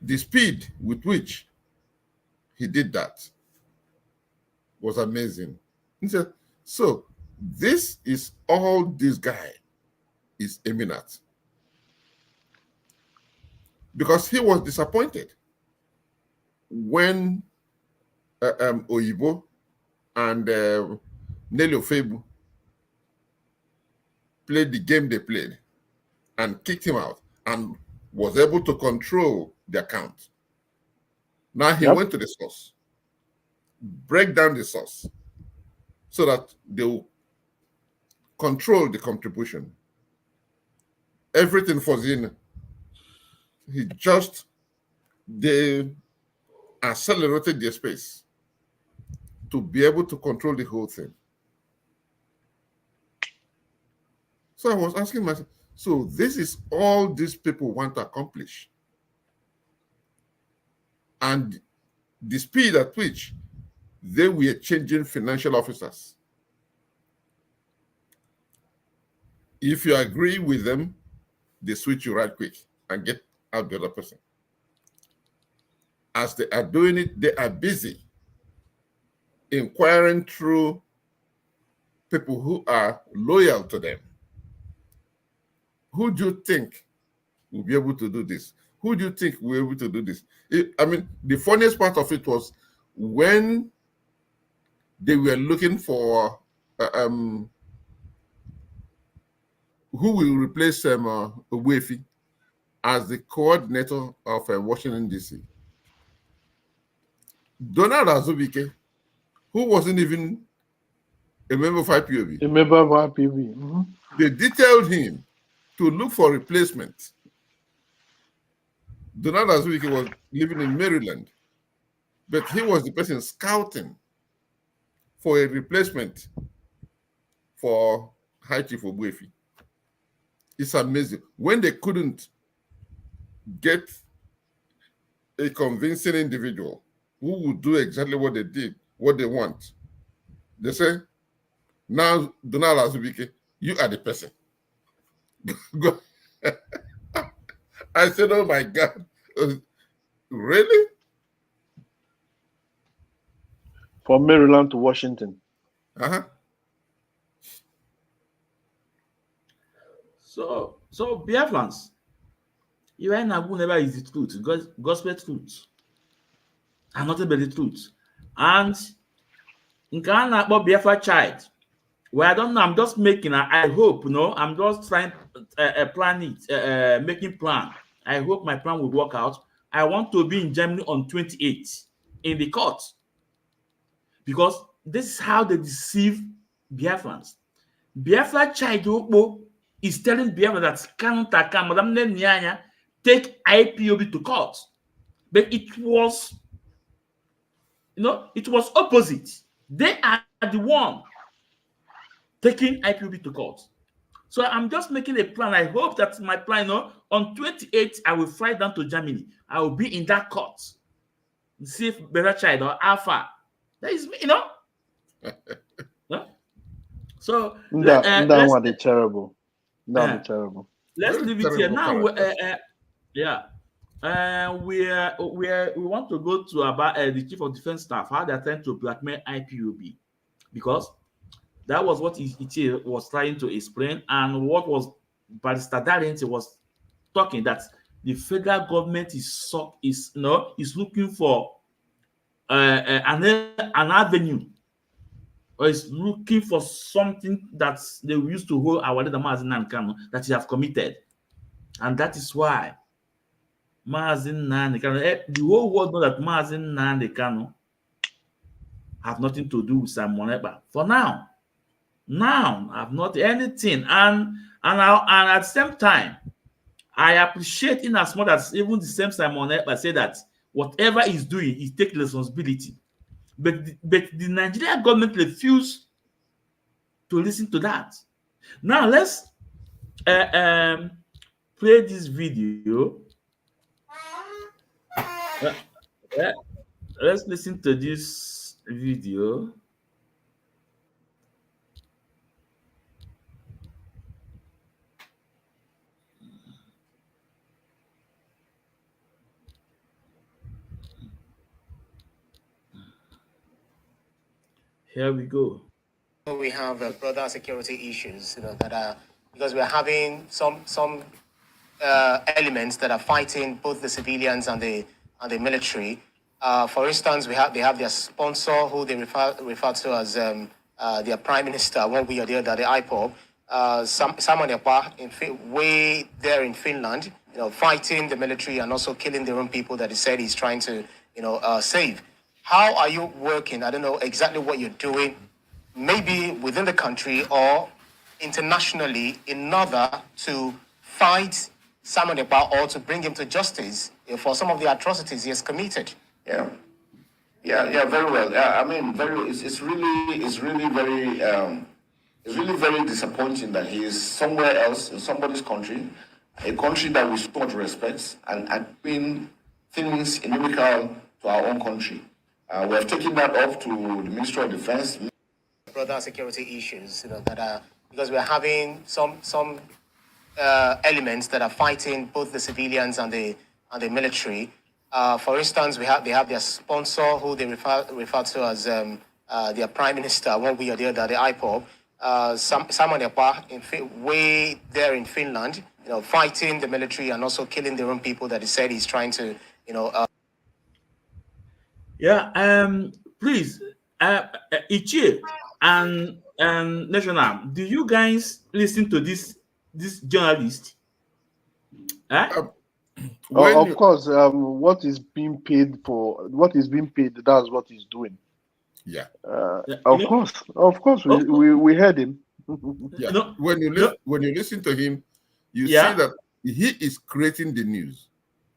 The speed with which he did that was amazing. He said, so this is all this guy is aiming at. Because he was disappointed when Oyibo and Nelly Ofebu played the game they played and kicked him out and was able to control the account. Now he went to the source, break down the source so that they will control the contribution. Everything was in. They accelerated their space to be able to control the whole thing. So I was asking myself, so this is all these people want to accomplish. And the speed at which they were changing financial officers. If you agree with them, they switch you right quick and get out the other person. As they are doing it, they are busy inquiring through people who are loyal to them. Who do you think will be able to do this? Who do you think will be able to do this? I mean, the funniest part of it was when they were looking for who will replace Wefi as the coordinator of Washington, D.C. Donald Azubike, who wasn't even a member of IPOB. A member of IPOB. Mm-hmm. They detailed him to look for replacement. Donald Azubike was living in Maryland, but he was the person scouting for a replacement for High Chief Ogbuefi. It's amazing. When they couldn't get a convincing individual who would do exactly what they did, what they want, they say, now, Donald Azubike, you are the person. I said, oh my God. Really? From Maryland to Washington. Uh-huh. So Biafrans, you and Abu never is the truth, gospel truth, and nothing but the truth. And in Ghana about Biafra child, well, I don't know. I'm just making. I hope, I'm just trying plan it, making plan. I hope my plan will work out. I want to be in Germany on 28th in the court because this is how they deceive Biafrans. Biafra child is telling Biafra that Madam Nyanya take IPOB to court, but it was, it was opposite. They are the one taking IPOB to court. So I'm just making a plan. I hope that my plan, on 28th, I will fly down to Germany. I will be in that court. See if Better Child or Alpha. That is me, Huh? So That one is terrible. That one is terrible. Let's Very leave it here. terrible Now, characters. we want to go to about the Chief of Defense Staff, how they're trying to blackmail IPOB, because that was what it was trying to explain, and what was Barrister Darrent was talking, that the federal government is looking for an avenue, or is looking for something that they used to hold our leader Mazi Nnamdi Kanu that he have committed, and that is why Mazi Nnamdi Kanu, the whole world know that Mazi Nnamdi Kanu have nothing to do with Simon Ekpa for now. Now, I've not anything, and at the same time, I appreciate in as much as even the same Simon Ekpa say that whatever he's doing, he take responsibility. But the Nigerian government refuse to listen to that. Now let's play this video. Let's listen to this video. Here we go. We have broader security issues, that are, because we're having some elements that are fighting both the civilians and the military. For instance, they have their sponsor, who they refer to as their prime minister, one way or the other, the Ipob. Simon Ekpa, way there in Finland, fighting the military and also killing their own people that he said he's trying to, save. How are you working? I don't know exactly what you're doing, maybe within the country or internationally, in order to fight Simon Ekpa or to bring him to justice for some of the atrocities he has committed. Yeah, very well. I mean, it's really very disappointing that he is somewhere else in somebody's country, a country that we so much respect, and doing things inimical to our own country. We have taken that off to the Ministry of Defense. Broader security issues, that are, because we're having some elements that are fighting both the civilians and the military. For instance, they have their sponsor, who they refer to as their prime minister, one way or the other, the Ipob. Simon Ekpa, way there in Finland, fighting the military and also killing their own people that he said he's trying to, Please, Ichie and National, do you guys listen to this journalist? Of course, what is being paid, that's what he's doing. Yeah. Of course, we heard him. Yeah. When you listen to him, you see that he is creating the news.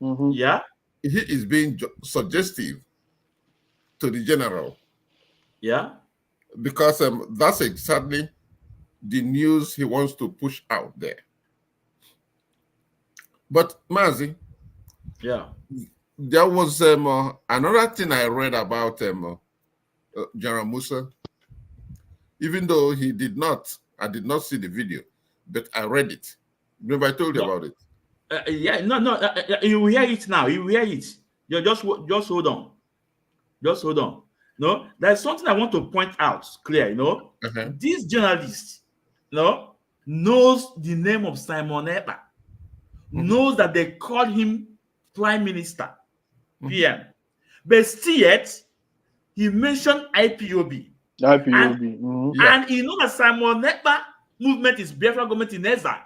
Mm-hmm. Yeah. He is being suggestive to the general. Yeah. Because that's exactly the news he wants to push out there. But Mazi, there was another thing I read about General Musa. Even though I did not see the video, but I read it. Remember, I told you about it. You will hear it now. You will hear it. You just hold on. Just hold on. No, there's something I want to point out clear. This journalist, knows the name of Simon Ekpa, knows that they called him Prime Minister, PM, but still yet he mentioned IPOB. And he knows that Simon Ekpa movement is Biafra government in exile.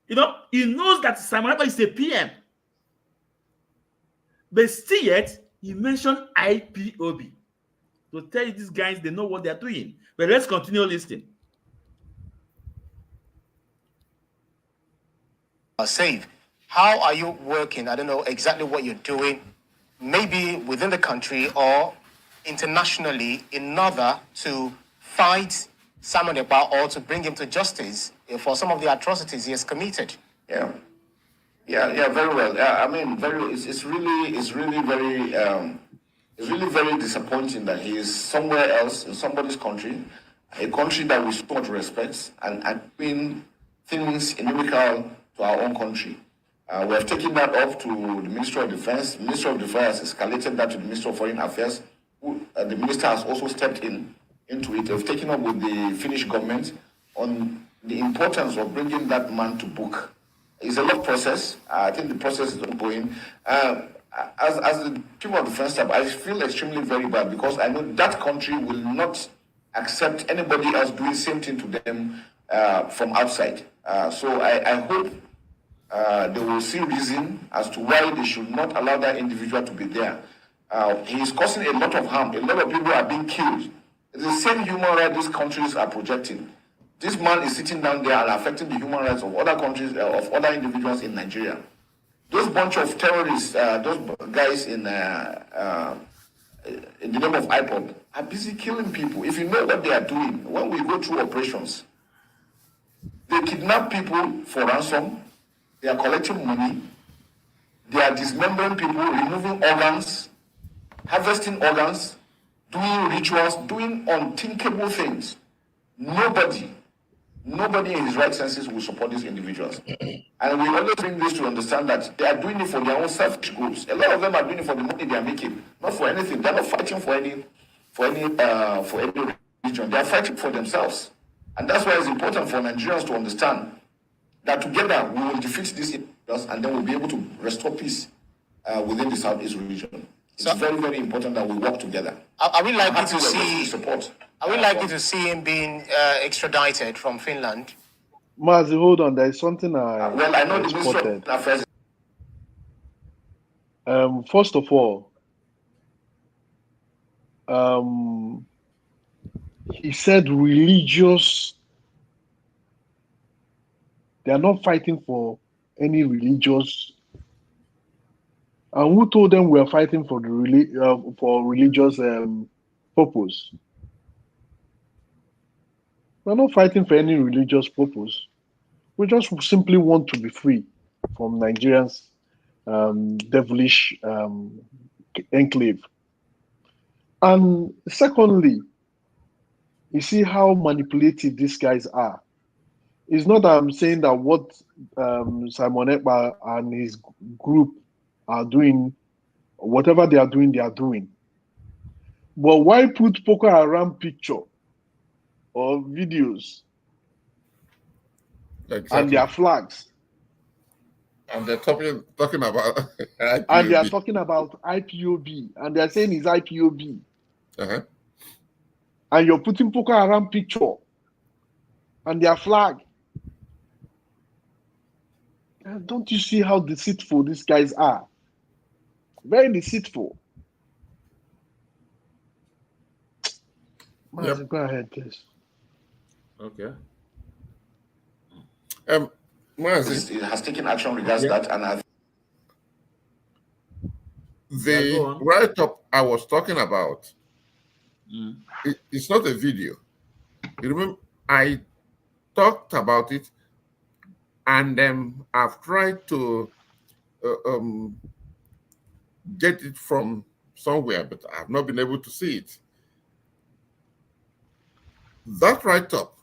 He knows that Simon Ekpa is a PM, but still yet he mentioned IPOB to tell you these guys, they know what they're doing. But let's continue listening. Save. How are you working? I don't know exactly what you're doing, maybe within the country or internationally in order to fight Simon Ekpa or to bring him to justice for some of the atrocities he has committed. Yeah, very well. I mean, it's really very disappointing that he is somewhere else in somebody's country, a country that we so much respect, and doing things inimical to our own country. We have taken that up to the Ministry of Defense. The Ministry of Defense has escalated that to the Ministry of Foreign Affairs. The minister has also stepped into it. They've taken up with the Finnish government on the importance of bringing that man to book. It's a long process. I think the process is ongoing. As the chief of defense staff, I feel extremely very bad because I know that country will not accept anybody else doing the same thing to them from outside. So I hope they will see reason as to why they should not allow that individual to be there. He is causing a lot of harm. A lot of people are being killed. It's the same human rights these countries are projecting. This man is sitting down there and affecting the human rights of other countries, of other individuals in Nigeria. Those bunch of terrorists, those guys in the name of Ipob, are busy killing people. If you know what they are doing, when we go through operations, they kidnap people for ransom, they are collecting money, they are dismembering people, removing organs, harvesting organs, doing rituals, doing unthinkable things. Nobody in his right senses will support these individuals. And we always bring this to understand that they are doing it for their own selfish goals. A lot of them are doing it for the money they are making, not for anything. They're not fighting for any religion. They are fighting for themselves. And that's why it's important for Nigerians to understand that together we will defeat these individuals and then we'll be able to restore peace within the Southeast region. It's very, very important that we work together. Are we likely to see support? Are we likely to see him being extradited from Finland? Mazi, hold on. There is something I know the Ministry of Affairs. First of all, he said religious. They are not fighting for any religious. And who told them we are fighting for the for religious purpose? We're not fighting for any religious purpose. We just simply want to be free from Nigerians' devilish enclave. And secondly, you see how manipulative these guys are. It's not that I'm saying that what Simon Ekpa and his group are doing, whatever they are doing, they are doing. But why put Boko Haram picture or videos and their flags? And they're talking about IPOB. And they are talking about IPOB, and they're saying it's IPOB. Uh-huh. And you're putting Boko Haram picture and their flag. Don't you see how deceitful these guys are? Very deceitful. Yep. Go ahead, please. Okay. It has taken action regards that, and the write-up I was talking about, it's not a video. You remember, I talked about it, and I've tried to get it from somewhere, but I've not been able to see it. That write-up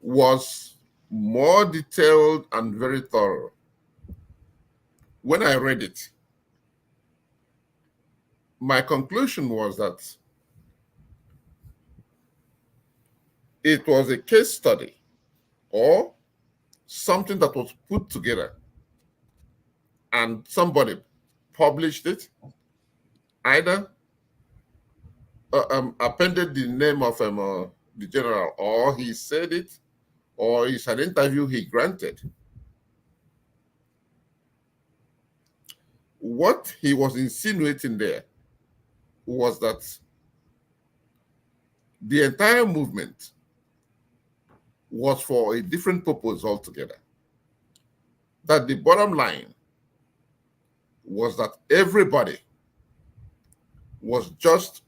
was more detailed and very thorough. When I read it, my conclusion was that it was a case study or something that was put together and somebody published it, either appended the name of the general, or he said it, or it's an interview he granted. What he was insinuating there was that the entire movement was for a different purpose altogether. That the bottom line was that everybody was just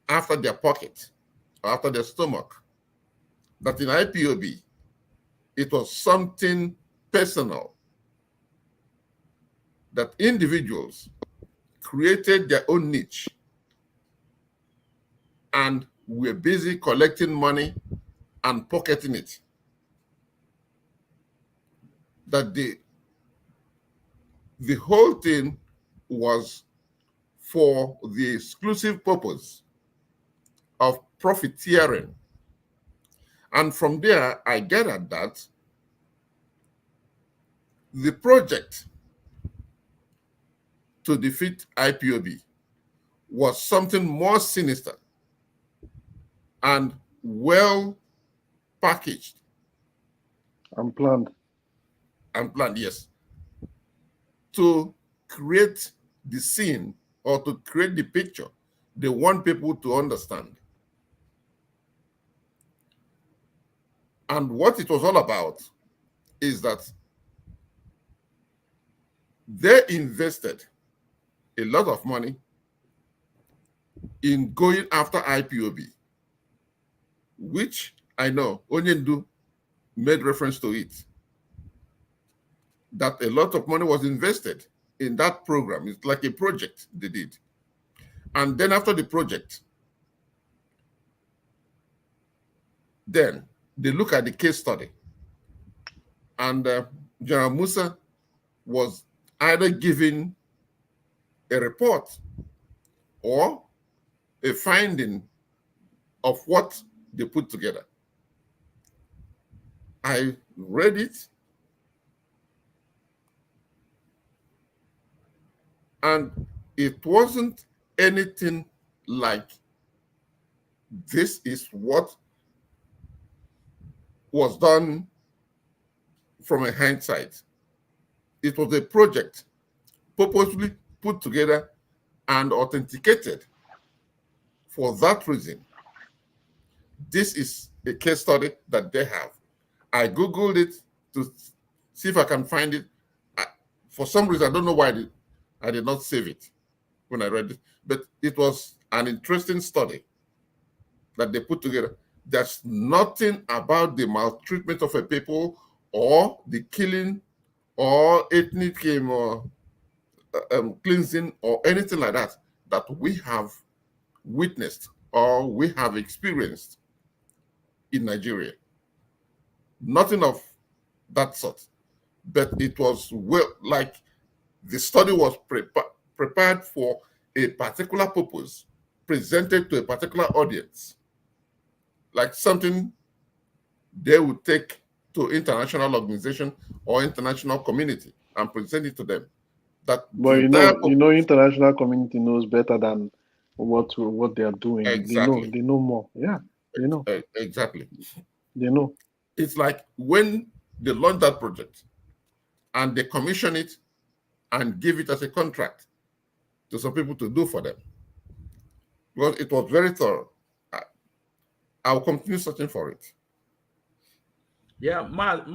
after their pocket, after their stomach. That in IPOB, it was something personal, that individuals created their own niche and were busy collecting money and pocketing it. That the whole thing was for the exclusive purpose of profiteering. And from there, I get at that the project to defeat IPOB was something more sinister and well packaged. And planned. And planned, yes. To create the scene or to create the picture they want people to understand. And what it was all about is that they invested a lot of money in going after IPOB, which I know Onyendu made reference to it, that a lot of money was invested in that program. It's like a project they did. And then after the project, then they look at the case study. And General Musa was either giving a report or a finding of what they put together. I read it, and it wasn't anything like this is what was done from a hindsight. It was a project purposely put together and authenticated for that reason. This is a case study that they have. I Googled it to see if I can find it. For some reason, I don't know why I did not save it when I read it, but it was an interesting study that they put together. There's nothing about the maltreatment of a people or the killing or ethnic cleansing or anything like that that we have witnessed or we have experienced in Nigeria. Nothing of that sort. But it was like the study was prepared for a particular purpose, presented to a particular audience, like something they would take to international organization or international community and present it to them. But international community knows better than what they are doing. Exactly. They know more. Yeah, they know. Exactly. They know. It's like when they launched that project and they commission it and give it as a contract to some people to do for them. Because it was very thorough. I'll continue searching for it. Yeah, Maz,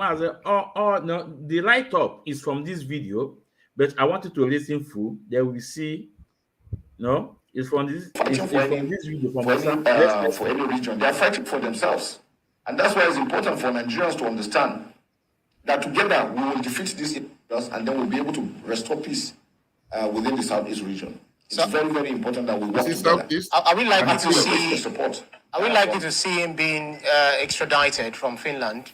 no, the write-up is from this video, but I wanted to listen full. There we see, no, it's from this. It's from this video. For any region, they are fighting for themselves, and that's why it's important for Nigerians to understand that together we will defeat these individuals, and then we'll be able to restore peace within the Southeast region. It's very, very important that we work together. Are we likely to see support? Are we likely to see him being extradited from Finland?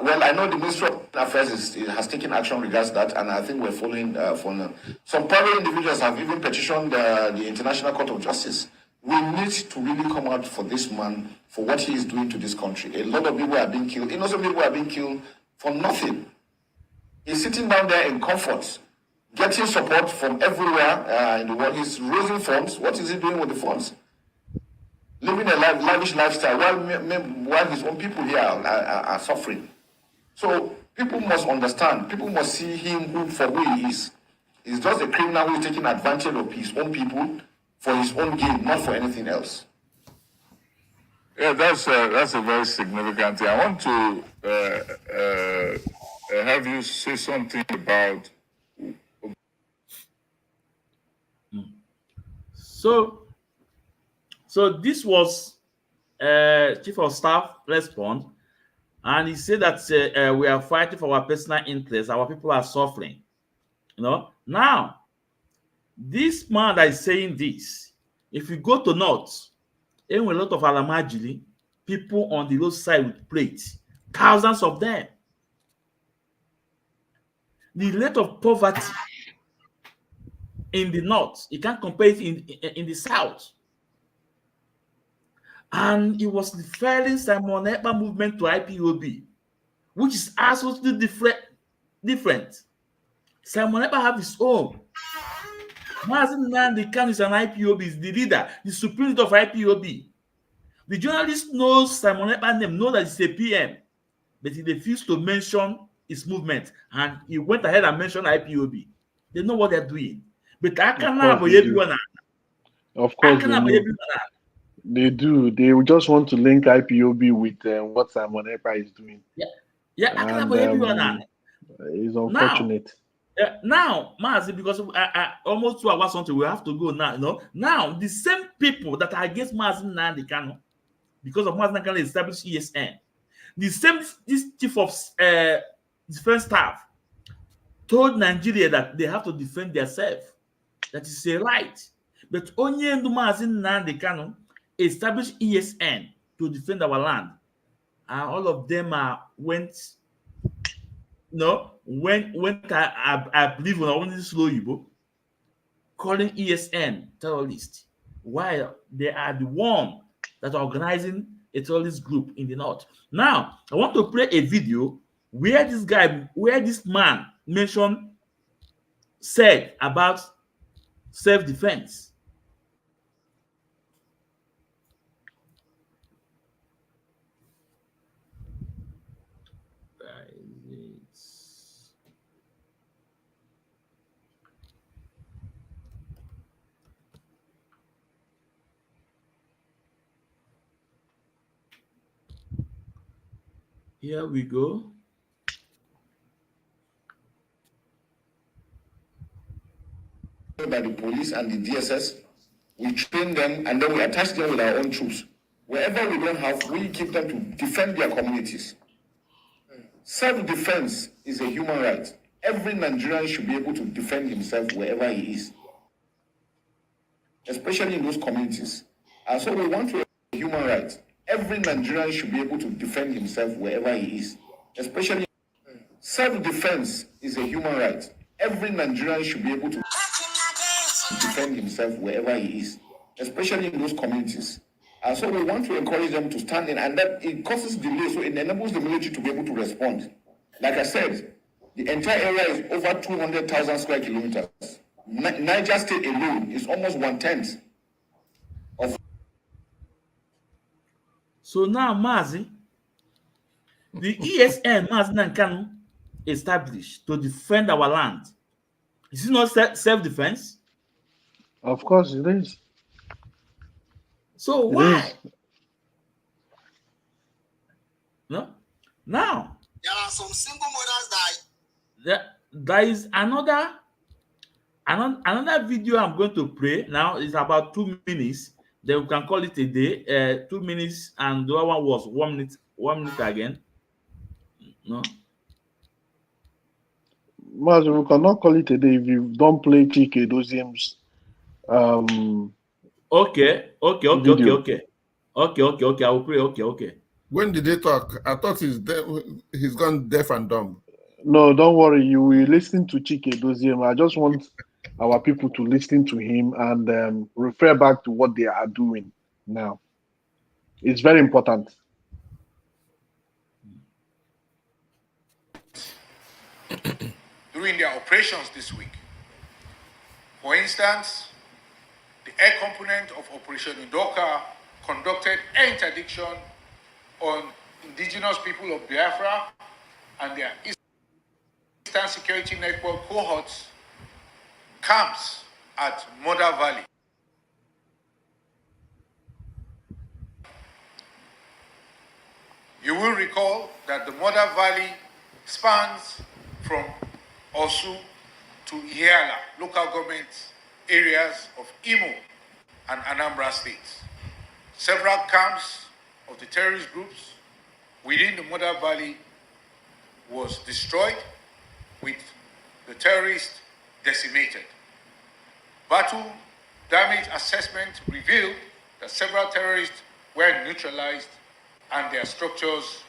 Well, I know the Ministry of Affairs has taken action regards that, and I think we're following from them. Some private individuals have even petitioned the International Court of Justice. We need to really come out for this man, for what he is doing to this country. A lot of people are being killed. Innocent people are being killed for nothing. He's sitting down there in comfort, getting support from everywhere in the world. He's raising funds. What is he doing with the funds? Living a lavish lifestyle while his own people here are suffering. So people must understand. People must see him for who he is. He's just a criminal who is taking advantage of his own people for his own gain, not for anything else. Yeah, that's a very significant thing. I want to have you say something about So this was Chief of Staff response, and he said that we are fighting for our personal interests. Our people are suffering. Now this man that is saying this, if you go to North, a lot of Alamajili people on the roadside with plates, thousands of them. The rate of poverty in the North, you can't compare it in the South. And it was referring Simon Ekpa movement to IPOB, which is absolutely different. Simon Ekpa have his own. Mazin Nnamdi Kanu is an IPOB, is the leader, the supreme leader of IPOB. The journalist knows Simon Ekpa's name, knows that he's a PM, but he refused to mention his movement, and he went ahead and mentioned IPOB. They know what they're doing. But I cannot believe everyone. Of course, they do. They just want to link IPOB with what Simon Ekpa is doing. Yeah, I cannot believe everyone. It's unfortunate. Now, Mazi, because I almost 2 hours something, we have to go now. Now, the same people that are against Mazin Nnamdi Kanu, because of Mazin Nnamdi Kanu established ESN, this chief of defense staff told Nigeria that they have to defend themselves. That is a right. But only Mazin Nnamdi Kanu established ESN to defend our land. And all of them went I believe when I want to slow you, calling ESN terrorist, while they are the one that are organizing a terrorist group in the North. Now, I want to play a video where this man said about self-defense. Here we go. By the police and the DSS, we train them and then we attach them with our own troops. Wherever we don't have, we keep them to defend their communities. Self-defense is a human right. Every Nigerian should be able to defend himself wherever he is, especially in those communities. And so we want to have a human right. Every Nigerian should be able to defend himself wherever he is, especially self-defense is a human right. Every Nigerian should be able to defend himself wherever he is, especially in those communities. And so we want to encourage them to stand in, and that it causes delay, so it enables the military to be able to respond. Like I said, the entire area is over 200,000 square kilometers. Niger State alone is almost 1/10 of. So now, Mazi, the ESN Mazin Nnamdi Kanu established to defend our land. Is it not self-defense? Of course it is. So why? No. Now there are some single mothers that there is another video I'm going to play now. It's about 2 minutes. Then we can call it a day. 2 minutes, and the other one was 1 minute. 1 minute again. No. Mas, we cannot call it a day if you don't play Chike Doziem's Okay. I will pray. Okay. When did they talk? I thought he's gone deaf and dumb. No, don't worry. You will listen to Chike Doziem. I just want our people to listen to him and refer back to what they are doing now. It's very important. During their operations this week. For instance, the air component of Operation Udoka conducted air interdiction on indigenous people of Biafra and their Eastern Security Network cohorts camps at Mother Valley. You will recall that the Mother Valley spans from Osu to Ihiala, local government areas of Imo and Anambra states. Several camps of the terrorist groups within the Mother Valley was destroyed, with the terrorists decimated. Battle damage assessment revealed that several terrorists were neutralized and their structures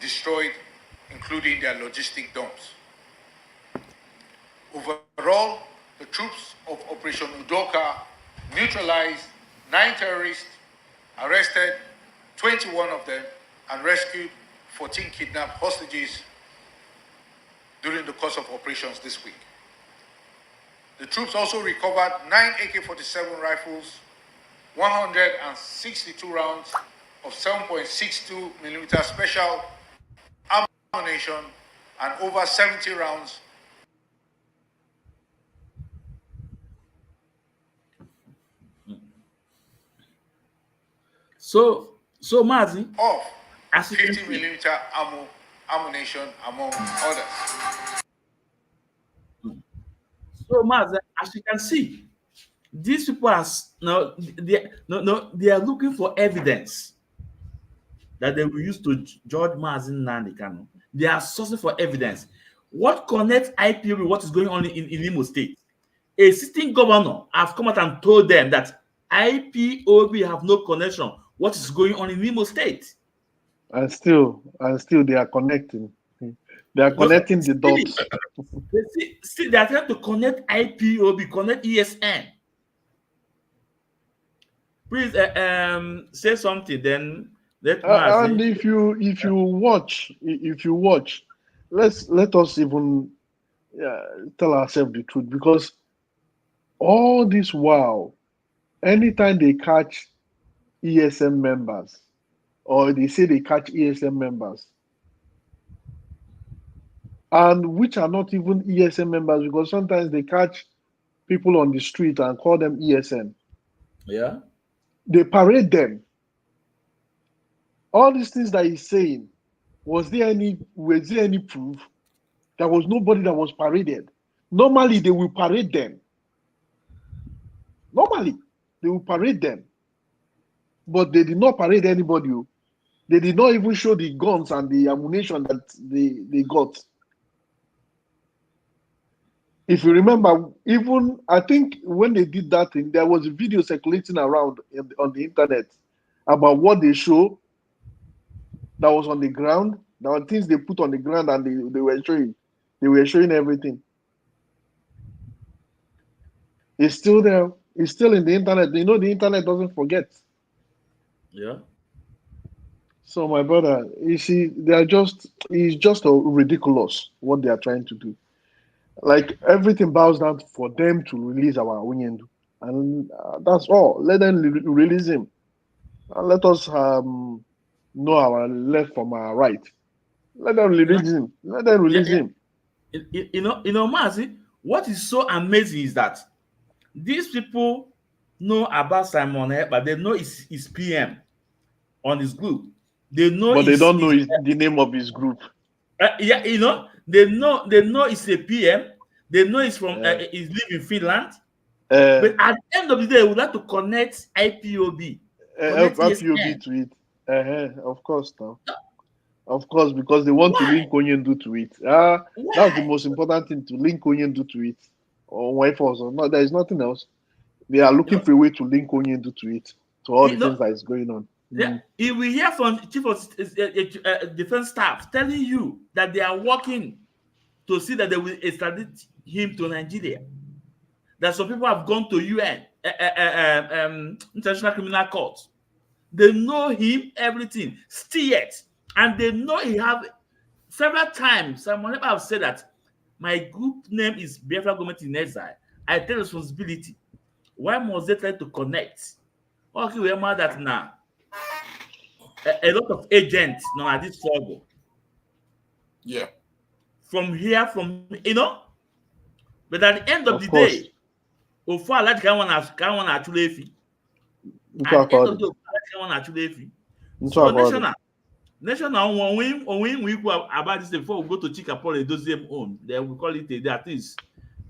destroyed, including their logistic dumps. Overall, the troops of Operation Udoka neutralized 9 terrorists, arrested 21 of them, and rescued 14 kidnapped hostages during the course of operations this week. The troops also recovered 9 AK-47 rifles, 162 rounds of 7.62 millimeter special ammunition, and over 70 rounds So Mazi, of as you can 50 see, millimeter ammunition, among others. so Mazi, as you can see, these people are they are looking for evidence that they will use to judge Mazi Nnamdi Kanu. They are sourcing for evidence. What connects IPOB with what is going on in Imo State? A sitting governor has come out and told them that IPOB have no connection. What is going on in Imo State? And still they are connecting. They are connecting the dots. They are trying to connect IPOB, connect ESN. Please say something. Then let And Mazi. if you watch, let us even tell ourselves the truth, because all this while, anytime they catch ESM members, or they say they catch ESM members, and which are not even ESM members, because sometimes they catch people on the street and call them ESM. Yeah. They parade them. All these things that he's saying, was there any proof? There was nobody that was paraded. Normally, they will parade them. Normally, they will parade them. But they did not parade anybody. They did not even show the guns and the ammunition that they got. If you remember, even I think when they did that thing, there was a video circulating around on the internet about what they show that was on the ground. There were things they put on the ground and they were showing. They were showing everything. It's still there. It's still in the internet. You know, the internet doesn't forget. Yeah. So my brother, you see, it's just ridiculous what they are trying to do. Like everything bows down for them to release our Onyendu, and that's all. Let them release him, and let us know our left from our right. Let them release him. Let them release him. You know, Mazi, what is so amazing is that these people know about Simon but they know his PM on his group. They know, but they don't know the name of his group. Yeah, you know, they know it's a PM. They know he's from he's live in Finland. But at the end of the day, they would like to connect IPOB, connect IPOB to it. Of course, now. Of course, because they want to link Onyendu to it. That's the most important thing, to link Onyendu to it. Or or no, there is nothing else. They are looking for a way to link Onyendu to it, to all the things that is going on. Yeah, if we hear from Chief of Defense Staff telling you that they are working to see that they will extradite him to Nigeria, that some people have gone to UN, International Criminal Court. They know him, everything, still yet, and they know he have several times. Someone have said that my group name is Biafra Government in Exile. I take responsibility. Why must they try to connect? Okay, we are mad that now. A lot of agents now at this struggle. Yeah. From here, you know, but at the end of the day, Ofa like can one actually fi. At the end of the day, can one actually fi. So national when we go about this before we go to Chikapole those same own, then we call it at least.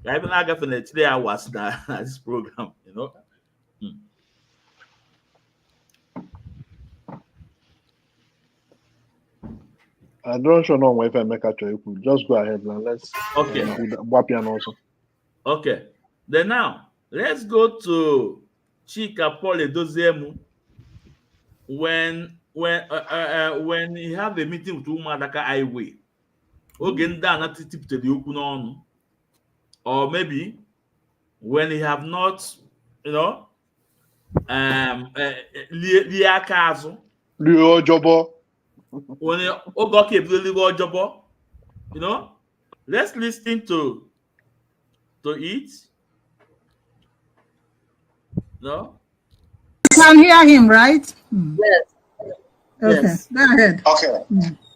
I even like for the 3 hours that this program, you know. I don't know if I make a choice. Just go ahead and let's Okay. do that. Wapian also. Okay. Then now let's go to Chika Paul Edozemu when he have a meeting with Umadaka Highway. Ogen da na tipte the okwu n'ọnụ. Or maybe when he have not, you know, lie aka azụ. Lie ojobo. When ogoke ebido lie ojobo, you know, let's listen to it. No? You can hear him, right? Yes. Okay, Yes. Go ahead. Okay.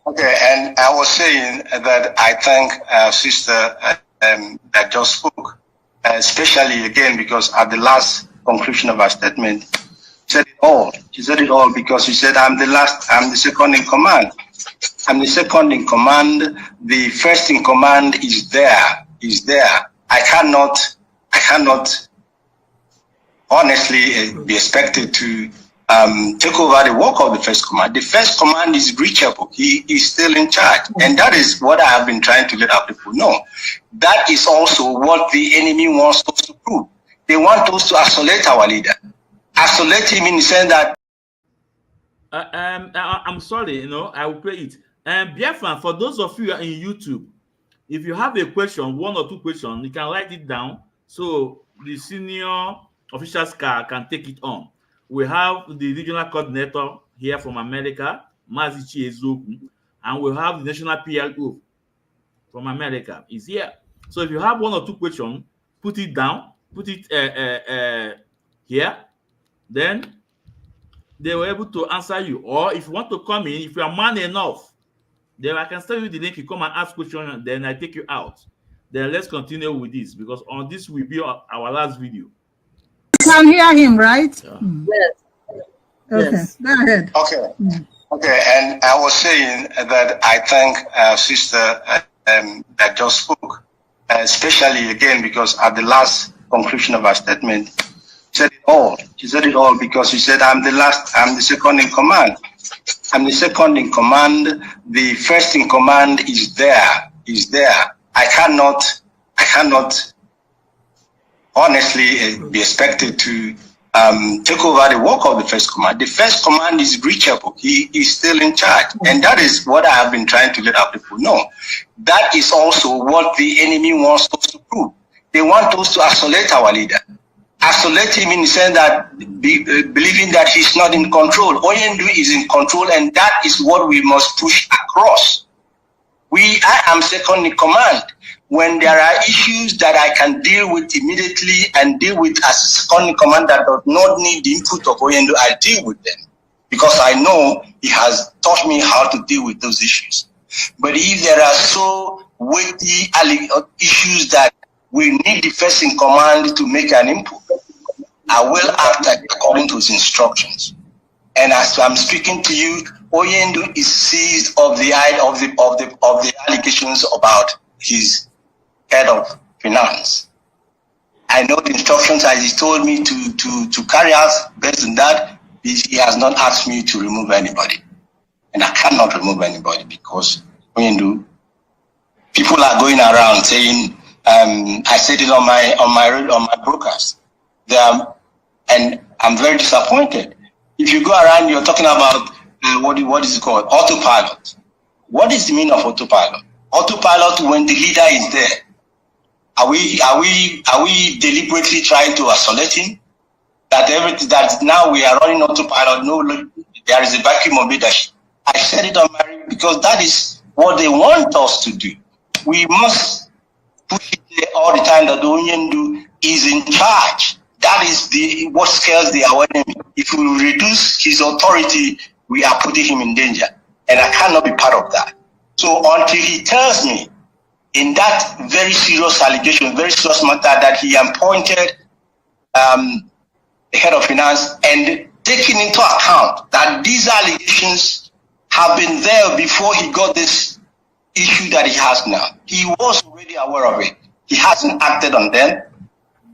Okay, and I was saying that I thank sister that just spoke, especially again because at the last conclusion of her statement, she said it all. She said it all because she said, I'm the second in command. I'm the second in command. The first in command is there. I cannot honestly be expected to take over the work of the first command. The first command is reachable. He is still in charge. And that is what I have been trying to let our people know. That is also what the enemy wants us to prove. They want us to isolate our leader. Isolate him in the sense that I'm sorry, you know, I will play it. Biafran, for those of you in YouTube, if you have a question, 1 or 2 questions, you can write it down so the senior officials can take it on. We have the regional coordinator here from America, Mazichi Ezoku, and we have the national PLO from America is here. So if you have 1 or 2 questions, put it down, put it here, then they were able to answer you. Or if you want to come in, if you are man enough, then I can send you the link. You come and ask questions, then I take you out. Then let's continue with this because on this will be our last video. You can hear him, right? Yes. Okay, Yes. Go ahead. Okay. Okay, and I was saying that I thank sister that just spoke, especially again because at the last conclusion of her statement, she said it all. She said it all because she said, I'm the second in command. I'm the second in command. The first in command is there. I cannot honestly be expected to take over the work of the first command. The first command is reachable. He is still in charge. And that is what I have been trying to let our people know. That is also what the enemy wants us to prove. They want us to isolate our leader. Isolate him in the sense that believing that he's not in control. Oyendu is in control, and that is what we must push across. I am second in command. When there are issues that I can deal with immediately and deal with as second in command that does not need the input of Oyendu, I deal with them because I know he has taught me how to deal with those issues. But if there are so weighty issues that we need the first in command to make an input, I will act according to his instructions. And as I'm speaking to you, Oyendu is seized of the allegations about his head of finance. I know the instructions as he told me to carry out. Based on that, he has not asked me to remove anybody, and I cannot remove anybody because Oyendu, people are going around saying, I said it on my broadcast. And I'm very disappointed. If you go around, you're talking about what is it called? Autopilot. What is the meaning of autopilot? Autopilot when the leader is there. Are we deliberately trying to isolate him? That now we are running autopilot. No, there is a vacuum of leadership. I said it on my because that is what they want us to do. We must push it all the time that the Oyendu is in charge. That is what scares our enemy. If we reduce his authority, we are putting him in danger. And I cannot be part of that. So until he tells me in that very serious allegation, very serious matter, that he appointed the head of finance and taking into account that these allegations have been there before he got this issue that he has now. He was already aware of it. He hasn't acted on them.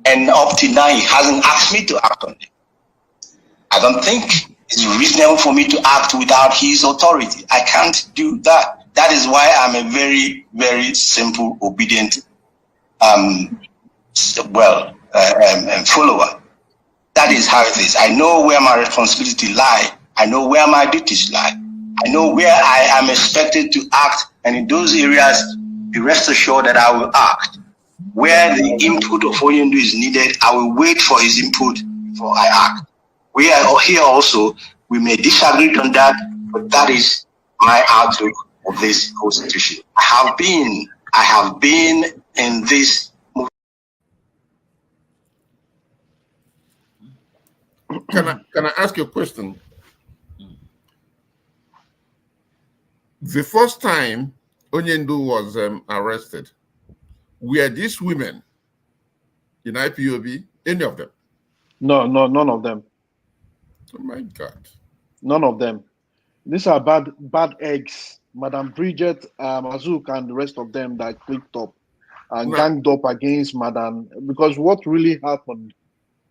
And up till now, he hasn't asked me to act on it. I don't think it's reasonable for me to act without his authority. I can't do that. That is why I'm a very, very simple, obedient, follower. That is how it is. I know where my responsibility lie. I know where my duties lie. I know where I am expected to act, and in those areas, be rest assured that I will act. Where the input of Oyendu is needed, I will wait for his input before I act. We are here also, we may disagree on that, but that is my outlook of this whole situation. I have been in this movement. Can I ask you a question? The first time Onyendu was arrested, were these women in IPOB, any of them? No, none of them. Oh my God. None of them. These are bad eggs. Madam Bridget, Azuk, and the rest of them that clicked up and ganged up against Madam. Because what really happened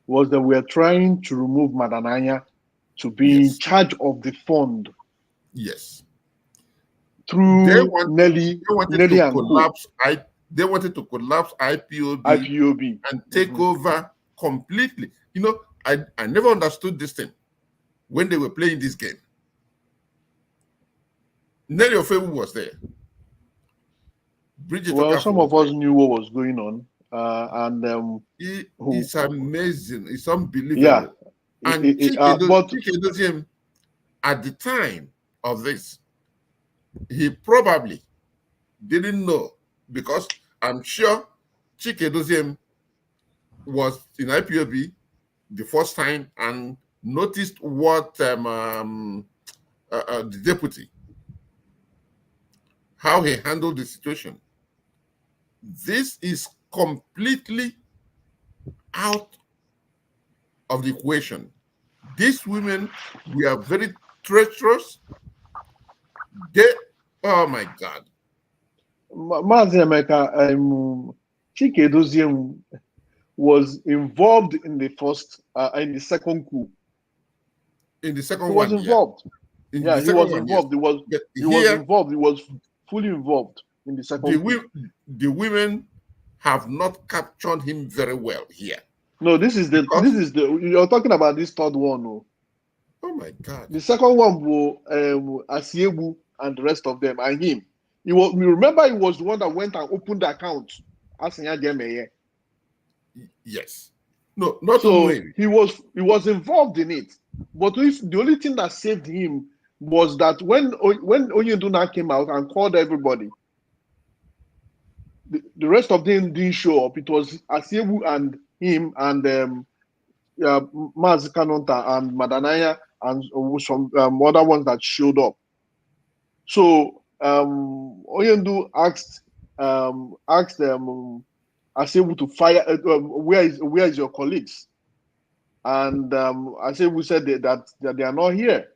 was that we were trying to remove Madam Anya to be in charge of the fund. Yes. Through They wanted to collapse. They wanted to collapse IPOB and take over completely. You know, I never understood this thing when they were playing this game. Nelly Ofewu was there. Bridget Some of us knew what was going on, and it's amazing. It's unbelievable. Yeah, and Chike Doziem, at the time of this, he probably didn't know, because I'm sure Chike Doziem was in IPOB the first time and noticed what the deputy, how he handled the situation. This is completely out of the equation. These women were very treacherous. Oh my God. Mazi Emeka, Chike Doziem was involved in the second coup. In the second one, he was involved. Yeah, he was involved. Yes. He was involved. He was fully involved in the second coup. The women have not captured him very well here. No, this is the you're talking about this third one. Oh my God. The second one was Asiebu and the rest of them, and him. Remember, he was the one that went and opened the account. Yes. No, not so only. He was involved in it. But the only thing that saved him was that when Oyenduna came out and called everybody, the rest of them didn't show up. It was Asiebu and him and Maz Kanonta and Madanaya and some other ones that showed up. So Oyendu asked Asiebu to fire. Where is your colleagues? And Asiebu said that they are not here.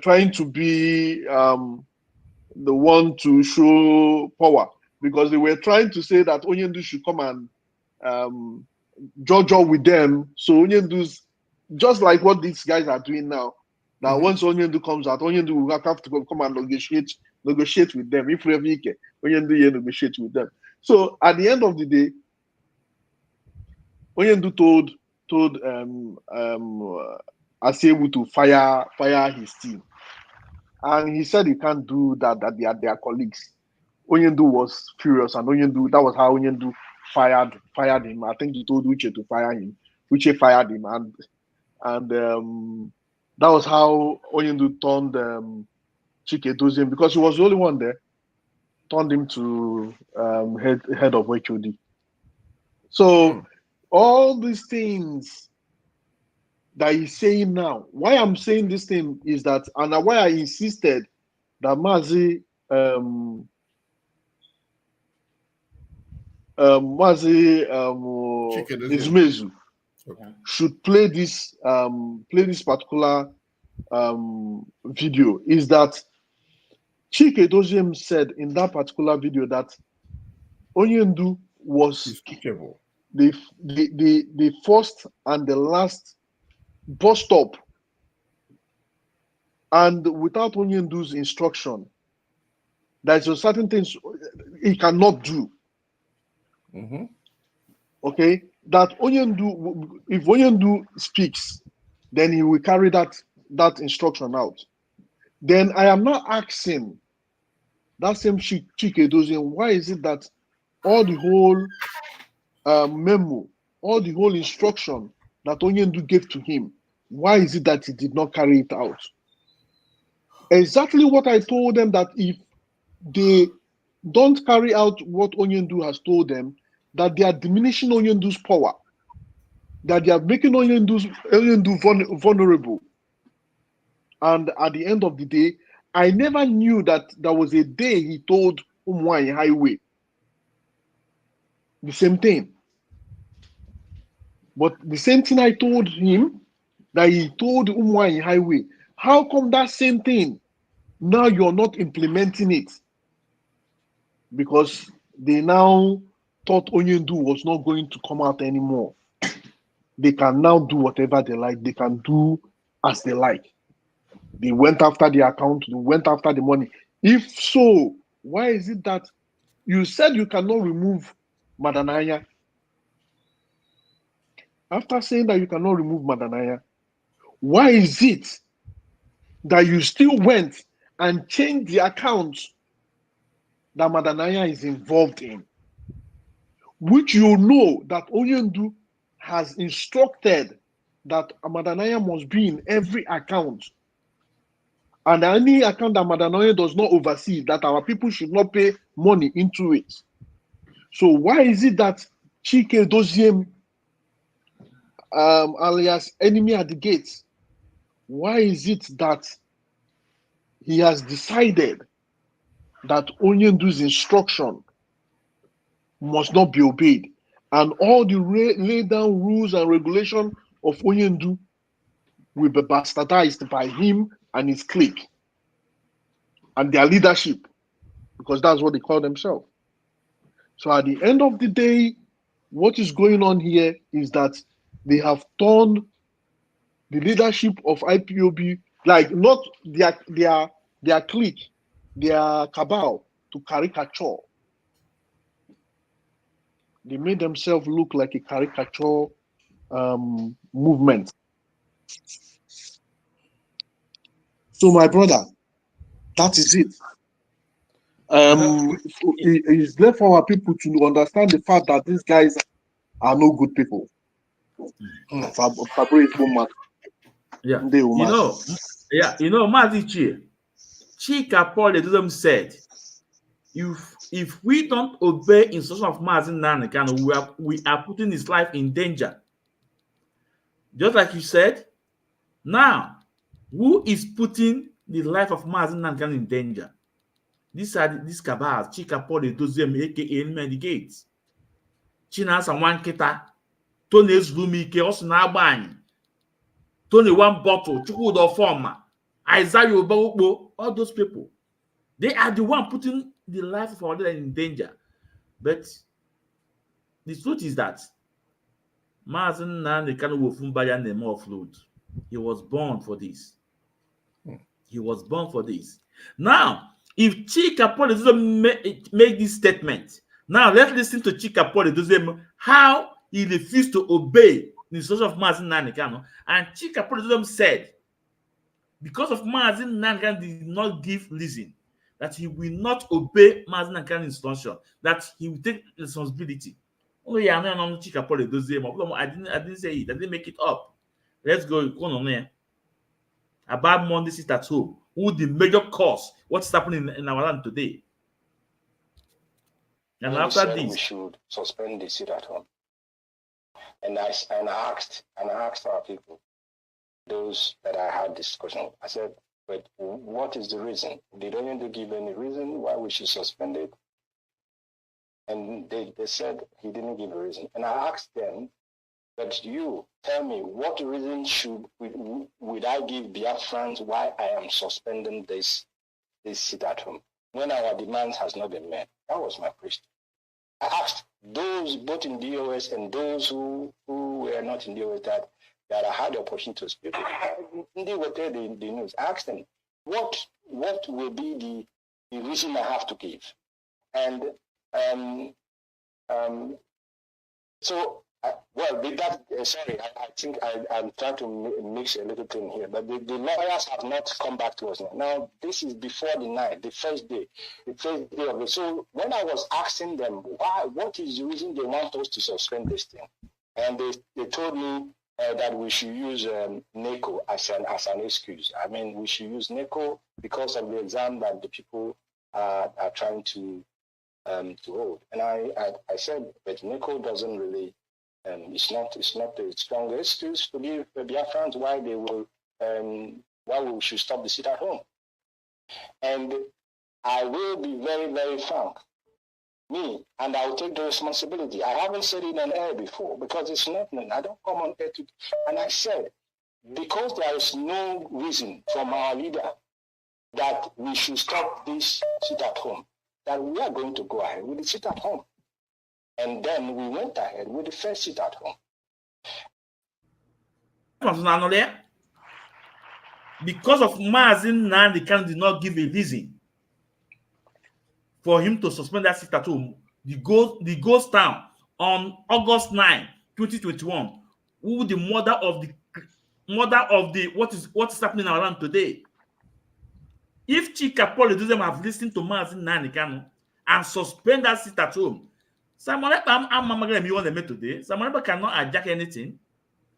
Trying to be the one to show power, because they were trying to say that Onyendu should come and jojo with them. So Onyendu's just like what these guys are doing now. Now, once Onyendu comes out, Onyendu will have to come and negotiate with them. If Onyendu negotiate with them. So at the end of the day, Onyendu told Asiebu to fire his team. And he said he can't do that they are their colleagues. Onyendu was furious, and that was how Onyendu fired him. I think he told Uche to fire him. Uche fired him, and that was how Onyendu turned Chike Doziem, because he was the only one there, turned him to head of HOD. So all these things that he's saying now, why I'm saying this thing is that, and why I insisted that Mazi Izmezu should play this particular video, is that Chike Doziem said in that particular video that Onyendu was the first and the last bus stop, and without Onyendu's instruction, There's certain things he cannot do. Okay, that Onyendu, if Onyendu speaks, then he will carry that instruction out. Then I am not asking that same Chike Dozien, why is it that all the whole memo, all the whole instruction that Onyendu gave to him, why is it that he did not carry it out? Exactly what I told them, that if they don't carry out what Onyendu has told them, that they are diminishing Onyendu's power, that they are making Onyendu vulnerable. And at the end of the day, I never knew that there was a day he told Umwai Highway the same thing. But the same thing I told him, that he told Umwai Highway, how come that same thing, now you're not implementing it? Because they now thought Onyendu was not going to come out anymore. They can now do whatever they like. They can do as they like. They went after the account. They went after the money. If so, why is it that you said you cannot remove Madanaya? After saying that you cannot remove Madanaya, why is it that you still went and changed the account that Madanaya is involved in? Which you know that Onyendu has instructed that Madanaya must be in every account. And any account that Madanaya does not oversee, that our people should not pay money into it. So why is it that Chike Doziem, alias Enemy at the Gates, why is it that he has decided that Onyendu's instruction must not be obeyed, and all the laid down rules and regulation of Onyendu will be bastardized by him and his clique and their leadership, because that's what they call themselves. So at the end of the day, what is going on here is that they have turned the leadership of IPOB, like not their clique, their cabal, to caricature. They made themselves look like a caricature movement. So my brother, that is it. It is left for our people to understand the fact that these guys are no good people. Yeah, Mazichi, Chika Paul Edom said, if we don't obey instruction of Mazin Nanakan, we are putting his life in danger. Just like you said, now, who is putting the life of Mazin Nanakan in danger? These are these cabals, Chika Paul Edom, aka Enemy the Gates. Chinasa Wanketa, Tony's Rumike, also Nabang, Tony one bottle, Chukudo Forma, Isaiah Obo, all those people. They are the one putting the life of our in danger. But the truth is that Mazin Nanakan Wofumbaya name offload. He was born for this. He was born for this. Now, if Chika Paul doesn't make this statement, now let's listen to Chika Paul doesn't how he refused to obey the instruction of Mazin Nanakan. And Chika Paul said, because of Mazin Nanakan did not give reason, that he will not obey Mazin Nanakan's instruction, that he will take responsibility. Oh yeah, no, Chika Paul I didn't say it. I didn't make it up. Let's go on there. About Monday sit at home. Who the major cause? What's happening in our land today? And after this, we should suspend the sit at home. And I asked our people, those that I had discussion. I said, but what is the reason? They don't even give any reason why we should suspend it. And they said he didn't give a reason. And I asked them, but you tell me, what reason would I give Biafrans why I am suspending this sit at home when our demands has not been met? That was my question. I asked those both in DOS and those who were not in DOS that I had the opportunity to speak with. They were telling the news. I asked them, what will be reason I have to give. And so, well, with that, sorry, I think I'm trying to mix a little thing here, but the lawyers have not come back to us now. Now, this is before the night, the first day of it. So when I was asking them, what is the reason they want us to suspend this thing? And they told me that we should use NACO as an excuse. I mean, we should use NACO because of the exam that the people are trying to hold. And I said, but NACO doesn't really, it's not a strong excuse to give the Biafrans why we should stop the sit at home. And I will be very, very frank. And I will take the responsibility. I haven't said it on air before because it's not, I don't come on air to, and I said, because there is no reason from our leader that we should stop this sit at home, that we are going to go ahead with the sit at home. And then we went ahead with the first sit at home. Because of Mazin Nnamdi Kanu did not give a reason for him to suspend that sit at home. The ghost town on August 9, 2021, who the mother of the what is happening around today. If Chika Polydism have listened to Mazin Nnamdi Kanu and suspend that sit at home, Simon Ekpa I'm you want to make today. Simon Ekpa cannot hijack anything.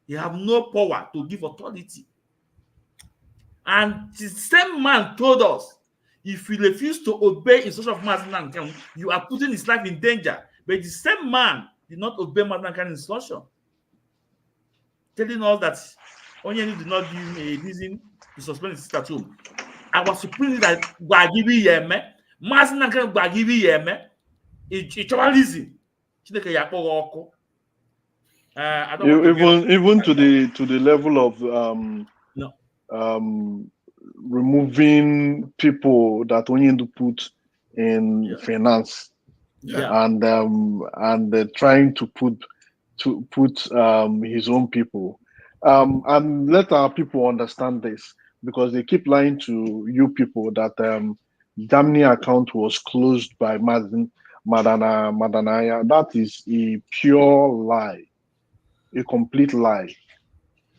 He have no power to give authority. And the same man told us, if you refuse to obey instruction of Mazin Nnamdi Kanu, you are putting his life in danger. But the same man did not obey Mazin Nnamdi Kanu's instruction, telling us that Onyeni did not give him a reason to suspend his sit at home. I was surprised that Gbagibi Yeme, Mazin Nnamdi Kanu Gbagibi Yeme, it's reason. Even to the level of removing people that we need to put in finance, and trying to put his own people, and let our people understand this, because they keep lying to you people that Germany account was closed by Madanaya. That is a pure lie, a complete lie.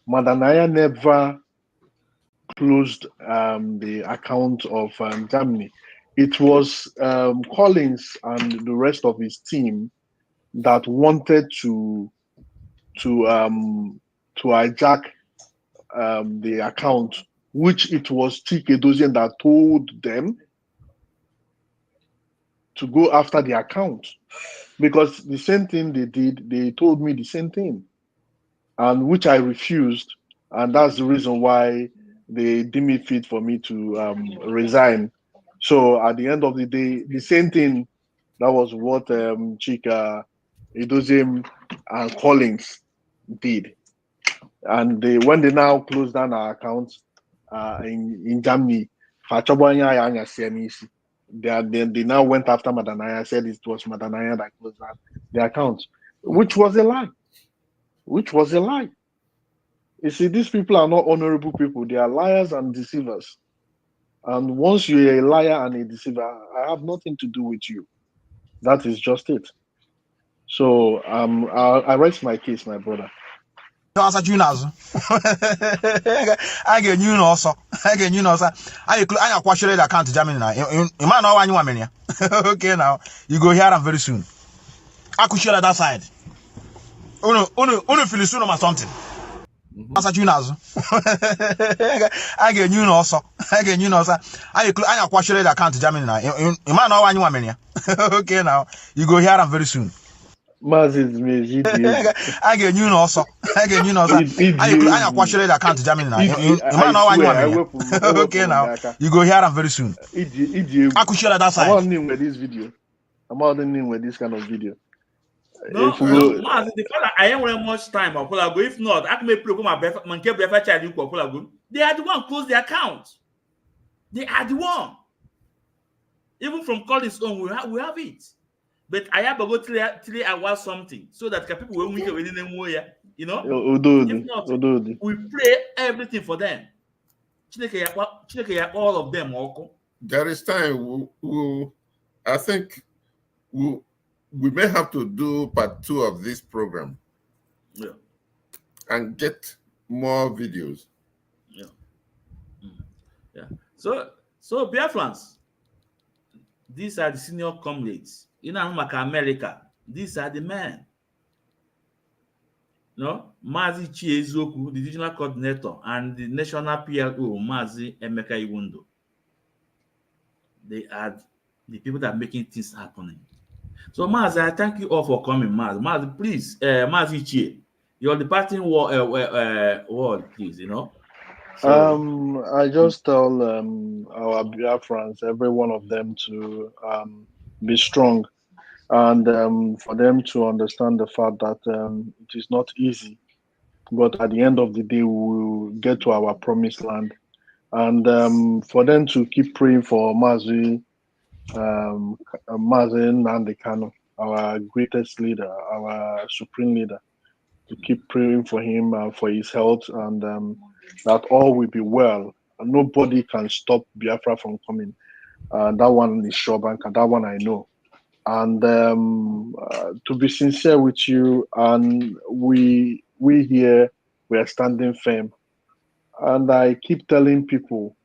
Madanaya never closed the account of Germany. It was Collins and the rest of his team that wanted to hijack the account, which it was Chike Dozian that told them to go after the account, because the same thing they did, they told me the same thing, and which I refused, and that's the reason why they deemed it fit for me to resign. So at the end of the day, the same thing, that was what Chika Edozim and Collins did. And when they now closed down our accounts in Germany, they now went after Madanaya, said it was Madanaya that closed down the account, which was a lie. You see, these people are not honorable people. They are liars and deceivers. And once you're a liar and a deceiver, I have nothing to do with you. That is just it. So I rest my case, my brother. I get you also. I actually the account Germany now. You might know when you want me. Okay, now you go here and very soon. I could share that side. Uno feel soon or something. I get you also. I actually the account Germany now. You might know when you want me. Okay, now you go here and very soon. I get you also. I actually the account Germany now. You might know when you want me. Okay, now you go here and very soon. I could share that side. I'm not in with this video. I'm not in with this kind of video. No, the fact that I ain't want much time. If not, I can make my child. They are the one close the account. They are the one. Even from Collins on, we have it. But I have to go till I want something so that people will make it more. You know, if not, we pray everything for them. All of them. there is time. I think we may have to do part 2 of this program. Yeah. And get more videos. Yeah. Yeah. So Biafrans, these are the senior comrades. In America, these are the men. No, Mazi Chiezoku, the regional coordinator, and the national PLO, Mazi Emeka Iwundo. They are the people that are making things happening. So, Mazi, I thank you all for coming, Mazi. Mazi, please, Mazi Chie, your departing word, please, So, I just tell our Biafrans, every one of them, to be strong, and for them to understand the fact that it is not easy, but at the end of the day, we will get to our promised land. And for them to keep praying for Mazi Nnamdi Kanu, our greatest leader, our supreme leader, to keep praying for him, for his health, and that all will be well. Nobody can stop Biafra from coming. That one is sure, Banka. That one I know. And to be sincere with you, and we here, we are standing firm. And I keep telling people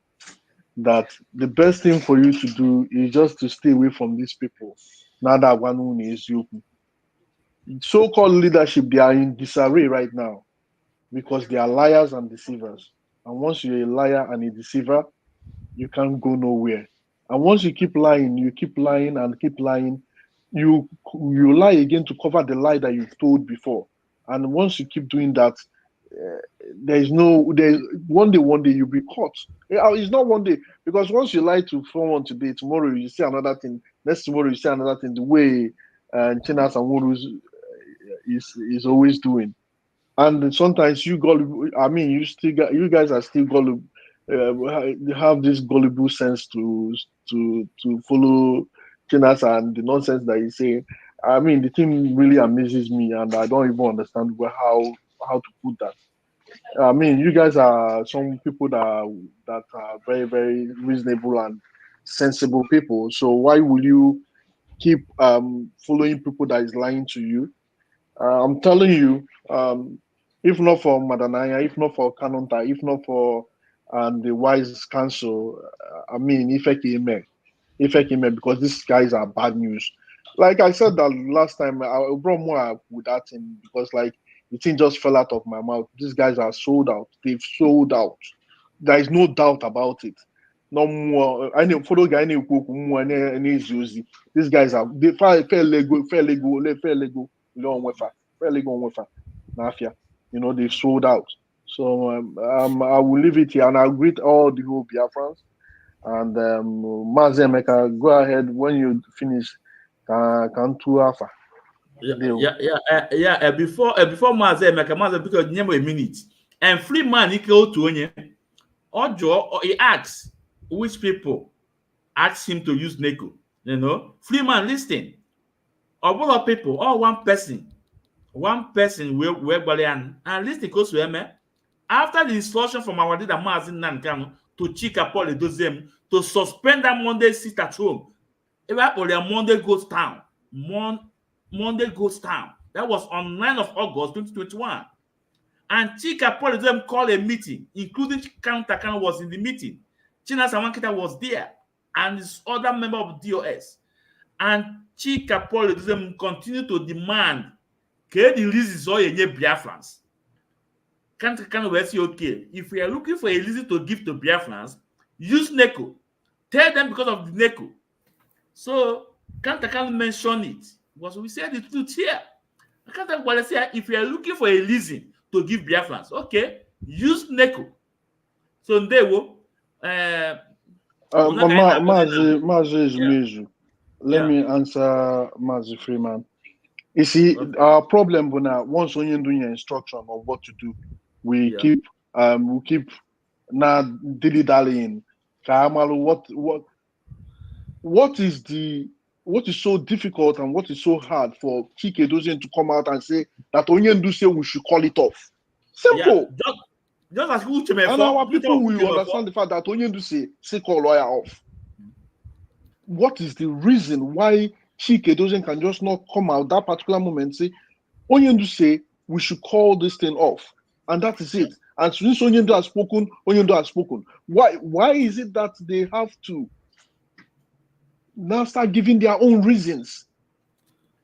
that the best thing for you to do is just to stay away from these people. Now that one is you. So-called leadership, they are in disarray right now because they are liars and deceivers. And once you're a liar and a deceiver, you can't go nowhere. And once you keep lying and keep lying, you lie again to cover the lie that you've told before. And once you keep doing that, there's one day you'll be caught. It's not one day, because once you lie to someone today, tomorrow you say another thing, next tomorrow you say another thing, the way Chinas and Wurus is always doing. And sometimes you guys are still gullible. Have this gullible sense to follow Chinas and the nonsense that he's saying. I mean, the thing really amazes me, and I don't even understand how to put that. I mean, you guys are some people that are very, very reasonable and sensible people. So why will you keep following people that is lying to you? I'm telling you, if not for Madanaya, if not for Kanonta, if not for the wise council, I mean, Ifekime, because these guys are bad news. Like I said that last time, I brought more up with that thing because like the thing just fell out of my mouth. These guys are sold out. They've sold out. There is no doubt about it. No more. I know follow guy any these guys are they fair lego. Mafia. They sold out. So I will leave it here, and I'll greet all the whole Biafrans. And Mazemeka, go ahead when you finish. Can two alpha. Before Mazemeka, because name a minute, and free man equal to onye. Ojo, he asks which people ask him to use NECO. Free man listen. Of all of people, all one person will Balian and listen goes to him. After the instruction from our leader Mazin Nankano to Chika Paul Dozem to suspend that Monday sit at home. Monday goes down. Monday goes down. That was on 9th of August 2021. And Chika Paul Dozem called a meeting, including Kantakano was in the meeting. China Samankita was there, and his other member of DOS. And Chika Paul Dozem continued to demand the releases all your Biafrans. Kantakano will say, okay, if we are looking for a reason to give to Biafrans, use NECO. Tell them because of the NECO. So Kantakano mentioned it. Because we said the truth here. Kantakano say, if we are looking for a reason to give Biafrans, okay, use NECO. So they will. Let me answer Mazi Freeman. You see, our problem when once when you're doing your instruction of what to do, we keep now dilly-dallying. What is so difficult and what is so hard for Chike Dozien to come out and say that Onyendu say we should call it off? Simple. Just as and our people will understand the fact that Onyendu say call lawyer off. what is the reason why Chike Dozien can just not come out that particular moment and say, Onyendu say we should call this thing off, and that is it. And since Onyendu has spoken, Onyendu has spoken. Why is it that they have to now start giving their own reasons?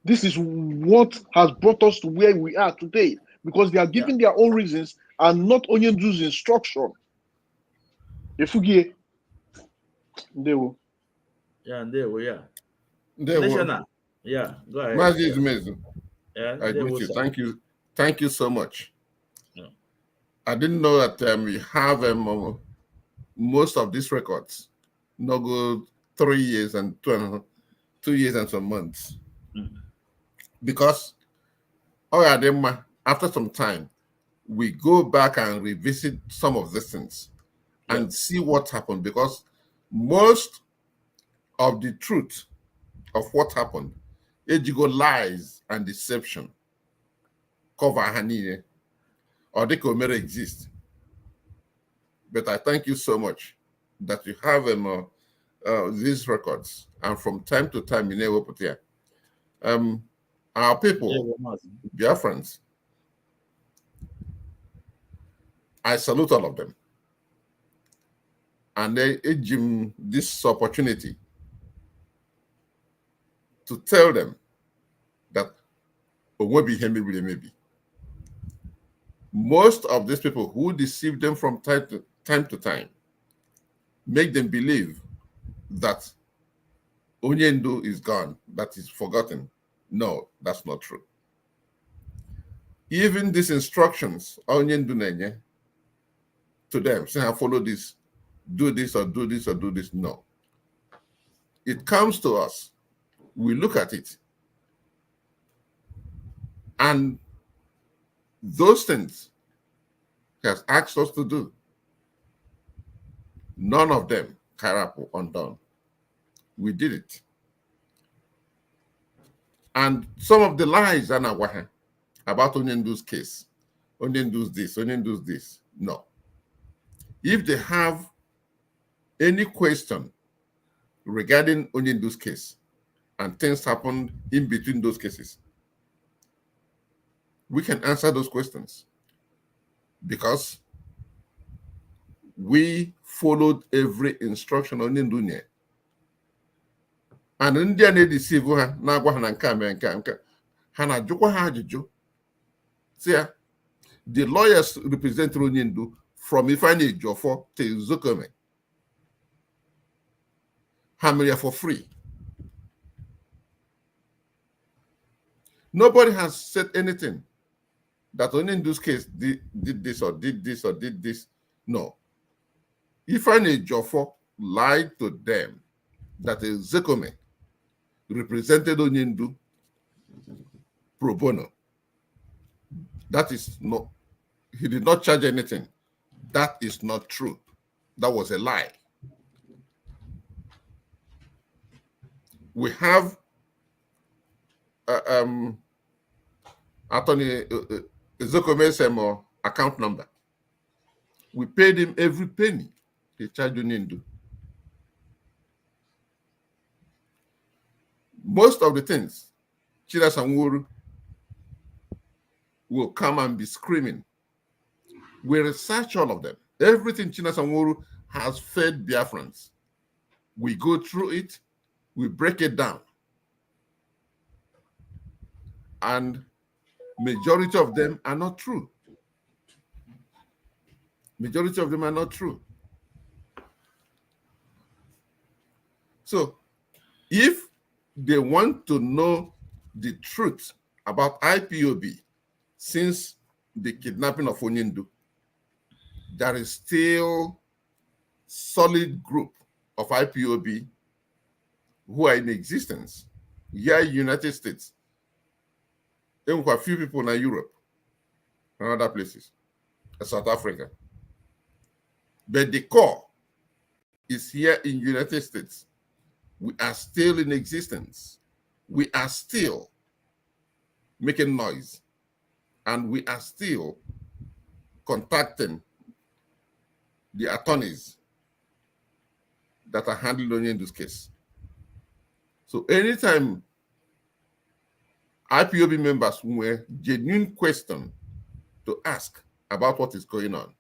This is what has brought us to where we are today, because they are giving their own reasons and not Onyendu's instruction. Efugie, they will. Yeah, and there we are. There National. Yeah, go ahead. Mazi Zumezu. Yeah, I there greet was you. some. Thank you so much. Yeah. I didn't know that we have most of these records. No good 3 years and 2 years and some months. Because after some time, we go back and revisit some of these things and see what happened, because most of the truth of what happened, Ejigo lies and deception cover Hanine or they could exist. But I thank you so much that you have these records, and from time to time, you know, put here. Our people, Biafrans, I salute all of them. And they give them this opportunity to tell them that maybe most of these people who deceive them from time to time make them believe that Onyendu is gone, that is forgotten. No, that's not true. Even these instructions, Onyendu Nenye, to them, say, follow this, do this or do this or do this. No. It comes to us, we look at it, and those things he has asked us to do, none of them Karapu undone. We did it. And some of the lies are now about Onyendu's case, Onyendu's this, Onyendu's this. No. If they have any question regarding Onyendu's case and things happened in between those cases, we can answer those questions because we followed every instruction on Onyendu. And India need deceive her, na-agwa ha na nke a mere nke ha na-ajụkwa ha ajụjụ. See, the lawyers represent Onyendu from Ifeanyi Ejiofor to Zokome. How many are for free? Nobody has said anything that Onyendu's case did this or did this or did this. No. Ifeanyi Ejiofor lied to them that Zokome represented Onyendu pro bono. That is not, he did not charge anything. That is not true. That was a lie. We have Attorney Zokome's account number. We paid him every penny he charged Onyendu. Most of the things, Chida Sanwuru will come and be screaming. We research all of them. Everything Chida Sanwuru has fed Biafrans. We go through it, we break it down. And majority of them are not true. Majority of them are not true. So if they want to know the truth about IPOB since the kidnapping of Onyendu, there is still solid group of IPOB who are in existence here in the United States. There are a few people in Europe and other places, South Africa. But the core is here in the United States. We are still in existence. We are still making noise. And we are still contacting the attorneys that are handling Onyendu's case. So anytime IPOB members were genuine question to ask about what is going on,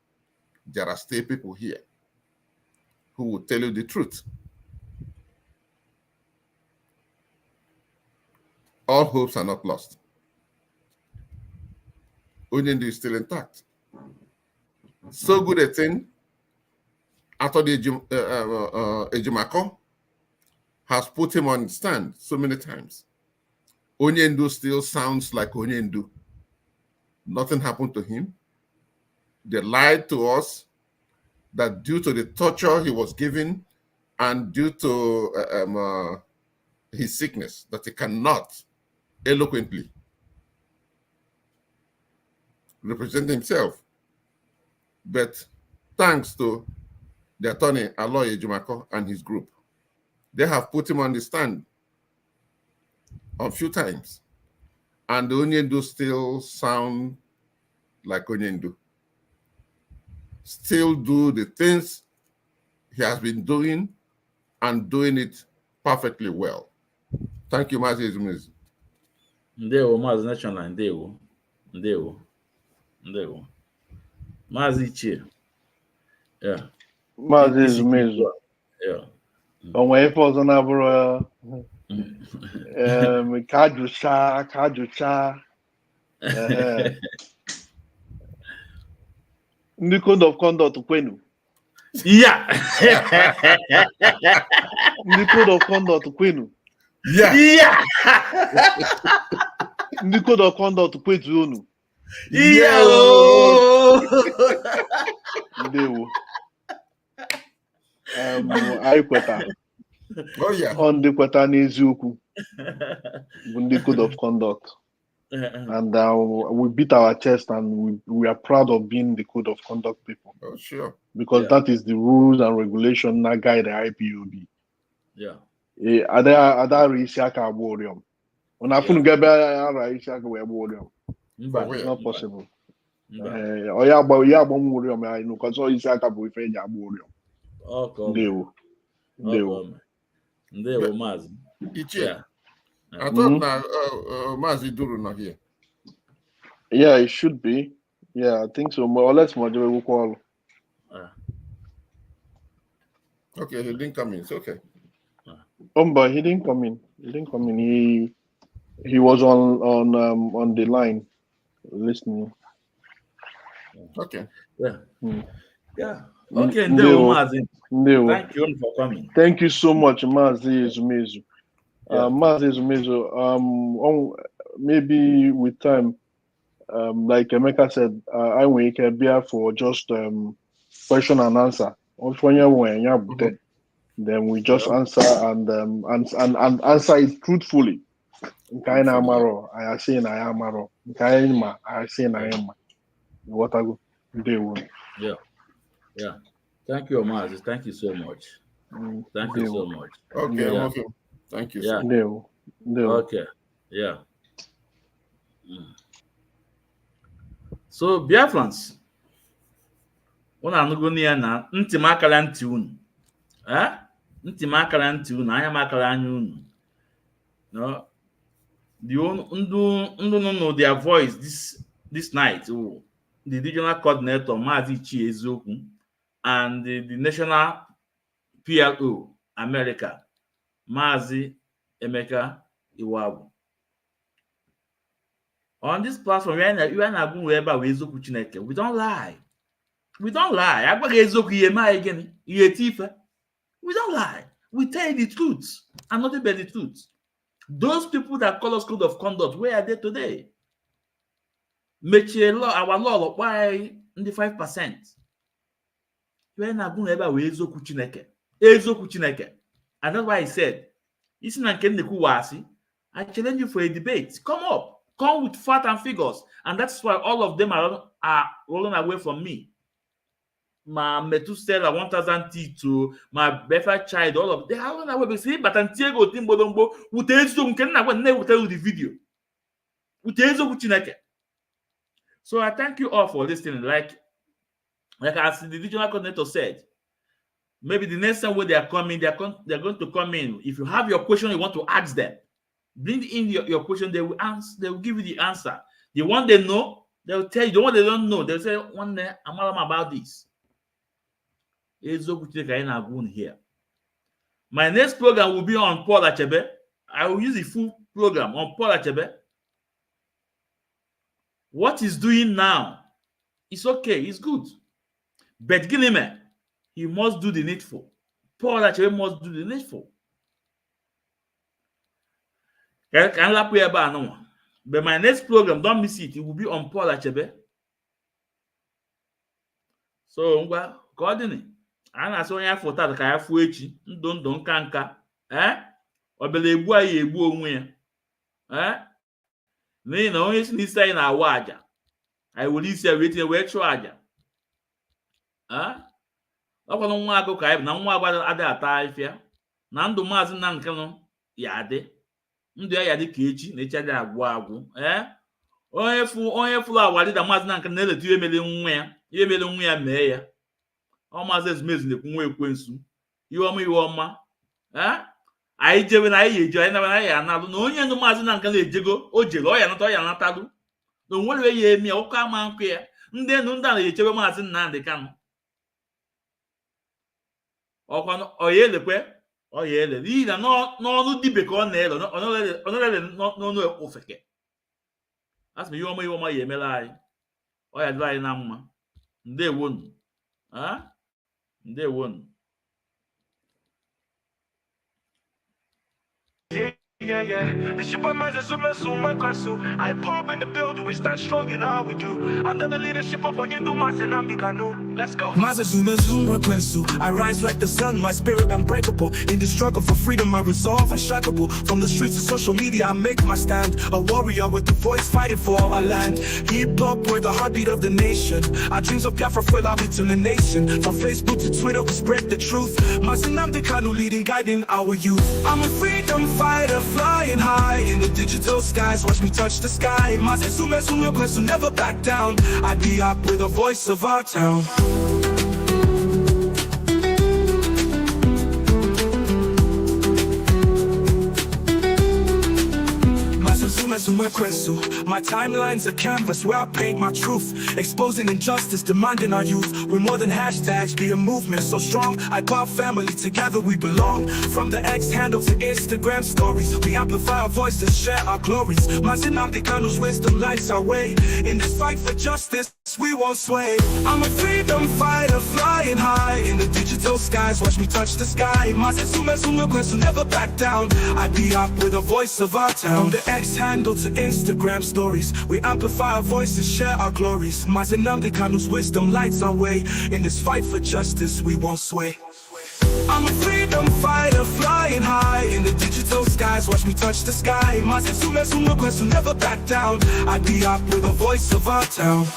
there are still people here who will tell you the truth. All hopes are not lost. Onyendu is still intact. So good a thing, after the Ejimako has put him on stand so many times. Onyendu still sounds like Onyendu. Nothing happened to him. They lied to us that due to the torture he was given and due to his sickness, that he cannot eloquently represent himself. But thanks to the attorney, Aloy Ejimako, and his group, they have put him on the stand a few times. And the Onyendu still sound like Onyendu. Still do the things he has been doing and doing it perfectly well. Thank you, Mazi Ezumezu. Ndewo, Mazi National, ndewo. Ndewo. Ndewo. Mazi Ichie. Yeah. Mazi Ezumezu. Yeah. Onwe ife ọzọ na-abụrụ ka ajụcha ndị code of conduct kwenu. Yeah. Ndị code of conduct kwenu. Yeah. Ndị code of conduct kwetu unu. Yeah. Ndewo. Anyị kweta. Oh yeah. On the kweta n'eziokwu. Bụ ndị code of conduct. And we beat our chest and we are proud of being the code of conduct people. Oh, sure. Because that is the rules and regulation that guide the IPOB. Yeah. Ada isi aka agba oriom. Una funu gebe ara isi aka we agba oriom. It's not possible. Oya agba mu oriom ya no cause isi aka bụ ife eji agba oriom. Ndewo. Ndewo. Ndewo Mazi. Ichie. I thought Mazi Duru not here. Yeah, it should be. Yeah, I think so. Or let's Majowe will call. Okay, he didn't come in. It's okay. But he didn't come in. He didn't come in. He was on the line listening. Okay. Yeah. Yeah. Okay, Ndewo Mazi. Thank you for coming. Thank you so much, Mazi Ezumezu. Mazi Ezumezu, maybe with time, like Emeka said, I will be here for just question and answer. Then we just answer and answer it truthfully. Nkaina amaro, I say na amaro. Nkaina I say na ema. What I go do. Yeah. Yeah. Thank you, Mazi. Thank you so much. Thank you so much. Okay, yeah. Okay. Thank you. Yeah. Okay. Yeah. So, Biafrans, unu anụgo ya na ntị m akara ntị unu. Ntị m akara ntị unu, anya m akara anya unu. No. Ndụ know their voice this night. The regional coordinator, Mazi Ichie Eziokwu, and the national PLO, America, Mazi Emeka Iwabu. On this platform, we are not going to eziokwu Chineke. We don't lie. We don't lie. We don't lie. We tell the truth and nothing but the truth. Those people that call us code of conduct, where are they today? Our law, why in the 5%? We are not going to eziokwu Chineke. Eziokwu Chineke. And that's why I said, I challenge you for a debate. Come up. Come with facts and figures. And that's why all of them are rolling away from me. My Methuselah 1000 T2, my Befa child, all of them, they are rolling away. But see, but Antiago Timbolombo, will tell you the video. So I thank you all for listening. Like as the regional coordinator said, Maybe the next time when they are coming, they're going to come in. If you have your question, you want to ask them, bring in your question. They will answer. They will give you the answer. The one they know, they will tell you. The one they don't know, they'll say, "One day, I'm about this." Here. My next program will be on Paul Achebe. I will use the full program on Paul Achebe. What he's doing now, it's okay, it's good. But Gilime, he must do the needful. Paul Achebe must do the needful. But my next program, don't miss it. It will be on Paul Achebe. So, coordinate. And as onye afọ tata ka ya fụ echi ndụ nka nka obele egbu anyị egbu onwe ya n'ihi na onye si n'isi anyị na-awa aja anyị were isi ya wee tinye wee chụọ aja ọkwanụ nwa agụ ka anyị bụ na nwa agụ adịghị ata afịa na ndụ maazị Nnamdi Kanu ya adị ndụ ya dị ka echi na echi adịghị agwụ agwụ onye fụrụ agwa dịda maazị Nnamdi Kanu na-eleta ihe mere nwa ya mee ya maazị ezumezu na-ekwu nwa ekwensu ihe ọma anyị jebe na anyị eji anyị naba ya analụ na onye ndụ maazị Nnamdi Kanu ejego o jere ọ ya natalụ na onwere ya emi ụka ama nkụ ya ndị enu ndị a na-echebe maazị Nnamdi Kanu ọkwa ọya elekwe ọya ele n'ihi na n'ọnụ dibe ka ọ na-ele ọ na-ele n'ọnụ ofeke a sị na ihe ọma ya emere anyị ọ ya dịrị anyị na mma ndewonu ndewonu. Yeah. The ship of Moses soon my castle. Ipob in the building, we stand strong in all we do. Under the leadership of Onyindu Nnamdi Kanu. Let's go. I rise like the sun, my spirit unbreakable. In the struggle for freedom, my resolve unshakable. From the streets to social media, I make my stand. A warrior with the voice fighting for our land. Ipob, we're the heartbeat of the nation. Our dreams of Biafra full out into the nation. From Facebook to Twitter, we spread the truth. Nnamdi Kanu leading, guiding our youth. I'm a freedom fighter, flying high in the digital skies. Watch me touch the sky. Will never back down. I be up with the voice of our town. My timeline's a canvas where I paint my truth, exposing injustice, demanding our youth. We're more than hashtags, be a movement so strong. Ipob family, together we belong. From the X handle to Instagram stories, we amplify our voices, share our glories. Nnamdi Kanu's wisdom lights our way. In this fight for justice, we won't sway. I'm a freedom fighter, flying high in the digital skies. Watch me touch the sky. Will never back down. I be up with the voice of our town. From the X handle to Instagram stories, we amplify our voices, share our glories. Nnamdi Kanu's wisdom lights our way. In this fight for justice, we won't sway. I'm a freedom fighter, flying high in the digital skies. Watch me touch the sky. Will never back down. I be up with the voice of our town.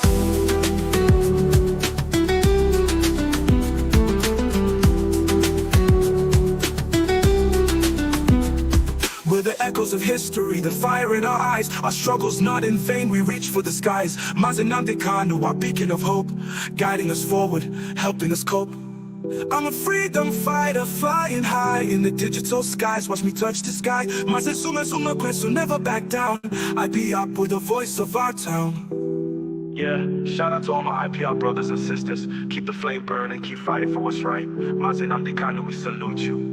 We're the echoes of history, the fire in our eyes. Our struggles not in vain, we reach for the skies. Nnamdi Kanu, our beacon of hope, guiding us forward, helping us cope. I'm a freedom fighter, flying high in the digital skies. Watch me touch the sky. Will never back down. I be up with the voice of our town. Yeah, shout out to all my IPR brothers and sisters. Keep the flame burning, keep fighting for what's right. Nnamdi Kanu, we salute you.